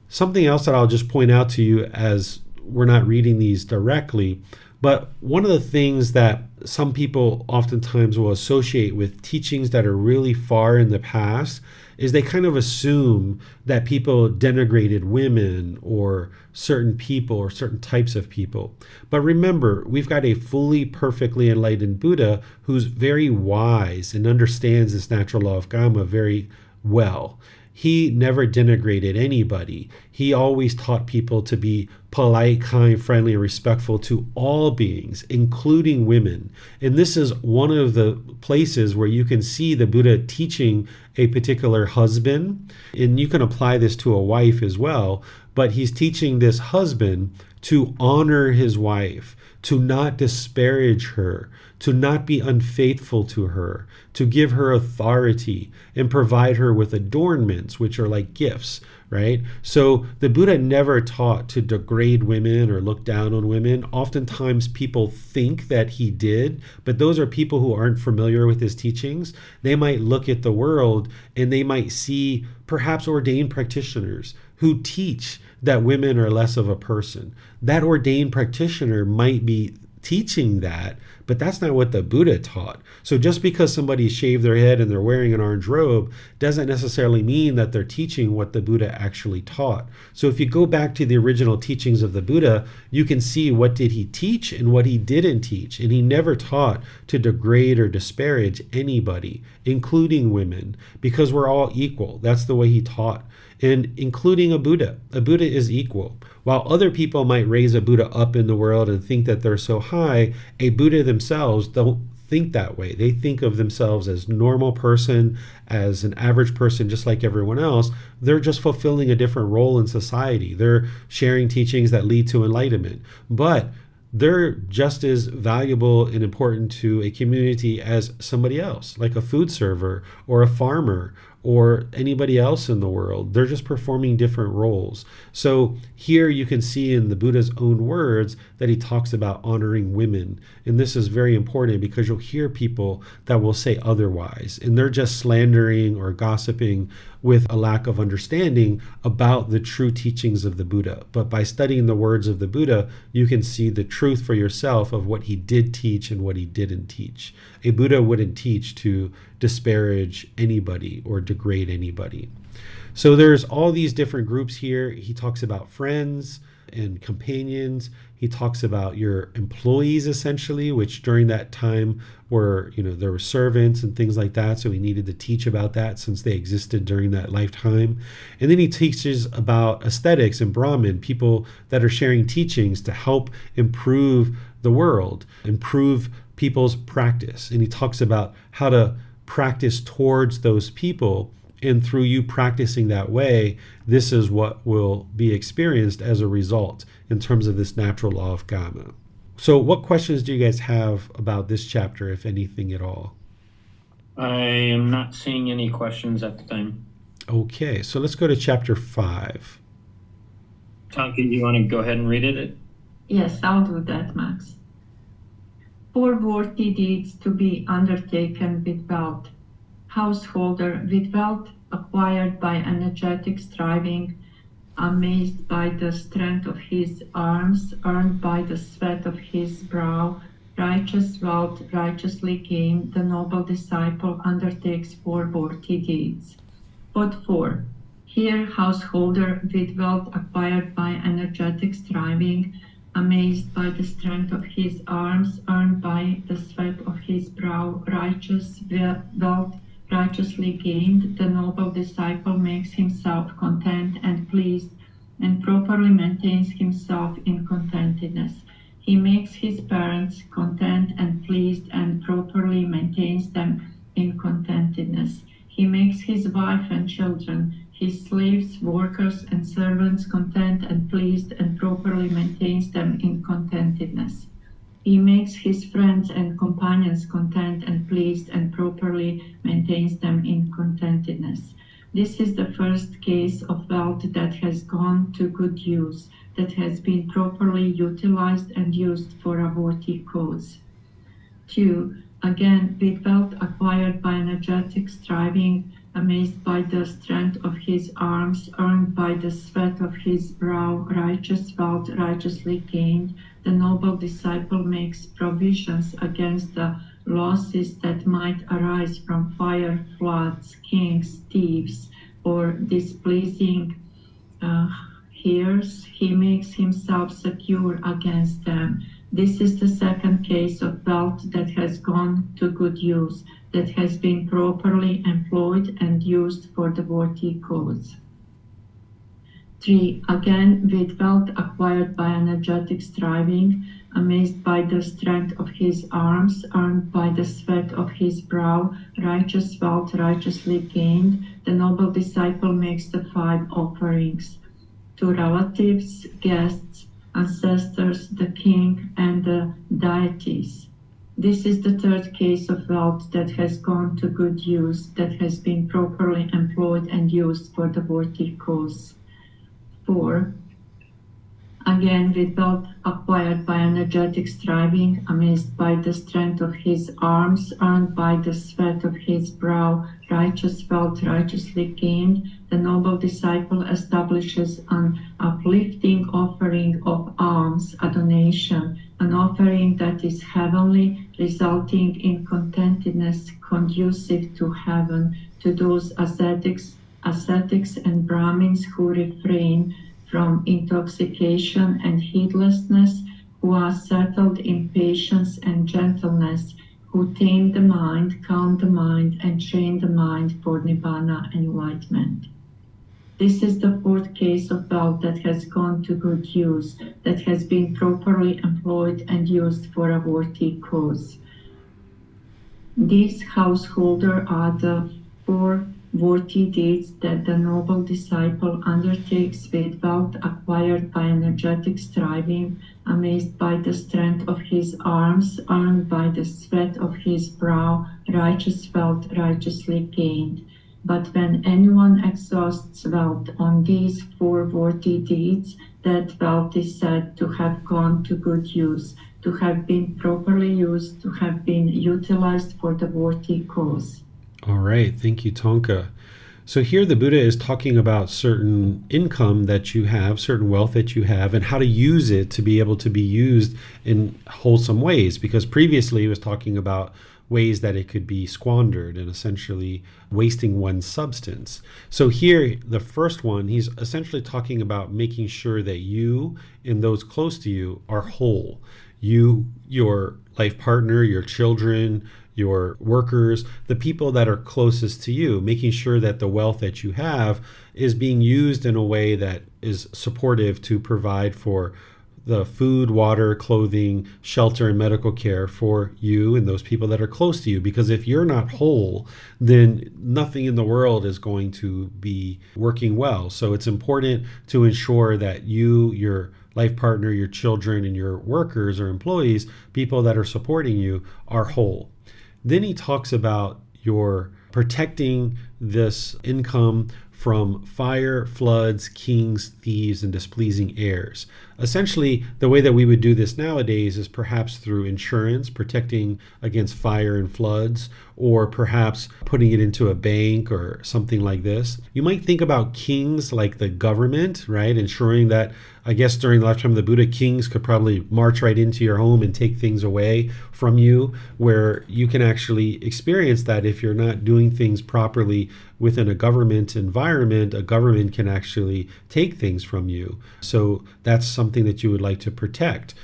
Something else that I'll just point out to you, as we're not reading these directly, but one of the things that some people oftentimes will associate with teachings that are really far in the past is they kind of assume that people denigrated women or certain people or certain types of people. But remember, we've got a fully, perfectly enlightened Buddha who's very wise and understands this natural law of karma very well. He never denigrated anybody. He always taught people to be polite, kind, friendly, and respectful to all beings, including women. And this is one of the places where you can see the Buddha teaching a particular husband. And you can apply this to a wife as well. But he's teaching this husband to honor his wife, to not disparage her, to not be unfaithful to her, to give her authority and provide her with adornments, which are like gifts, right? So the Buddha never taught to degrade women or look down on women. Oftentimes people think that he did, but those are people who aren't familiar with his teachings. They might look at the world and they might see perhaps ordained practitioners who teach that women are less of a person. That ordained practitioner might be teaching that, but that's not what the Buddha taught. So just because somebody shaved their head and they're wearing an orange robe doesn't necessarily mean that they're teaching what the Buddha actually taught. So if you go back to the original teachings of the Buddha, you can see what did he teach and what he didn't teach. And he never taught to degrade or disparage anybody, including women, because we're all equal. That's the way he taught. And including a Buddha. A Buddha is equal. While other people might raise a Buddha up in the world and think that they're so high, a Buddha themselves don't think that way. They think of themselves as normal person, as an average person, just like everyone else. They're just fulfilling a different role in society. They're sharing teachings that lead to enlightenment. But they're just as valuable and important to a community as somebody else, like a food server or a farmer or anybody else in the world. They're just performing different roles. So here you can see in the Buddha's own words that he talks about honoring women. And this is very important because you'll hear people that will say otherwise, and they're just slandering or gossiping with a lack of understanding about the true teachings of the Buddha. But by studying the words of the Buddha, you can see the truth for yourself of what he did teach and what he didn't teach. A Buddha wouldn't teach to disparage anybody or degrade anybody. So there's all these different groups here. He talks about friends and companions. He talks about your employees, essentially, which during that time were, there were servants and things like that. So he needed to teach about that since they existed during that lifetime. And then he teaches about aesthetics and Brahmin, people that are sharing teachings to help improve the world, improve people's practice. And he talks about how to practice towards those people. And through you practicing that way, this is what will be experienced as a result in terms of this natural law of karma. So what questions do you guys have about this chapter, if anything at all? I am not seeing any questions at the time. Okay, so let's go to chapter 5. Tonka, do you want to go ahead and read it? Yes, I'll do that, Max. 4 worthy deeds to be undertaken with wealth. Householder with wealth acquired by energetic striving, amazed by the strength of his arms, earned by the sweat of his brow, righteous wealth righteously gained, the noble disciple undertakes 4 worthy deeds. What for? Here, householder with wealth acquired by energetic striving, amazed by the strength of his arms, earned by the sweat of his brow, righteous wealth righteously gained, the noble disciple makes himself content and pleased, and properly maintains himself in contentedness. He makes his parents content and pleased, and properly maintains them in contentedness. He makes his wife and children, his slaves, workers, and servants content and pleased, and properly maintains them in contentedness. He makes his friends and companions content and pleased, and properly maintains them in contentedness. This is the first case of wealth that has gone to good use, that has been properly utilized and used for a worthy cause. 2. Again, with wealth acquired by energetic striving, amazed by the strength of his arms, earned by the sweat of his brow, righteous wealth righteously gained, the noble disciple makes provisions against the losses that might arise from fire, floods, kings, thieves, or displeasing heirs. He makes himself secure against them. This is the second case of wealth that has gone to good use, that has been properly employed and used for the worthy cause. 3. Again, with wealth acquired by energetic striving, amazed by the strength of his arms, earned by the sweat of his brow, righteous wealth righteously gained, the noble disciple makes the 5 offerings to relatives, guests, ancestors, the king, and the deities. This is the third case of wealth that has gone to good use, that has been properly employed and used for the worthy cause. 4. Again, with wealth acquired by energetic striving, amazed by the strength of his arms, earned by the sweat of his brow, righteous wealth righteously gained, the noble disciple establishes an uplifting offering of alms, a donation, an offering that is heavenly, resulting in contentedness conducive to heaven, to those ascetics and Brahmins who refrain from intoxication and heedlessness, who are settled in patience and gentleness, who tame the mind, calm the mind, and train the mind for Nibbana enlightenment. This is the fourth case of wealth that has gone to good use, that has been properly employed and used for a worthy cause. These householder are the 4 worthy deeds that the noble disciple undertakes with wealth acquired by energetic striving, amazed by the strength of his arms, earned by the sweat of his brow, righteous wealth righteously gained. But when anyone exhausts wealth on these four worthy deeds, that wealth is said to have gone to good use, to have been properly used, to have been utilized for the worthy cause. All right. Thank you, Tonka. So here the Buddha is talking about certain income that you have, certain wealth that you have, and how to use it to be able to be used in wholesome ways. Because previously he was talking about ways that it could be squandered and essentially wasting one's substance. So here, the first one, he's essentially talking about making sure that you and those close to you are whole. You, your life partner, your children, your workers, the people that are closest to you, making sure that the wealth that you have is being used in a way that is supportive to provide for the food, water, clothing, shelter, and medical care for you and those people that are close to you. Because if you're not whole, then nothing in the world is going to be working well. So it's important to ensure that you, your life partner, your children, and your workers or employees, people that are supporting you, are whole. Then he talks about your protecting this income from fire, floods, kings, thieves, and displeasing heirs. Essentially, the way that we would do this nowadays is perhaps through insurance, protecting against fire and floods, or perhaps putting it into a bank or something like this. You might think about kings like the government, right? Ensuring that, I guess during the lifetime of the Buddha, kings could probably march right into your home and take things away from you, where you can actually experience that if you're not doing things properly within a government environment, a government can actually take things from you. So that's something that you would like to protect.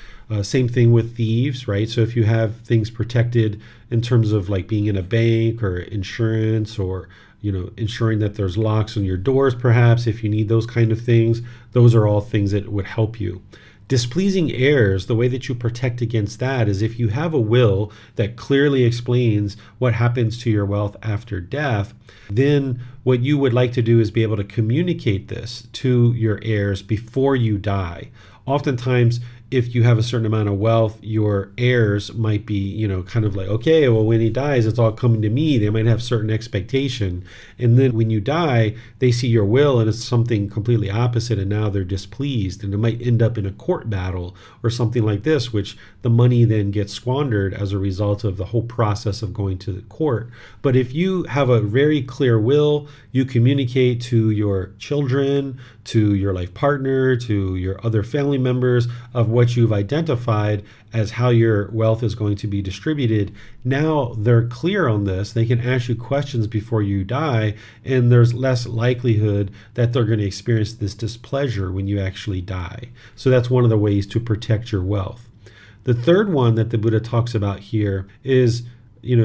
Same thing with thieves, right? So if you have things protected in terms of like being in a bank or insurance, or ensuring that there's locks on your doors, perhaps if you need those kind of things, those are all things that would help you. Displeasing heirs, the way that you protect against that is if you have a will that clearly explains what happens to your wealth after death, then what you would like to do is be able to communicate this to your heirs before you die. Oftentimes, if you have a certain amount of wealth, your heirs might be, kind of like, okay, well, when he dies, it's all coming to me. They might have certain expectation. And then when you die, they see your will and it's something completely opposite. And now they're displeased, and it might end up in a court battle or something like this, which the money then gets squandered as a result of the whole process of going to the court. But if you have a very clear will, you communicate to your children, to your life partner, to your other family members of what you've identified as how your wealth is going to be distributed. Now they're clear on this. They can ask you questions before you die, and there's less likelihood that they're going to experience this displeasure when you actually die. So that's one of the ways to protect your wealth. The third one that the Buddha talks about here is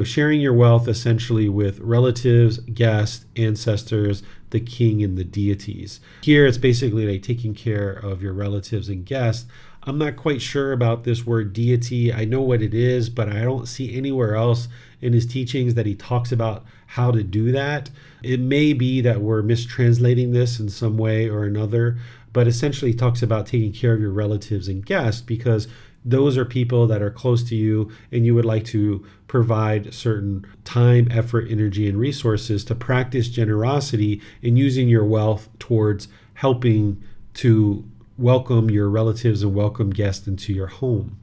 sharing your wealth essentially with relatives, guests, ancestors, the king, and the deities. Here it's basically like taking care of your relatives and guests. I'm not quite sure about this word deity. I know what it is, but I don't see anywhere else in his teachings that he talks about how to do that. It may be that we're mistranslating this in some way or another, but essentially he talks about taking care of your relatives and guests because those are people that are close to you, and you would like to provide certain time, effort, energy, and resources to practice generosity in using your wealth towards helping to welcome your relatives and welcome guests into your home.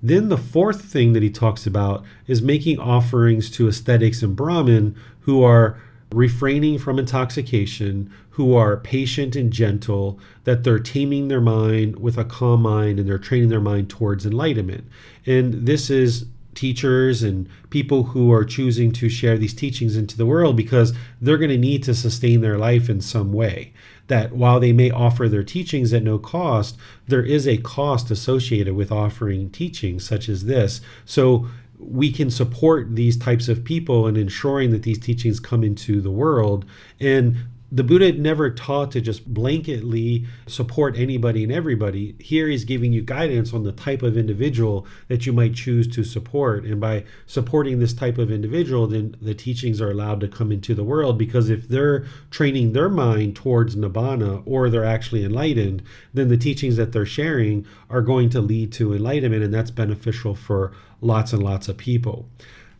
Then the fourth thing that he talks about is making offerings to ascetics and Brahmin who are refraining from intoxication, who are patient and gentle, that they're taming their mind with a calm mind, and they're training their mind towards enlightenment. And this is teachers and people who are choosing to share these teachings into the world because they're going to need to sustain their life in some way. That while they may offer their teachings at no cost, there is a cost associated with offering teachings such as this. So we can support these types of people in ensuring that these teachings come into the world. And the Buddha never taught to just blanketly support anybody and everybody. Here he's giving you guidance on the type of individual that you might choose to support. And by supporting this type of individual, then the teachings are allowed to come into the world, because if they're training their mind towards nibbana, or they're actually enlightened, then the teachings that they're sharing are going to lead to enlightenment, and that's beneficial for lots and lots of people.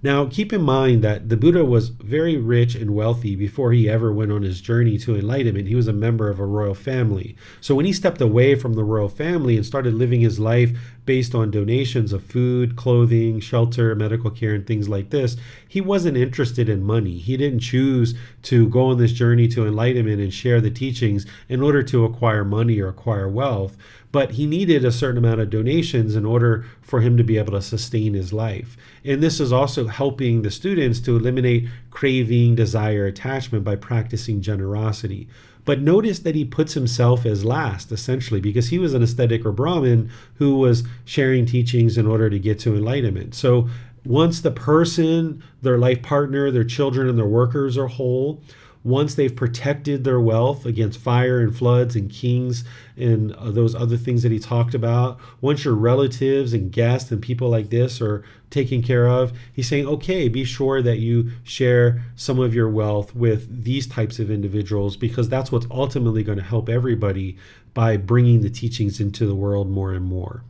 Now, keep in mind that the Buddha was very rich and wealthy before he ever went on his journey to enlightenment. He was a member of a royal family. So when he stepped away from the royal family and started living his life based on donations of food, clothing, shelter, medical care, and things like this, he wasn't interested in money. He didn't choose to go on this journey to enlightenment and share the teachings in order to acquire money or acquire wealth. But he needed a certain amount of donations in order for him to be able to sustain his life. And this is also helping the students to eliminate craving, desire, attachment by practicing generosity. But notice that he puts himself as last, essentially, because he was an ascetic or Brahmin who was sharing teachings in order to get to enlightenment. So once the person, their life partner, their children, and their workers are whole, once they've protected their wealth against fire and floods and kings and those other things that he talked about, once your relatives and guests and people like this are taken care of, he's saying, okay, be sure that you share some of your wealth with these types of individuals, because that's what's ultimately going to help everybody by bringing the teachings into the world more and more.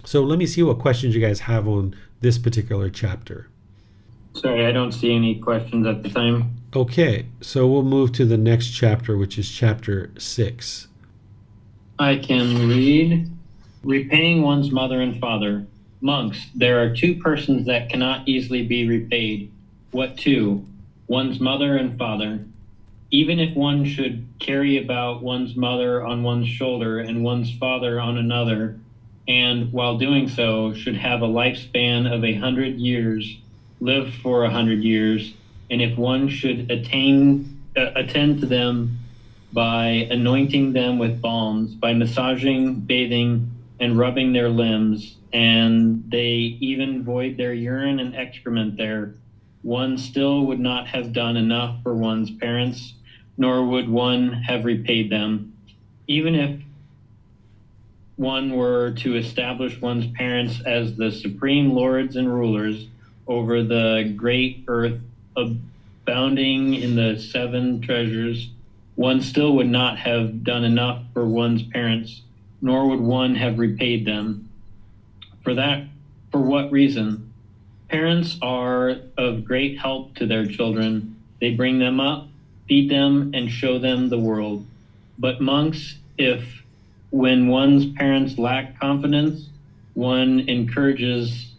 So let me see what questions you guys have on this particular chapter. Sorry, I don't see any questions at the time. Okay, so we'll move to the next chapter, which is chapter 6. I can read. Repaying one's mother and father. Monks, there are two persons that cannot easily be repaid. What two? One's mother and father. Even if one should carry about one's mother on one's shoulder and one's father on another, and while doing so should have a lifespan of 100 years, live for 100 years, and if one should attend to them by anointing them with balms, by massaging, bathing, and rubbing their limbs, and they even void their urine and excrement there, one still would not have done enough for one's parents, nor would one have repaid them. Even if one were to establish one's parents as the supreme lords and rulers over the great earth, abounding in the 7 treasures, one still would not have done enough for one's parents, nor would one have repaid them. For what reason? Parents are of great help to their children. They bring them up, feed them, and show them the world. But monks, if when one's parents lack confidence, one encourages,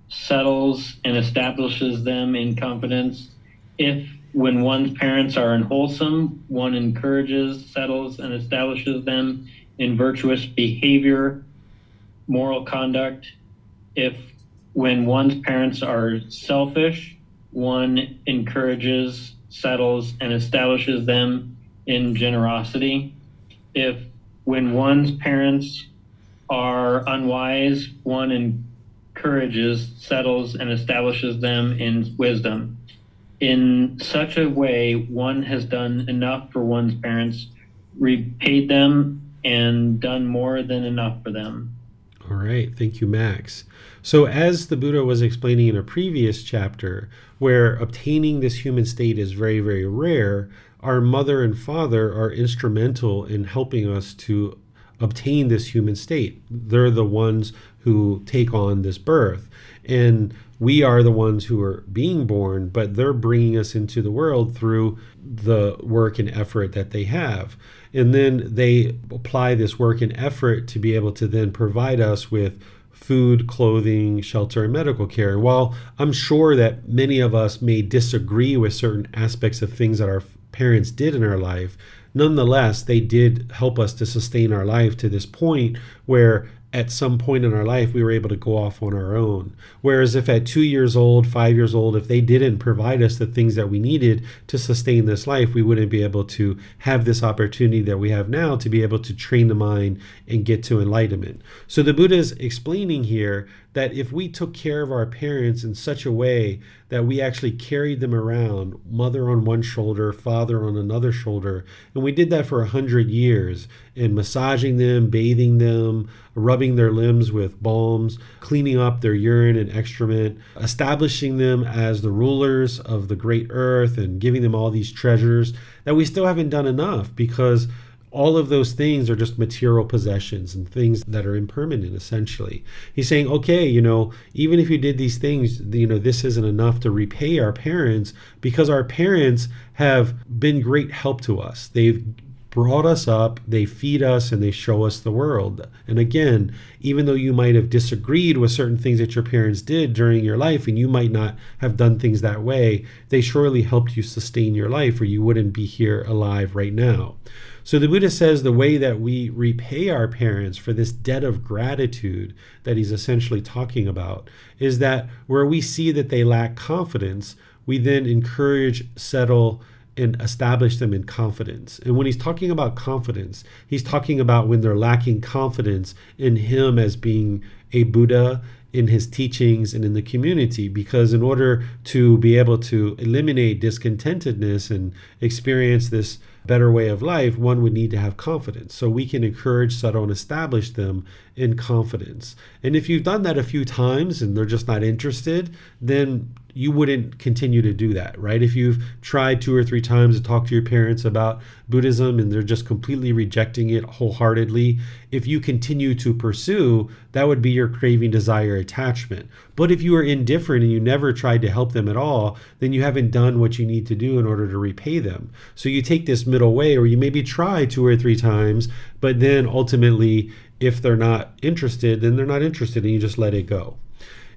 settles, and establishes them in confidence. If when one's parents are unwholesome, one encourages, settles, and establishes them in virtuous behavior, moral conduct. If when one's parents are selfish, one encourages, settles, and establishes them in generosity. If when one's parents are unwise, one encourages, settles, and establishes them in wisdom. In such a way, one has done enough for one's parents, repaid them, and done more than enough for them. All right. Thank you, Max. So as the Buddha was explaining in a previous chapter, where obtaining this human state is very, very rare, our mother and father are instrumental in helping us to obtain this human state. They're the ones who take on this birth. And we are the ones who are being born, but they're bringing us into the world through the work and effort that they have. And then they apply this work and effort to be able to then provide us with food, clothing, shelter, and medical care. And while I'm sure that many of us may disagree with certain aspects of things that our parents did in our life, nonetheless, they did help us to sustain our life to this point where at some point in our life, we were able to go off on our own. Whereas if at 2 years old, 5 years old, if they didn't provide us the things that we needed to sustain this life, we wouldn't be able to have this opportunity that we have now to be able to train the mind and get to enlightenment. So the Buddha is explaining here that if we took care of our parents in such a way that we actually carried them around, mother on one shoulder, father on another shoulder, and we did that for 100 years, in massaging them, bathing them, rubbing their limbs with balms, cleaning up their urine and excrement, establishing them as the rulers of the great earth and giving them all these treasures, that we still haven't done enough, because all of those things are just material possessions and things that are impermanent, essentially. He's saying, okay, even if you did these things, this isn't enough to repay our parents, because our parents have been great help to us. They've brought us up, they feed us, and they show us the world. And again, even though you might have disagreed with certain things that your parents did during your life, and you might not have done things that way, they surely helped you sustain your life, or you wouldn't be here alive right now. So the Buddha says the way that we repay our parents for this debt of gratitude that he's essentially talking about is that where we see that they lack confidence, we then encourage, settle, and establish them in confidence. And when he's talking about confidence, he's talking about when they're lacking confidence in him as being a Buddha, in his teachings, and in the community. Because in order to be able to eliminate discontentedness and experience this better way of life, one would need to have confidence. So we can encourage, settle, and establish them in confidence. And if you've done that a few times and they're just not interested, then you wouldn't continue to do that, right? If you've tried 2 or 3 times to talk to your parents about Buddhism and they're just completely rejecting it wholeheartedly, if you continue to pursue, that would be your craving, desire, attachment. But if you are indifferent and you never tried to help them at all, then you haven't done what you need to do in order to repay them. So you take this middle way, or you maybe try 2 or 3 times, but then ultimately, if they're not interested, then they're not interested, and you just let it go.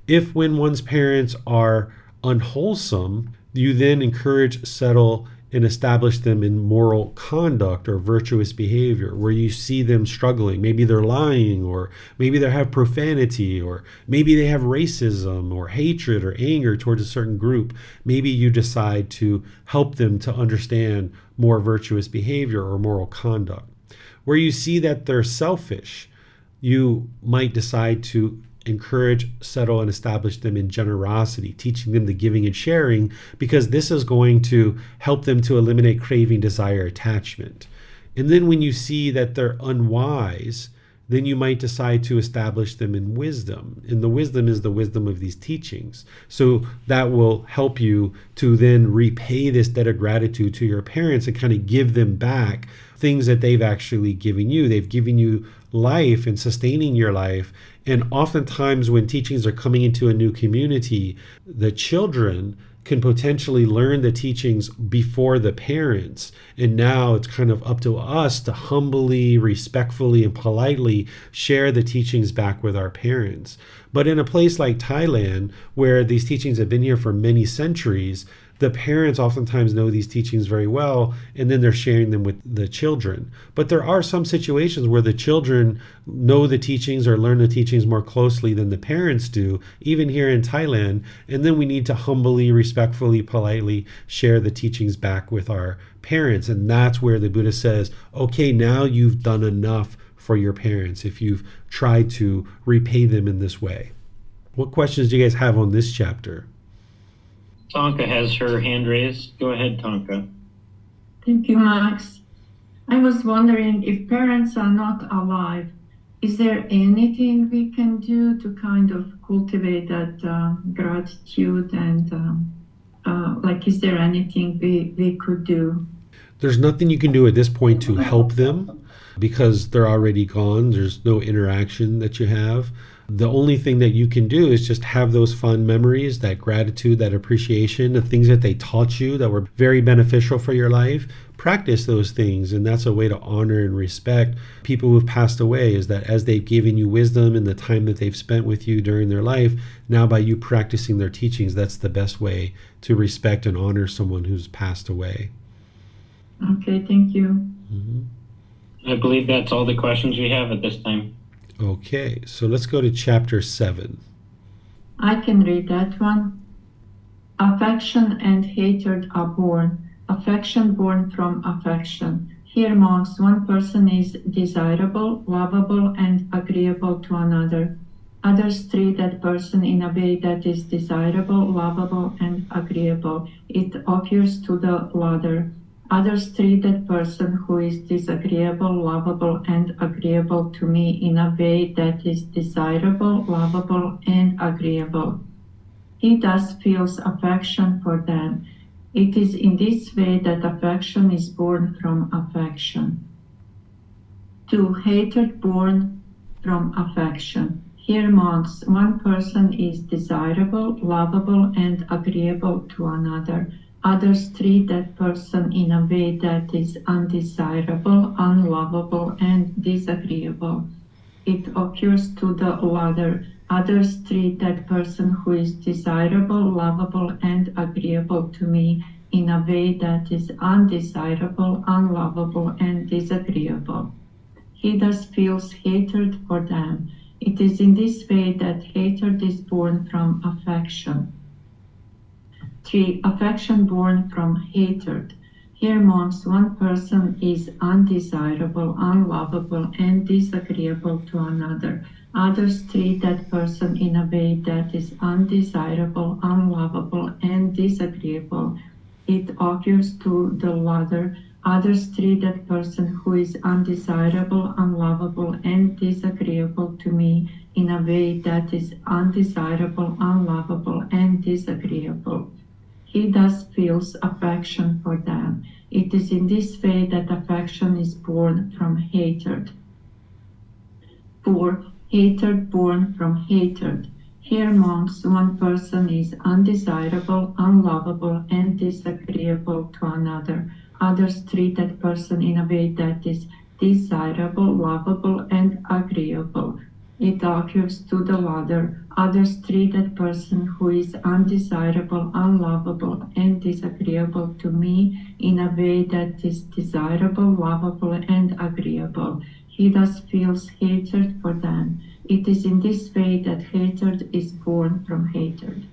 If when one's parents are unwholesome, you then encourage, settle, and establish them in moral conduct or virtuous behavior, where you see them struggling. Maybe they're lying, or maybe they have profanity, or maybe they have racism or hatred or anger towards a certain group. Maybe you decide to help them to understand more virtuous behavior or moral conduct. Where you see that they're selfish, you might decide to encourage, settle, and establish them in generosity, teaching them the giving and sharing, because this is going to help them to eliminate craving, desire, attachment. And then when you see that they're unwise, then you might decide to establish them in wisdom. And the wisdom is the wisdom of these teachings. So that will help you to then repay this debt of gratitude to your parents and kind of give them back things that they've actually given you. They've given you life and sustaining your life. And oftentimes when teachings are coming into a new community, the children can potentially learn the teachings before the parents. And now it's kind of up to us to humbly, respectfully, and politely share the teachings back with our parents. But in a place like Thailand, where these teachings have been here for many centuries, the parents oftentimes know these teachings very well, and then they're sharing them with the children. But there are some situations where the children know the teachings or learn the teachings more closely than the parents do, even here in Thailand. And then we need to humbly, respectfully, politely share the teachings back with our parents. And that's where the Buddha says, okay, now you've done enough for your parents if you've tried to repay them in this way. What questions do you guys have on this chapter? Tonka has her hand raised. Go ahead, Tonka. Thank you, Max. I was wondering, if parents are not alive, is there anything we can do to kind of cultivate that gratitude, and is there anything we could do? There's nothing you can do at this point to help them because they're already gone. There's no interaction that you have. The only thing that you can do is just have those fond memories, that gratitude, that appreciation, the things that they taught you that were very beneficial for your life. Practice those things, and that's a way to honor and respect people who've passed away, is that as they've given you wisdom and the time that they've spent with you during their life, now by you practicing their teachings, that's the best way to respect and honor someone who's passed away. Okay, thank you. Mm-hmm. I believe that's all the questions we have at this time. Okay, so let's go to chapter 7. I can read that one. Affection and hatred are born. Affection born from affection. Here amongst one person is desirable, lovable, and agreeable to another. Others treat that person in a way that is desirable, lovable, and agreeable. It occurs to the latter. Others treat that person who is disagreeable, lovable, and agreeable to me in a way that is desirable, lovable, and agreeable. He thus feels affection for them. It is in this way that affection is born from affection. 2. Hatred born from affection. Here, monks, one person is desirable, lovable, and agreeable to another. Others treat that person in a way that is undesirable, unlovable, and disagreeable. It occurs to the latter. Others treat that person who is desirable, lovable, and agreeable to me in a way that is undesirable, unlovable, and disagreeable. He thus feels hatred for them. It is in this way that hatred is born from affection. 3. Affection born from hatred. Here, monks, one person is undesirable, unlovable, and disagreeable to another. Others treat that person in a way that is undesirable, unlovable, and disagreeable. It occurs to the latter. Others treat that person who is undesirable, unlovable, and disagreeable to me in a way that is undesirable, unlovable, and disagreeable. He thus feels affection for them. It is in this way that affection is born from hatred. 4. Hatred born from hatred. Here, monks, one person is undesirable, unlovable, and disagreeable to another. Others treat that person in a way that is desirable, lovable, and agreeable. It occurs to the latter. Others treat that person who is undesirable, unlovable, and disagreeable to me in a way that is desirable, lovable, and agreeable. He thus feels hatred for them. It is in this way that hatred is born from hatred.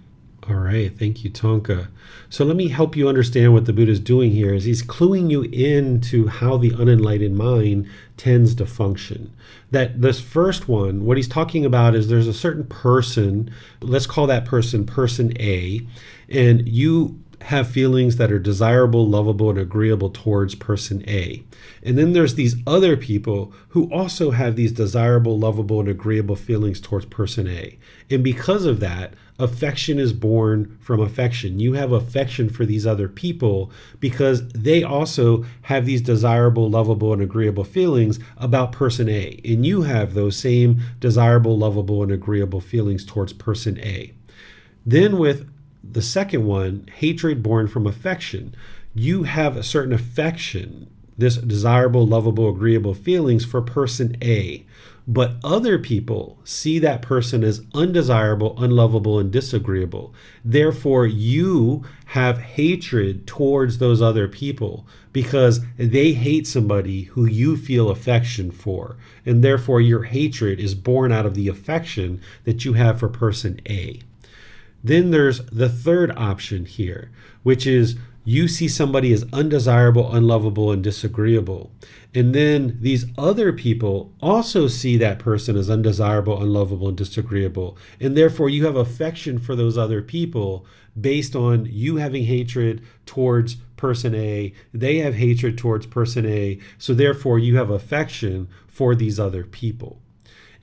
All right, thank you, Tonka. So let me help you understand what the Buddha is doing here. Is he's cluing you into how the unenlightened mind tends to function. That this first one, what he's talking about is there's a certain person, let's call that person person A, and you have feelings that are desirable, lovable, and agreeable towards person A. And then there's these other people who also have these desirable, lovable, and agreeable feelings towards person A. And because of that, affection is born from affection. You have affection for these other people because they also have these desirable, lovable, and agreeable feelings about person A. And you have those same desirable, lovable, and agreeable feelings towards person A. Then with the second one, hatred born from affection, you have a certain affection, this desirable, lovable, agreeable feelings for person A. But other people see that person as undesirable, unlovable, and disagreeable. Therefore, you have hatred towards those other people because they hate somebody who you feel affection for. And therefore, your hatred is born out of the affection that you have for person A. Then there's the third option here, which is you see somebody as undesirable, unlovable, and disagreeable. And then these other people also see that person as undesirable, unlovable, and disagreeable. And therefore you have affection for those other people based on you having hatred towards person A. They have hatred towards person A. So therefore you have affection for these other people.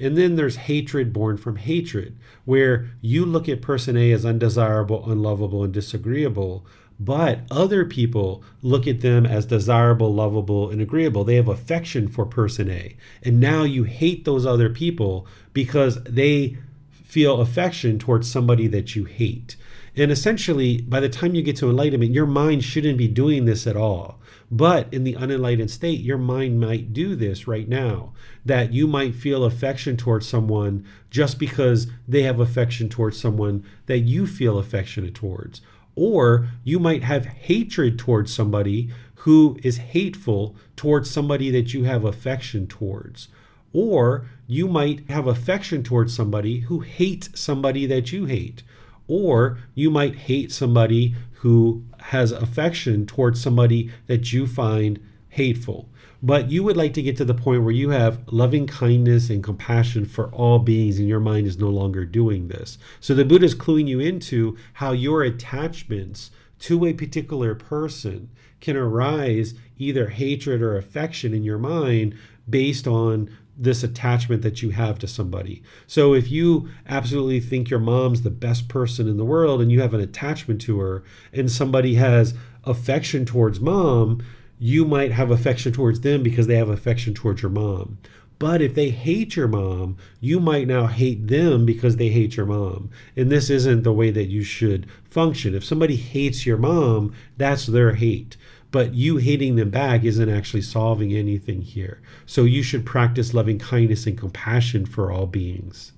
And then there's hatred born from hatred, where you look at person A as undesirable, unlovable, and disagreeable, but other people look at them as desirable, lovable, and agreeable. They have affection for person A. And now you hate those other people because they feel affection towards somebody that you hate. And essentially, by the time you get to enlightenment, your mind shouldn't be doing this at all. But in the unenlightened state, your mind might do this right now, that you might feel affection towards someone just because they have affection towards someone that you feel affectionate towards. Or you might have hatred towards somebody who is hateful towards somebody that you have affection towards. Or you might have affection towards somebody who hates somebody that you hate. Or you might hate somebody who has affection towards somebody that you find hateful. But you would like to get to the point where you have loving kindness and compassion for all beings, and your mind is no longer doing this. So the Buddha is cluing you into how your attachments to a particular person can arise either hatred or affection in your mind based on this attachment that you have to somebody. So if you absolutely think your mom's the best person in the world and you have an attachment to her, and somebody has affection towards mom, you might have affection towards them because they have affection towards your mom. But if they hate your mom, you might now hate them because they hate your mom. And this isn't the way that you should function. If somebody hates your mom, that's their hate. But you hating them back isn't actually solving anything here. So you should practice loving kindness and compassion for all beings.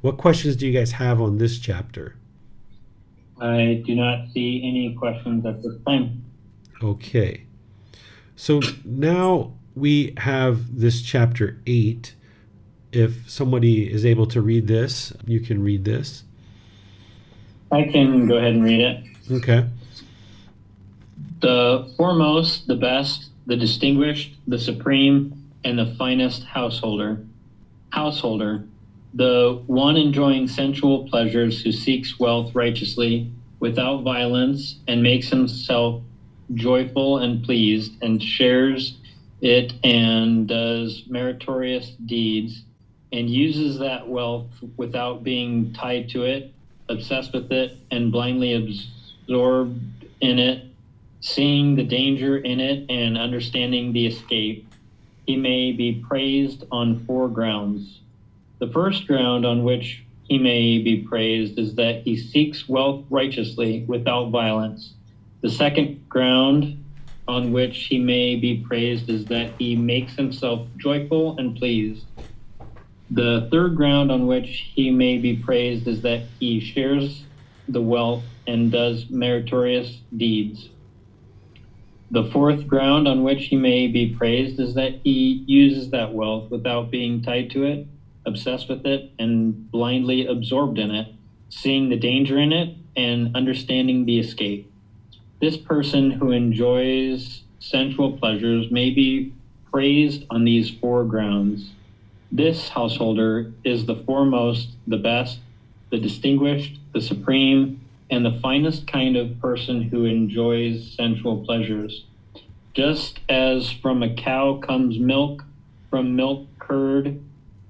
What questions do you guys have on this chapter? I do not see any questions at this time. Okay. So now we have this chapter 8. If somebody is able to read this, you can read this. I can go ahead and read it. Okay. The foremost, the best, the distinguished, the supreme, and the finest householder, the one enjoying sensual pleasures who seeks wealth righteously, without violence, and makes himself joyful and pleased, and shares it and does meritorious deeds, and uses that wealth without being tied to it, obsessed with it, and blindly absorbed in it, seeing the danger in it and understanding the escape. He may be praised on 4 grounds. The first ground on which he may be praised is that he seeks wealth righteously without violence. The second ground on which he may be praised is that he makes himself joyful and pleased. The third ground on which he may be praised is that he shares the wealth and does meritorious deeds. The fourth ground on which he may be praised is that he uses that wealth without being tied to it, obsessed with it, and blindly absorbed in it, seeing the danger in it and understanding the escape. This person who enjoys sensual pleasures may be praised on these 4 grounds. This householder is the foremost, the best, the distinguished, the supreme, and the finest kind of person who enjoys sensual pleasures. Just as from a cow comes milk, from milk curd,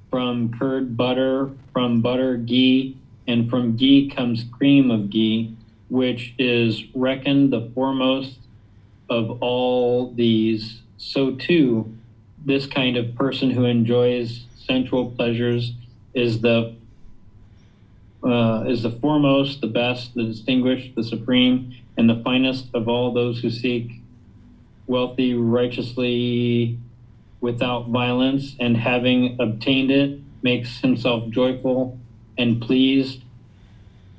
from curd butter, from butter ghee, and from ghee comes cream of ghee, which is reckoned the foremost of all these, so too this kind of person who enjoys sensual pleasures is the foremost, the best, the distinguished, the supreme, and the finest of all those who seek wealthy righteously without violence, and having obtained it, makes himself joyful and pleased,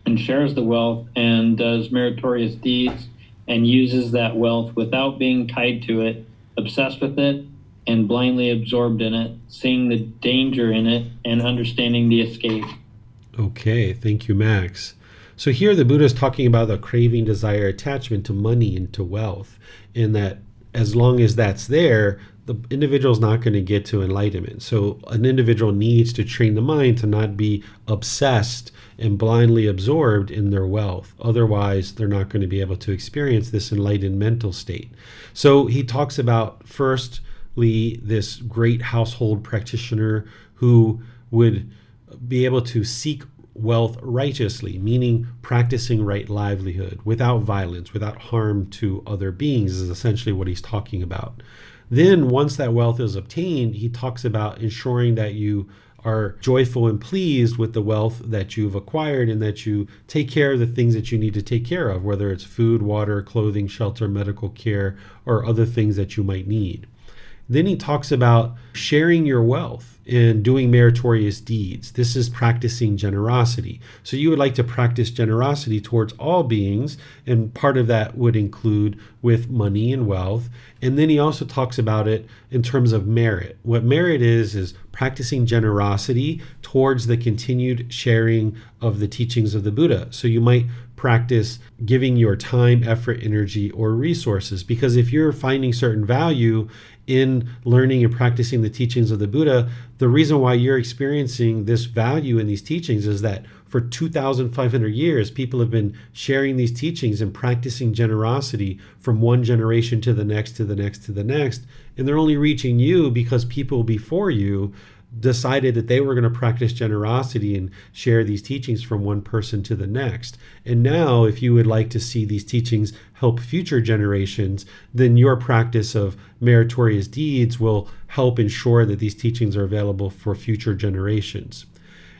and shares the wealth and does meritorious deeds, and uses that wealth without being tied to it, obsessed with it, and blindly absorbed in it, seeing the danger in it and understanding the escape. Okay, thank you, Max. So here the Buddha is talking about the craving, desire, attachment to money and to wealth, and that as long as that's there, the individual is not going to get to enlightenment. So an individual needs to train the mind to not be obsessed and blindly absorbed in their wealth. Otherwise, they're not going to be able to experience this enlightened mental state. So he talks about, firstly, this great household practitioner who would be able to seek wealth righteously, meaning practicing right livelihood without violence, without harm to other beings, is essentially what he's talking about. Then once that wealth is obtained, he talks about ensuring that you are joyful and pleased with the wealth that you've acquired, and that you take care of the things that you need to take care of, whether it's food, water, clothing, shelter, medical care, or other things that you might need. Then he talks about sharing your wealth and doing meritorious deeds. This is practicing generosity. So you would like to practice generosity towards all beings, and part of that would include with money and wealth. And then he also talks about it in terms of merit. What merit is practicing generosity towards the continued sharing of the teachings of the Buddha. So you might practice giving your time, effort, energy, or resources, because if you're finding certain value in learning and practicing the teachings of the Buddha, the reason why you're experiencing this value in these teachings is that for 2,500 years, people have been sharing these teachings and practicing generosity from one generation to the next, to the next, to the next. And they're only reaching you because people before you decided that they were going to practice generosity and share these teachings from one person to the next. And now, if you would like to see these teachings help future generations, then your practice of meritorious deeds will help ensure that these teachings are available for future generations.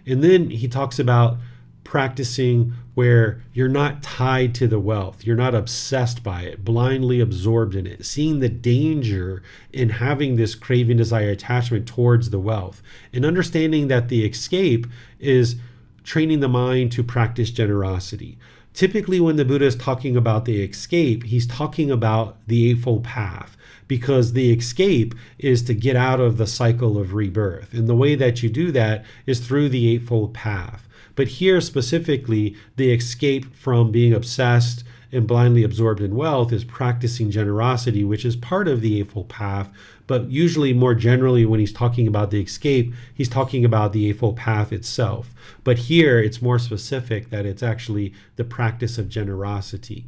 And then he talks about practicing where you're not tied to the wealth, you're not obsessed by it, blindly absorbed in it, seeing the danger in having this craving, desire, attachment towards the wealth, and understanding that the escape is training the mind to practice generosity. Typically, when the Buddha is talking about the escape, he's talking about the Eightfold Path, because the escape is to get out of the cycle of rebirth. And the way that you do that is through the Eightfold Path. But here specifically, the escape from being obsessed and blindly absorbed in wealth is practicing generosity, which is part of the Eightfold Path. But usually, more generally, when he's talking about the escape, he's talking about the Eightfold Path itself. But here, it's more specific that it's actually the practice of generosity.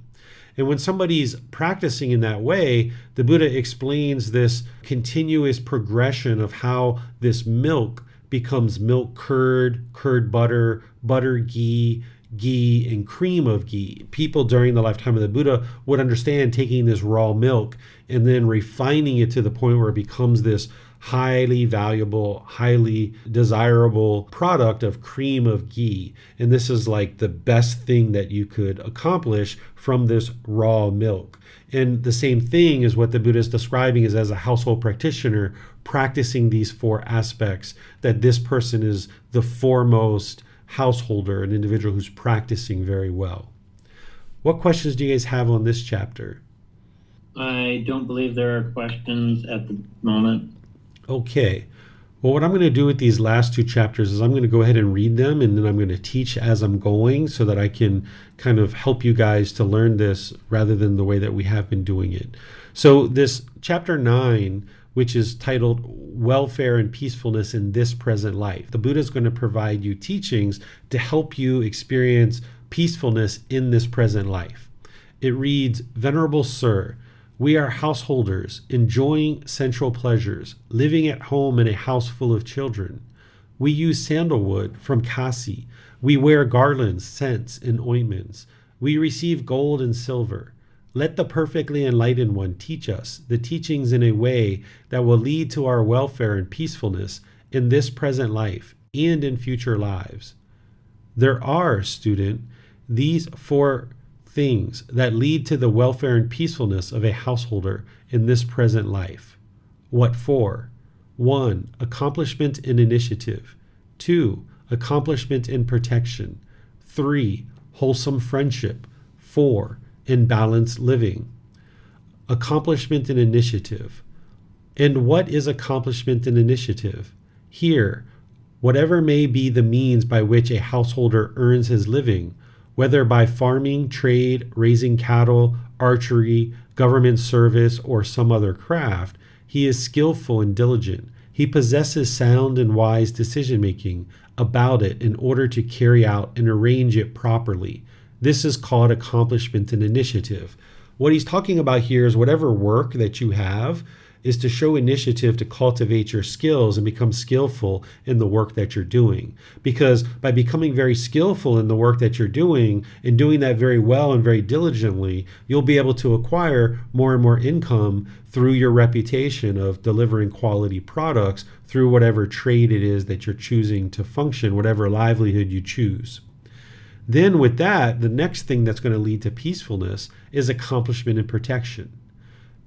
And when somebody's practicing in that way, the Buddha explains this continuous progression of how this milk becomes milk curd, curd butter, butter ghee, ghee, and cream of ghee. People during the lifetime of the Buddha would understand taking this raw milk and then refining it to the point where it becomes this highly valuable, highly desirable product of cream of ghee. And this is like the best thing that you could accomplish from this raw milk. And the same thing is what the Buddha is describing is as a household practitioner, practicing these four aspects, that this person is the foremost householder, an individual who's practicing very well. What questions do you guys have on this chapter? I don't believe there are questions at the moment. Okay. Well, what I'm going to do with these last two chapters is I'm going to go ahead and read them, and then I'm going to teach as I'm going so that I can kind of help you guys to learn this rather than the way that we have been doing it. So this chapter 9, which is titled Welfare and Peacefulness in This Present Life, the Buddha is going to provide you teachings to help you experience peacefulness in this present life. It reads, Venerable Sir, we are householders, enjoying sensual pleasures, living at home in a house full of children. We use sandalwood from Kasi. We wear garlands, scents, and ointments. We receive gold and silver. Let the perfectly enlightened one teach us the teachings in a way that will lead to our welfare and peacefulness in this present life and in future lives. There are, student, these four things that lead to the welfare and peacefulness of a householder in this present life. What for? 1. Accomplishment in initiative. 2. Accomplishment in protection. 3. Wholesome friendship. 4. In balanced living. Accomplishment in initiative. And what is accomplishment in initiative? Here, whatever may be the means by which a householder earns his living, whether by farming, trade, raising cattle, archery, government service, or some other craft, he is skillful and diligent. He possesses sound and wise decision-making about it in order to carry out and arrange it properly. This is called accomplishment and initiative. What he's talking about here is whatever work that you have is to show initiative to cultivate your skills and become skillful in the work that you're doing. Because by becoming very skillful in the work that you're doing and doing that very well and very diligently, you'll be able to acquire more and more income through your reputation of delivering quality products through whatever trade it is that you're choosing to function, whatever livelihood you choose. Then with that, the next thing that's going to lead to peacefulness is accomplishment and protection.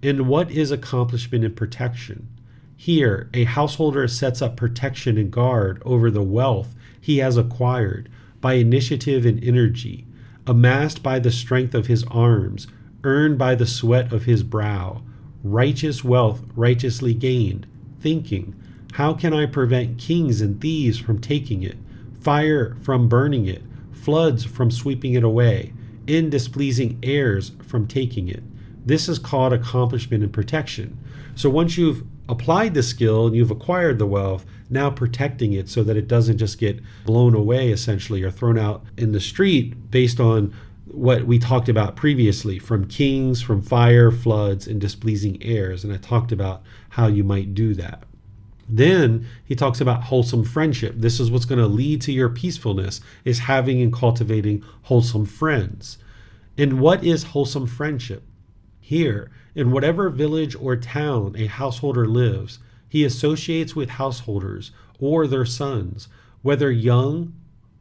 And what is accomplishment and protection? Here, a householder sets up protection and guard over the wealth he has acquired by initiative and energy, amassed by the strength of his arms, earned by the sweat of his brow, righteous wealth righteously gained, thinking, how can I prevent kings and thieves from taking it, fire from burning it, floods from sweeping it away, and displeasing heirs from taking it. This is called accomplishment and protection. So once you've applied the skill and you've acquired the wealth, now protecting it so that it doesn't just get blown away essentially or thrown out in the street based on what we talked about previously, from kings, from fire, floods, and displeasing heirs. And I talked about how you might do that. Then he talks about wholesome friendship. This is what's going to lead to your peacefulness, is having and cultivating wholesome friends. And what is wholesome friendship? Here, in whatever village or town a householder lives, he associates with householders or their sons, whether young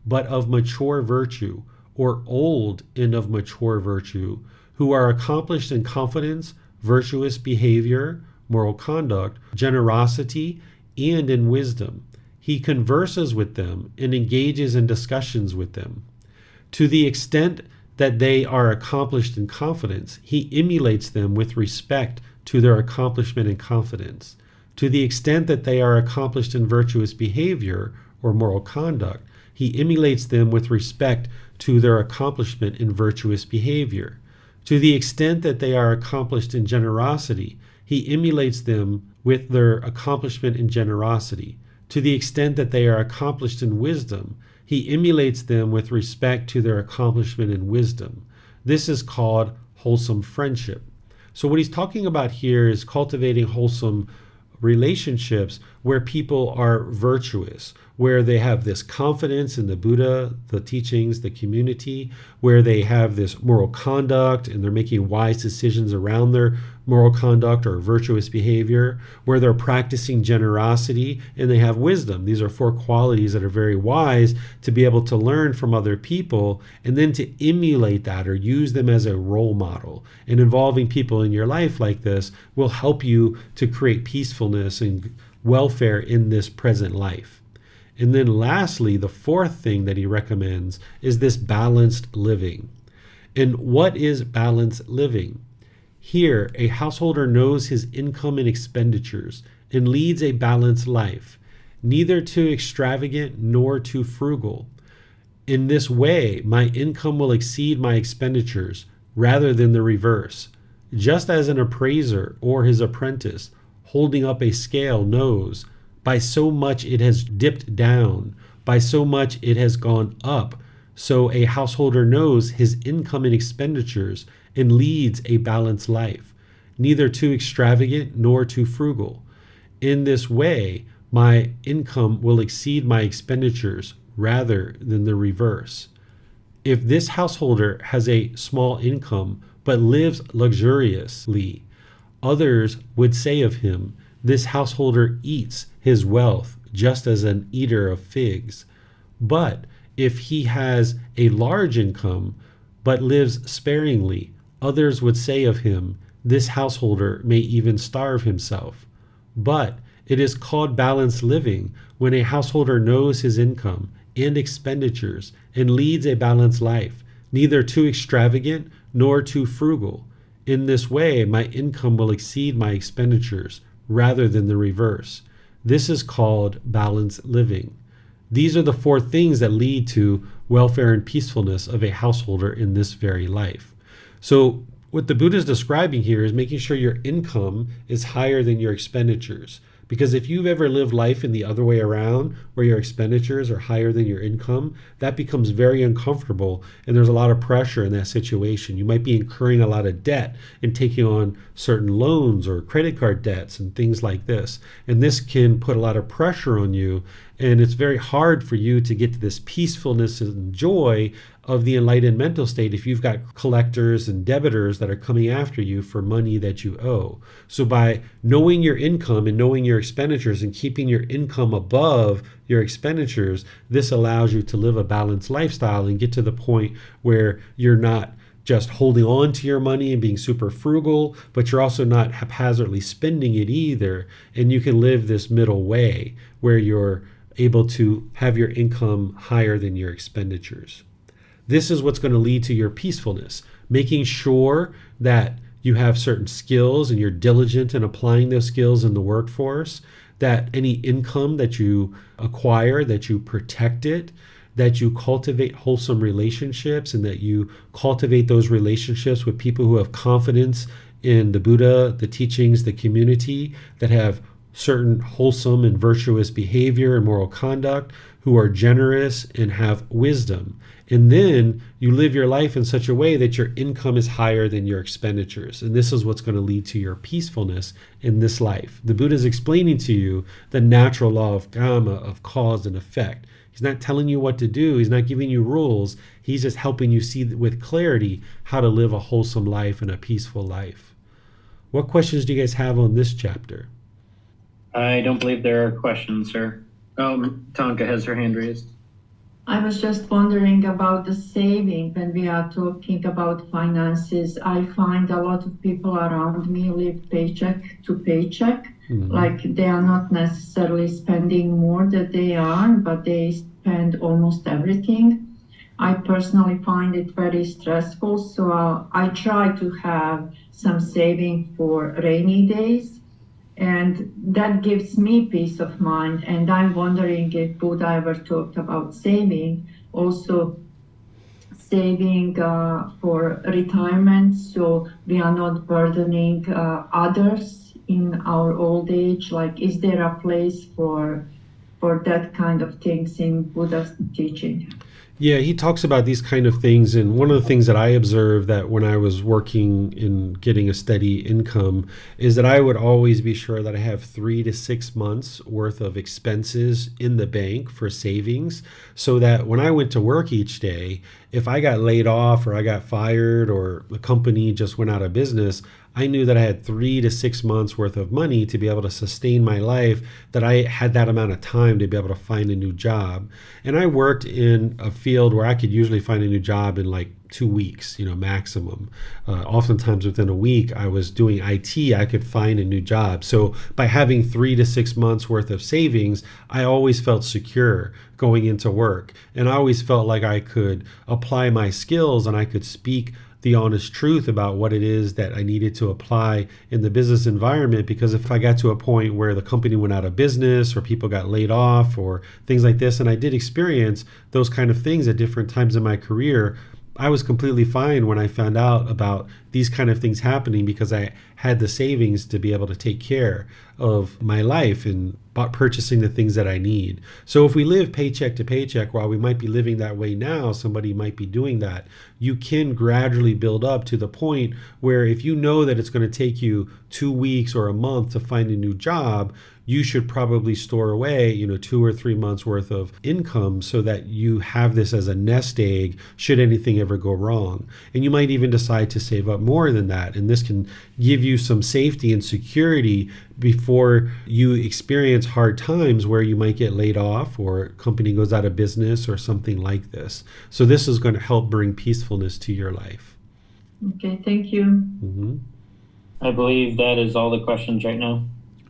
but of mature virtue, or old and of mature virtue, who are accomplished in confidence, virtuous behavior, moral conduct, generosity, and in wisdom. He converses with them and engages in discussions with them. To the extent that they are accomplished in confidence, he emulates them with respect to their accomplishment and confidence. To the extent that they are accomplished in virtuous behavior or moral conduct, he emulates them with respect to their accomplishment in virtuous behavior. To the extent that they are accomplished in generosity, he emulates them with their accomplishment in generosity. To the extent that they are accomplished in wisdom, he emulates them with respect to their accomplishment in wisdom. This is called wholesome friendship. So what he's talking about here is cultivating wholesome relationships where people are virtuous, where they have this confidence in the Buddha, the teachings, the community, where they have this moral conduct and they're making wise decisions around their moral conduct or virtuous behavior, where they're practicing generosity and they have wisdom. These are 4 qualities that are very wise to be able to learn from other people and then to emulate that or use them as a role model. And involving people in your life like this will help you to create peacefulness and welfare in this present life. And then lastly, the 4th thing that he recommends is this balanced living. And what is balanced living? Here, a householder knows his income and expenditures and leads a balanced life, neither too extravagant nor too frugal. In this way, my income will exceed my expenditures rather than the reverse. Just as an appraiser or his apprentice holding up a scale knows by so much it has dipped down, by so much it has gone up, so a householder knows his income and expenditures and leads a balanced life, neither too extravagant nor too frugal. In this way, my income will exceed my expenditures rather than the reverse. If this householder has a small income but lives luxuriously, others would say of him, this householder eats his wealth just as an eater of figs. But if he has a large income but lives sparingly, others would say of him, this householder may even starve himself. But it is called balanced living when a householder knows his income and expenditures and leads a balanced life, neither too extravagant nor too frugal. In this way, my income will exceed my expenditures rather than the reverse. This is called balanced living. These are the 4 things that lead to welfare and peacefulness of a householder in this very life. So what the Buddha is describing here is making sure your income is higher than your expenditures. Because if you've ever lived life in the other way around, where your expenditures are higher than your income, that becomes very uncomfortable and there's a lot of pressure in that situation. You might be incurring a lot of debt and taking on certain loans or credit card debts and things like this. And this can put a lot of pressure on you, and it's very hard for you to get to this peacefulness and joy of the enlightened mental state if you've got collectors and debitors that are coming after you for money that you owe. So by knowing your income and knowing your expenditures and keeping your income above your expenditures, this allows you to live a balanced lifestyle and get to the point where you're not just holding on to your money and being super frugal, but you're also not haphazardly spending it either. And you can live this middle way where you're able to have your income higher than your expenditures. This is what's going to lead to your peacefulness, making sure that you have certain skills and you're diligent in applying those skills in the workforce, that any income that you acquire, that you protect it, that you cultivate wholesome relationships, and that you cultivate those relationships with people who have confidence in the Buddha, the teachings, the community, that have certain wholesome and virtuous behavior and moral conduct, who are generous and have wisdom. And then you live your life in such a way that your income is higher than your expenditures. And this is what's going to lead to your peacefulness in this life. The Buddha is explaining to you the natural law of karma, of cause and effect. He's not telling you what to do. He's not giving you rules. He's just helping you see with clarity how to live a wholesome life and a peaceful life. What questions do you guys have on this chapter? I don't believe there are questions, sir. Tonka has her hand raised. I was just wondering about the saving when we are talking about finances. I find a lot of people around me live paycheck to paycheck. Like they are not necessarily spending more than they earn, but they spend almost everything. I personally find it very stressful, so I try to have some saving for rainy days, and that gives me peace of mind. And I'm wondering if Buddha ever talked about saving, also saving for retirement, so we are not burdening others in our old age. Like, is there a place for that kind of things in Buddha's teaching? Yeah, he talks about these kind of things. And one of the things that I observed that when I was working in getting a steady income is that I would always be sure that I have 3 to 6 months worth of expenses in the bank for savings, so that when I went to work each day, if I got laid off or I got fired or the company just went out of business, I knew that I had 3 to 6 months worth of money to be able to sustain my life, that I had that amount of time to be able to find a new job. And I worked in a field where I could usually find a new job in like 2 weeks, maximum. Oftentimes within a week, I was doing IT, I could find a new job. So by having 3 to 6 months worth of savings, I always felt secure going into work. And I always felt like I could apply my skills and I could speak the honest truth about what it is that I needed to apply in the business environment. Because if I got to a point where the company went out of business or people got laid off or things like this, and I did experience those kind of things at different times in my career, I was completely fine when I found out about these kind of things happening, because I had the savings to be able to take care of my life and purchasing the things that I need. So if we live paycheck to paycheck, while we might be living that way now, somebody might be doing that, you can gradually build up to the point where if you know that it's going to take you 2 weeks or a month to find a new job, you should probably store away, 2 or 3 months worth of income so that you have this as a nest egg should anything ever go wrong. And you might even decide to save up more than that. And this can give you some safety and security before you experience hard times where you might get laid off or a company goes out of business or something like this. So this is going to help bring peacefulness to your life. Okay, thank you. Mm-hmm. I believe that is all the questions right now.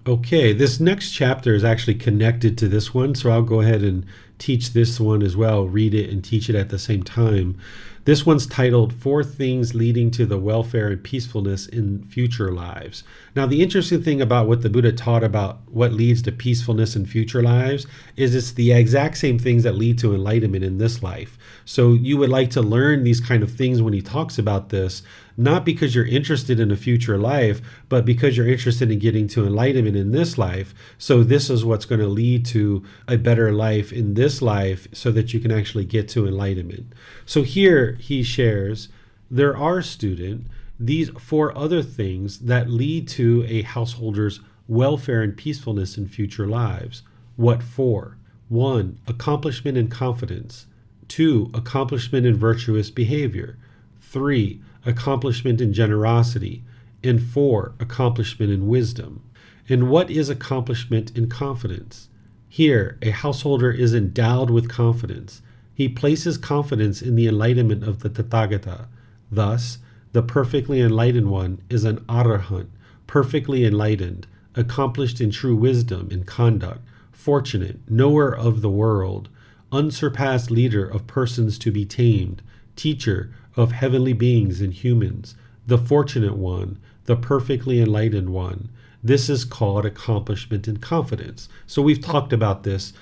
Okay, this next chapter is actually connected to this one, so I'll go ahead and teach this one as well, read it and teach it at the same time. This one's titled 4 Things Leading to the Welfare and Peacefulness in Future Lives. Now, the interesting thing about what the Buddha taught about what leads to peacefulness in future lives is it's the exact same things that lead to enlightenment in this life. So you would like to learn these kind of things when he talks about this, not because you're interested in a future life, but because you're interested in getting to enlightenment in this life. So this is what's going to lead to a better life in this life so that you can actually get to enlightenment. So here he shares, there are, student, these 4 other things that lead to a householder's welfare and peacefulness in future lives. What 4? 1, accomplishment in confidence. 2, accomplishment in virtuous behavior. 3, accomplishment in generosity. And 4, accomplishment in wisdom. And what is accomplishment in confidence? Here, a householder is endowed with confidence. He places confidence in the enlightenment of the Tathagata. Thus, the perfectly enlightened one is an arahant, perfectly enlightened, accomplished in true wisdom and conduct, fortunate, knower of the world, unsurpassed leader of persons to be tamed, teacher of heavenly beings and humans, the fortunate one, the perfectly enlightened one. This is called accomplishment in confidence. So we've talked about this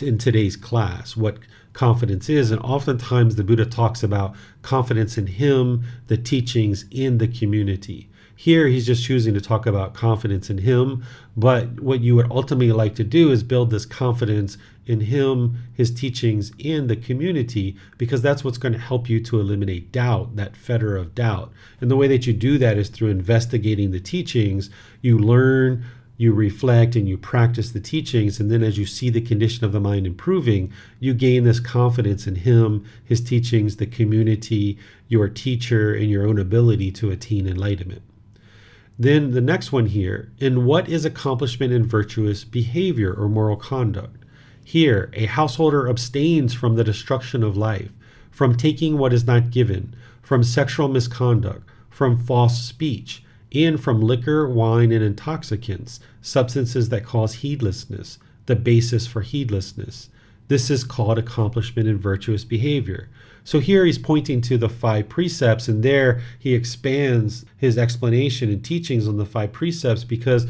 in today's class, what confidence is, and oftentimes the Buddha talks about confidence in him, the teachings, in the community. Here, he's just choosing to talk about confidence in him. But what you would ultimately like to do is build this confidence in him, his teachings, and the community, because that's what's going to help you to eliminate doubt, that fetter of doubt. And the way that you do that is through investigating the teachings. You learn, you reflect, and you practice the teachings. And then as you see the condition of the mind improving, you gain this confidence in him, his teachings, the community, your teacher, and your own ability to attain enlightenment. Then the next one here, in what is accomplishment in virtuous behavior or moral conduct? Here, a householder abstains from the destruction of life, from taking what is not given, from sexual misconduct, from false speech, and from liquor, wine, and intoxicants, substances that cause heedlessness, the basis for heedlessness. This is called accomplishment in virtuous behavior. So here he's pointing to the 5 precepts, and there he expands his explanation and teachings on the 5 precepts, because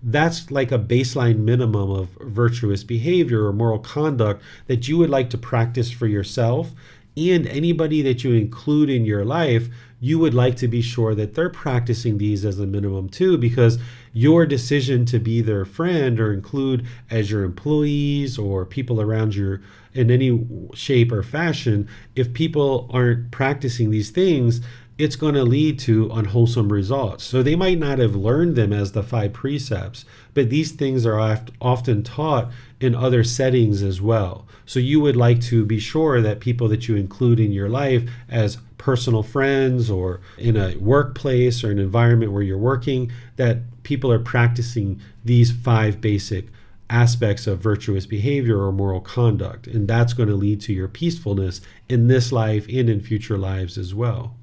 that's like a baseline minimum of virtuous behavior or moral conduct that you would like to practice for yourself, and anybody that you include in your life, you would like to be sure that they're practicing these as a minimum too, because your decision to be their friend or include as your employees or people around you in any shape or fashion, if people aren't practicing these things, it's going to lead to unwholesome results. So they might not have learned them as the 5 precepts, but these things are often taught in other settings as well. So you would like to be sure that people that you include in your life as personal friends or in a workplace or an environment where you're working, that people are practicing these 5 basic aspects of virtuous behavior or moral conduct. And that's going to lead to your peacefulness in this life and in future lives as well.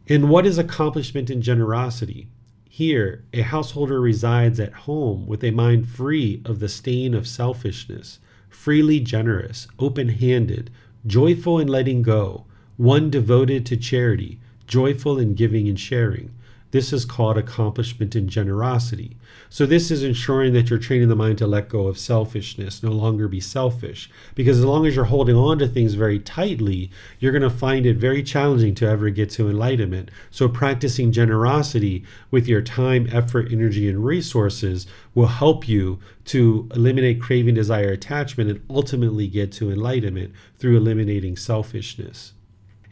And what is accomplishment in generosity? Here, a householder resides at home with a mind free of the stain of selfishness, freely generous, open-handed, joyful in letting go, one devoted to charity, joyful in giving and sharing. This is called accomplishment in generosity. So this is ensuring that you're training the mind to let go of selfishness, no longer be selfish. Because as long as you're holding on to things very tightly, you're going to find it very challenging to ever get to enlightenment. So practicing generosity with your time, effort, energy, and resources will help you to eliminate craving, desire, attachment, and ultimately get to enlightenment through eliminating selfishness.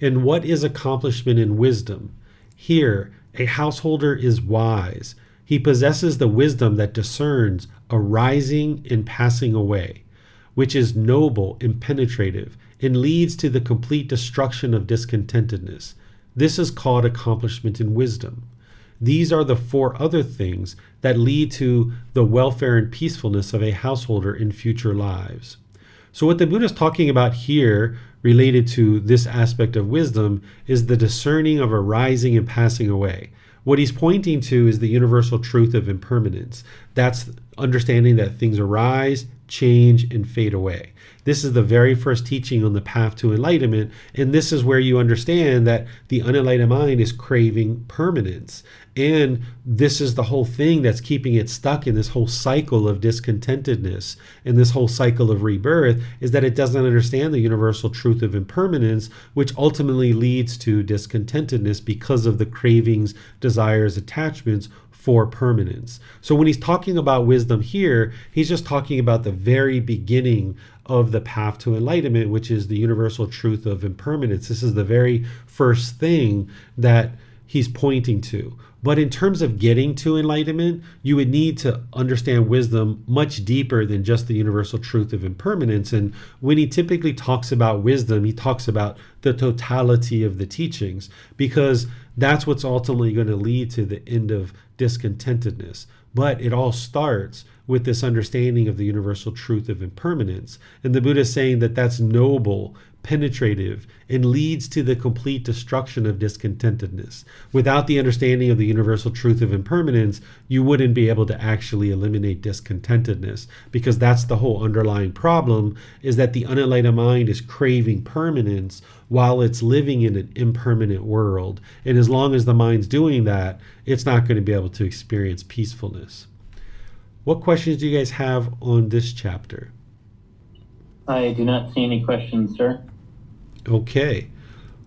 And what is accomplishment in wisdom? Here, a householder is wise. He possesses the wisdom that discerns arising and passing away, which is noble and penetrative, and leads to the complete destruction of discontentedness. This is called accomplishment in wisdom. These are the 4 other things that lead to the welfare and peacefulness of a householder in future lives. So what the Buddha is talking about here related to this aspect of wisdom is the discerning of arising and passing away. What he's pointing to is the universal truth of impermanence. That's understanding that things arise, change, and fade away. This is the very first teaching on the path to enlightenment, and this is where you understand that the unenlightened mind is craving permanence. And this is the whole thing that's keeping it stuck in this whole cycle of discontentedness and this whole cycle of rebirth, is that it doesn't understand the universal truth of impermanence, which ultimately leads to discontentedness because of the cravings, desires, attachments for permanence. So when he's talking about wisdom here, he's just talking about the very beginning of the path to enlightenment, which is the universal truth of impermanence. This is the very first thing that he's pointing to. But in terms of getting to enlightenment, you would need to understand wisdom much deeper than just the universal truth of impermanence. And when he typically talks about wisdom, he talks about the totality of the teachings, because that's what's ultimately going to lead to the end of discontentedness. But it all starts with this understanding of the universal truth of impermanence. And the Buddha is saying that that's noble, penetrative, and leads to the complete destruction of discontentedness. Without the understanding of the universal truth of impermanence, you wouldn't be able to actually eliminate discontentedness, because that's the whole underlying problem, is that the unenlightened mind is craving permanence while it's living in an impermanent world. And as long as the mind's doing that, it's not going to be able to experience peacefulness. What questions do you guys have on this chapter? I do not see any questions, sir. Okay.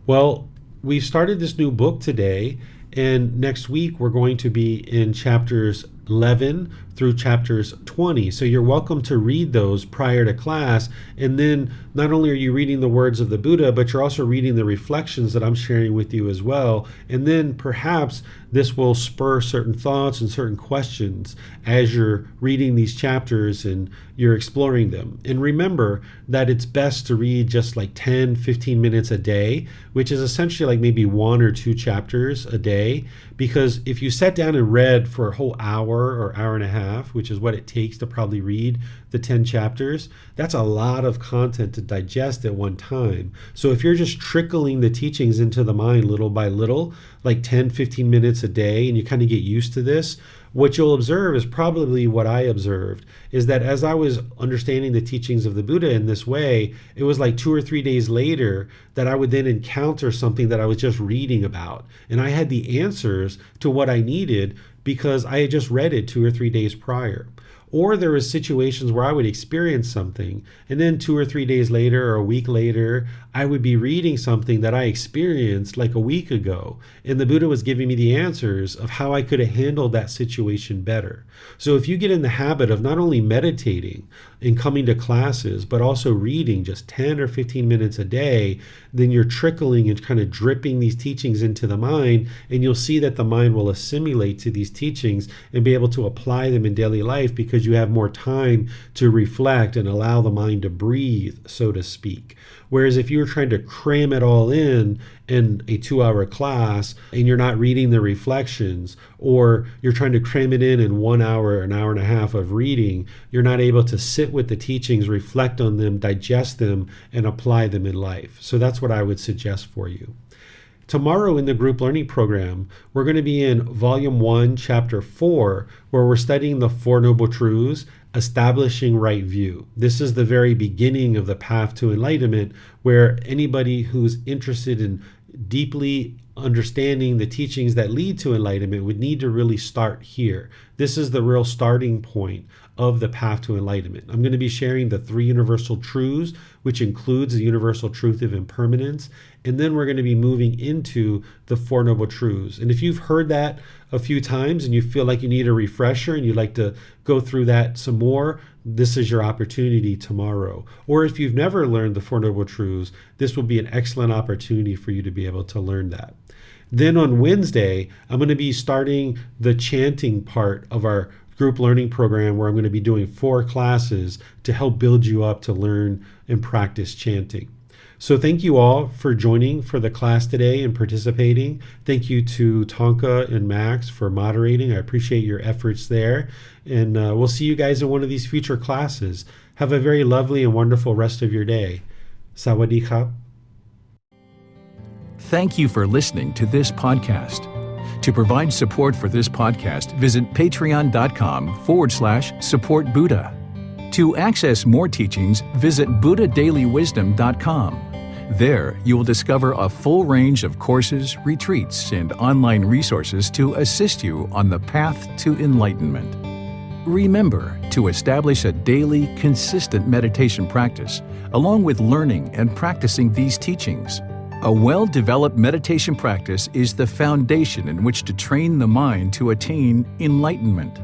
Well, we've started this new book today, And next week, we're going to be in chapters 11 through chapters 20. So you're welcome to read those prior to class. And then not only are you reading the words of the Buddha, but you're also reading the reflections that I'm sharing with you as well. And then perhaps this will spur certain thoughts and certain questions as you're reading these chapters and you're exploring them. And remember that it's best to read just like 10, 15 minutes a day, which is essentially like maybe 1 or 2 chapters a day. Because if you sat down and read for a whole hour or hour and a half, which is what it takes to probably read the 10 chapters, that's a lot of content to digest at one time. So if you're just trickling the teachings into the mind little by little, like 10, 15 minutes a day, and you kind of get used to this, what you'll observe is probably what I observed, is that as I was understanding the teachings of the Buddha in this way, it was like 2 or 3 days later that I would then encounter something that I was just reading about. And I had the answers to what I needed because I had just read it 2 or 3 days prior. Or there was situations where I would experience something, and then 2 or 3 days later or a week later, I would be reading something that I experienced like a week ago. And the Buddha was giving me the answers of how I could have handled that situation better. So if you get in the habit of not only meditating and coming to classes, but also reading just 10 or 15 minutes a day, then you're trickling and kind of dripping these teachings into the mind, and you'll see that the mind will assimilate to these teachings and be able to apply them in daily life because you have more time to reflect and allow the mind to breathe, so to speak. Whereas if you're trying to cram it all in a 2-hour class and you're not reading the reflections, or you're trying to cram it in 1 hour, an hour and a half of reading, you're not able to sit with the teachings, reflect on them, digest them, and apply them in life. So that's what I would suggest for you. Tomorrow in the group learning program, we're going to be in Volume 1, Chapter 4, where we're studying the Four Noble Truths, establishing right view. This is the very beginning of the path to enlightenment, where anybody who's interested in deeply understanding the teachings that lead to enlightenment would need to really start here. This is the real starting point of the path to enlightenment. I'm going to be sharing the 3 universal truths, which includes the universal truth of impermanence. And then we're going to be moving into the Four Noble Truths. And if you've heard that a few times and you feel like you need a refresher and you'd like to go through that some more, this is your opportunity tomorrow. Or if you've never learned the Four Noble Truths, this will be an excellent opportunity for you to be able to learn that. Then on Wednesday, I'm going to be starting the chanting part of our group learning program, where I'm going to be doing 4 classes to help build you up to learn and practice chanting. So thank you all for joining for the class today and participating. Thank you to Tonka and Max for moderating. I appreciate your efforts there. And we'll see you guys in one of these future classes. Have a very lovely and wonderful rest of your day. Sawadee khap. Thank you for listening to this podcast. To provide support for this podcast, visit patreon.com/support Buddha. To access more teachings, visit buddhadailywisdom.com. There, you will discover a full range of courses, retreats, and online resources to assist you on the path to enlightenment. Remember to establish a daily, consistent meditation practice, along with learning and practicing these teachings. A well-developed meditation practice is the foundation in which to train the mind to attain enlightenment.